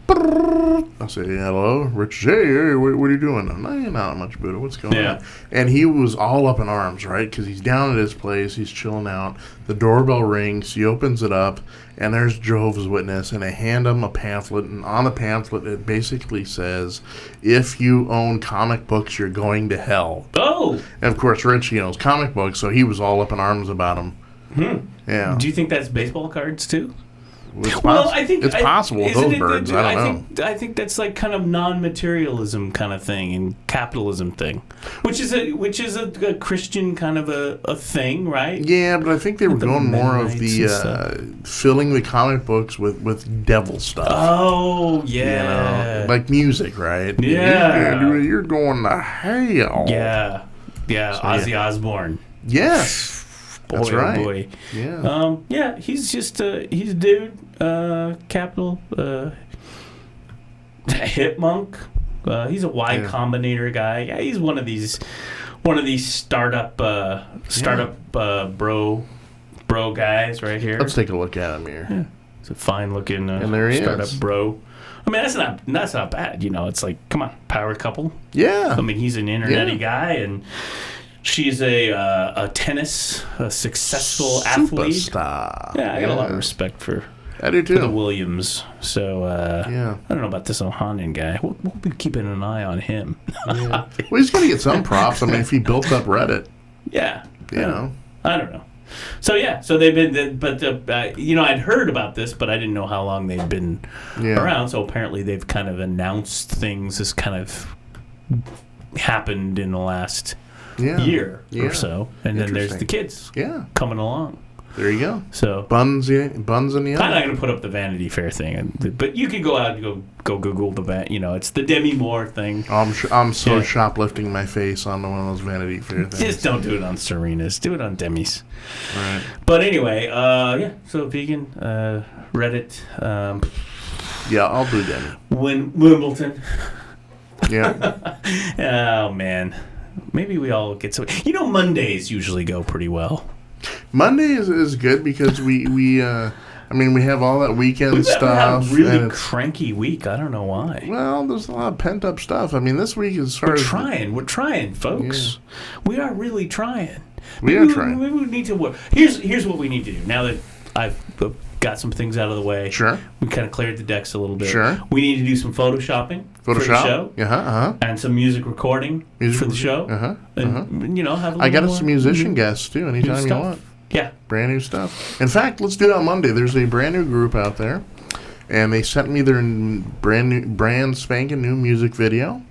I said, hello, Rich. Hey, what are you doing? Not much, Buddha. What's going on? And he was all up in arms, right? Because he's down at his place. He's chilling out. The doorbell rings. He opens it up, and there's Jehovah's Witness. And they hand him a pamphlet. And on the pamphlet, it basically says, if you own comic books, you're going to hell. Oh! And, of course, Rich, knows comic books, so he was all up in arms about them. Yeah. Do you think that's baseball cards, too? I think it's possible with those birds. I don't know. I think that's like kind of non-materialism kind of thing and capitalism thing, which is a Christian kind of a thing, right? Yeah, but I think they were going more of the filling the comic books with devil stuff. Oh yeah, like music, right? Yeah, you're going to hell. Yeah, so, Ozzy Osbourne. Yes. Boy, that's right. Oh boy. Yeah. He's just he's a dude. Capital. Hip monk. He's a Y Combinator guy. Yeah, he's one of these startup bro guys right here. Let's take a look at him here. Yeah. It's a fine looking and there he startup is. Bro. I mean, that's not bad. It's like, come on, power couple. Yeah. I mean, he's an internet-y guy, and she's a successful athlete. Superstar. Yeah, I got a lot of respect for I do too. For the Williams. So, I don't know about this Ohanan guy. We'll be keeping an eye on him. Well, he's going to get some props. I mean, if he built up Reddit. Yeah. You know. I don't know. So, so they've been, but, I'd heard about this, but I didn't know how long they'd been around. So apparently they've kind of announced things as kind of happened in the last year or so. And then there's the kids coming along. There you go. So buns in the oven. I'm not going to put up the Vanity Fair thing, but you can go out and go Google the it's the Demi Moore thing. I'm so shoplifting my face on one of those Vanity Fair things. Just don't do it on Serena's. Do it on Demi's. Right. But anyway, So vegan, Reddit. I'll do Demi. Wimbledon. Yeah. Oh man, maybe we all get so. Mondays usually go pretty well. Monday is good because we I mean, we have all that weekend We've stuff. had a really and cranky week. I don't know why. well, there's a lot of pent up stuff. I mean, this week is sort We're of trying. We're trying, folks. We are really trying. We are trying. Maybe we need to work. Here's what we need to do. Now that I've got some things out of the way. Sure. We kind of cleared the decks a little bit. Sure. We need to do some photoshopping for the show. And some music recording for the show. And, have a little I got more some musician guests, too, anytime you stuff. want. Yeah. Brand new stuff. In fact, let's do it on Monday. There's a brand new group out there, and they sent me their brand spanking new music video.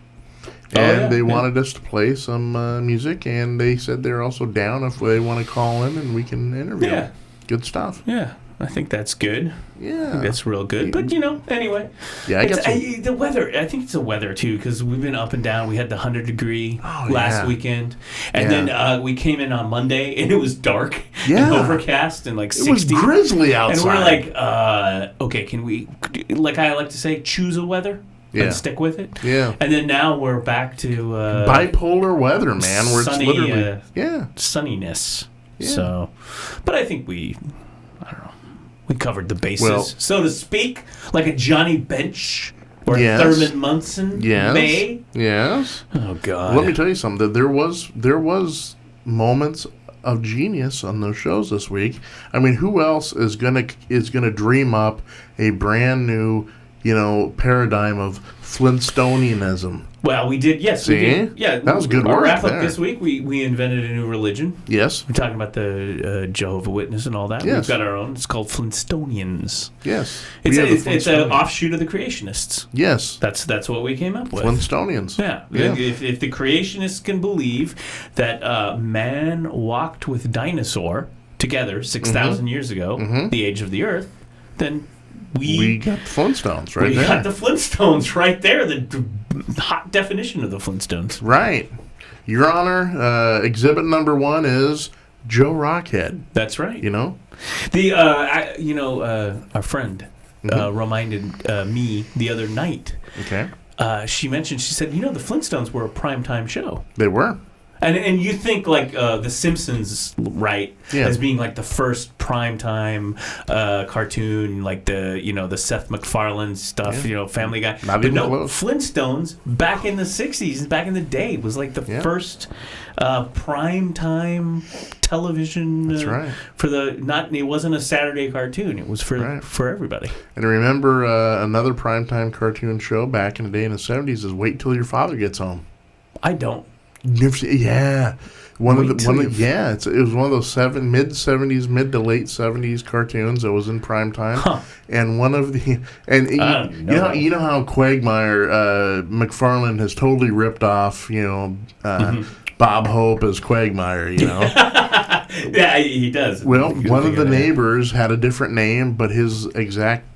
And they wanted us to play some music, and they said they're also down if they want to call in and we can interview them. Good stuff. Yeah. I think that's good. Yeah. I think that's real good. But, anyway. Yeah, I guess the weather. I think it's the weather, too, because we've been up and down. We had the 100-degree last weekend. And then we came in on Monday, and it was dark and overcast and, 60. It was grizzly outside. And we're like, okay, can we, like I like to say, choose a weather? And stick with it. Yeah. And then now we're back to bipolar weather, man, where sunny, it's literally sunniness. Yeah. So, but I think we covered the bases, so to speak, like a Johnny Bench or Thurman Munson. May. Yes. Oh God. Let me tell you something. There was moments of genius on those shows this week. I mean, who else is gonna dream up a brand new paradigm of Flintstonianism? Well, we did. Yes, See? we did. Yeah, that was good work. Our wrap up there. this week, we invented a new religion. Yes, we're talking about the Jehovah's Witness and all that. Yes. We've got our own. It's called Flintstonians. Yes, it's an offshoot of the creationists. Yes, that's what we came up with. Flintstonians. Yeah. If the creationists can believe that man walked with dinosaur together 6,000 years ago, the age of the Earth, then we got the Flintstones right there. We got the Flintstones right there, the hot definition of the Flintstones. Right. Your Honor, exhibit number 1 is Joe Rockhead. That's right. Our friend reminded me the other night. Okay. She said, the Flintstones were a primetime show. They were. And you think like The Simpsons, right? Yeah. As being like the first primetime cartoon, like the Seth MacFarlane stuff, Family Guy. Not even close. Flintstones back in the 60s, back in the day, was like the first primetime television. That's right. It wasn't a Saturday cartoon. It was for everybody. And remember another primetime cartoon show back in the day in the 70s is Wait Till Your Father Gets Home. I don't. Yeah, it was one of those mid to late 70s cartoons that was in prime time, and one of the you know how Quagmire McFarlane has totally ripped off Bob Hope as Quagmire, Yeah, he does. Well, one of the neighbors had a different name, but his exact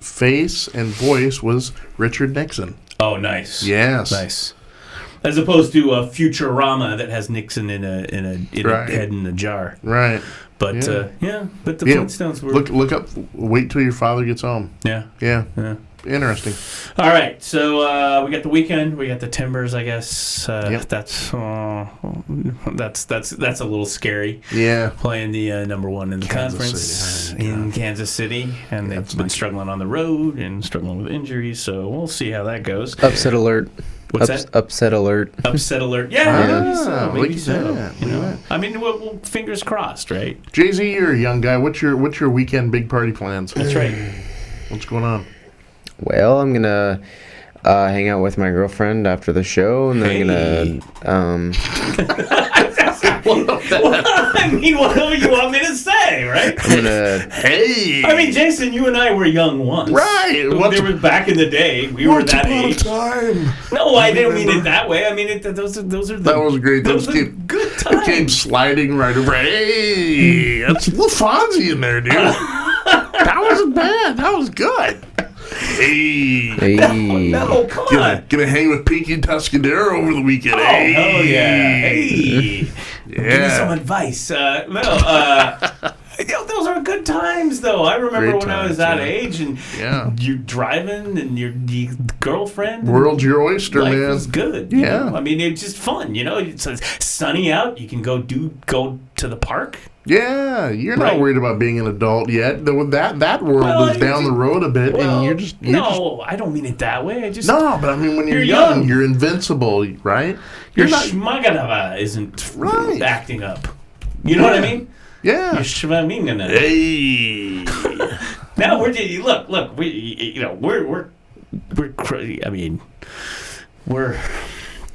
face and voice was Richard Nixon. Oh, nice. Yes, nice. As opposed to a Futurama that has Nixon in a head in a jar. Right. But but the Flintstones were look up Wait Till Your Father Gets Home. Yeah. Interesting. All right, so we got the weekend, we got the Timbers, I guess. That's a little scary. Yeah. Playing the number 1 in the conference in Kansas City, and they've been struggling on the road and struggling with injuries, so we'll see how that goes. Upset alert. What's that? Upset alert. Upset alert. Yeah, maybe so. That. I mean, well, fingers crossed, right? Jay-Z, you're a young guy. What's your weekend big party plans? That's right. What's going on? Well, I'm gonna hang out with my girlfriend after the show, and then I'm gonna. I mean, what do you want me to say, right? I'm gonna. Hey. I mean, Jason, you and I were young once. Right. There was back in the day. We were that age. Time. No, I didn't mean it that way. I mean, those are the. That was great. Those are good times. It came sliding right over. Hey, that's a little Fonzie in there, dude. That wasn't bad. That was good. Hey. No, come on. Gonna hang with Pinky and Tuscadero over the weekend. Oh, hey. Hell yeah. Hey. Yeah. Give me some advice. Those are good times, though. I remember Great when I was times, that yeah. age, and Yeah. you're driving, and your girlfriend. World's your oyster, Life man. was good. You Yeah. know? I mean, it's just fun. It's sunny out. You can go to the park. Yeah, you're not Right. worried about being an adult yet. That world Well, is down the road a bit, and you're just I don't mean it that way. I just no. But I mean, when you're, You're young, young. you're invincible, right? your You're not. shmaganava isn't Right. acting up. You know what I mean? Yeah. Your shmaganava. Hey. Now look. We're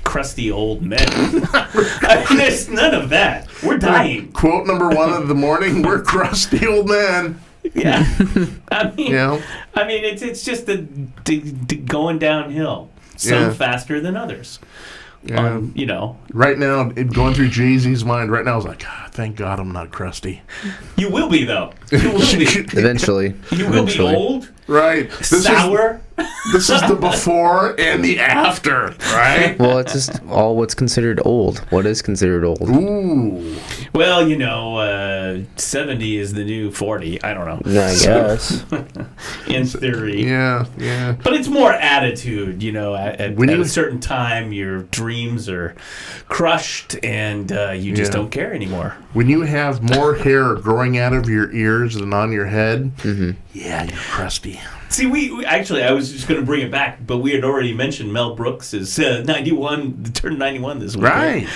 crusty old men. I mean, there's none of that. We're dying. Quote number 1 of the morning: "We're crusty old men." Yeah. I mean, Yeah. it's just the going downhill. Some Yeah. faster than others. Yeah. Right now, going through Jay-Z's mind right now is like, thank God I'm not crusty. You will be though. You will be. Eventually. You will be old, Right. sour. This is the before and the after, right? Well, it's just all what's considered old. What is considered old? Ooh. Well, 70 is the new 40. I don't know. I guess. In theory. Yeah, yeah. But it's more attitude, at When you- a certain time, your dreams are crushed and you just Yeah. don't care anymore. When you have more hair growing out of your ears than on your head, yeah, you're crusty. See, we actually, I was just going to bring it back, but we had already mentioned Mel Brooks is 91, turned 91 this week. Right.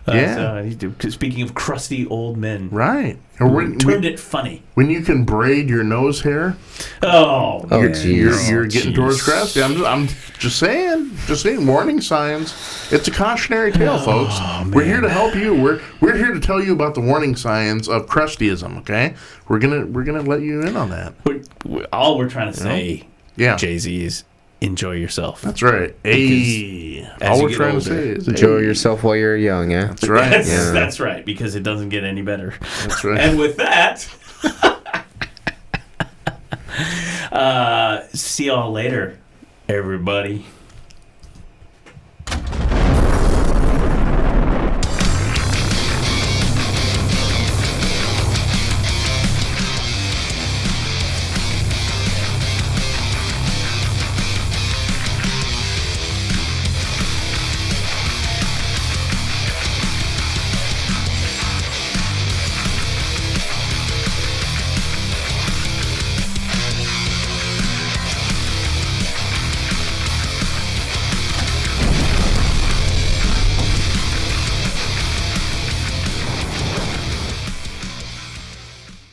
Yeah. So, speaking of crusty old men, Right. Or turned it funny. when you can braid your nose hair, Oh, Oh, you're, jeez. you're getting jeez. towards crusty. I'm just saying. Warning signs. It's a cautionary tale, folks. We're here to help you. We're here to tell you about the warning signs of crustyism. Okay, we're gonna let you in on that. all we're trying to say, Yeah, Jay-Z, is enjoy yourself. that's right. Hey, as all you we're get trying older, to say is Enjoy hey. yourself while you're young, yeah? That's right. That's right, because it doesn't get any better. That's right. And with that, see y'all later, everybody.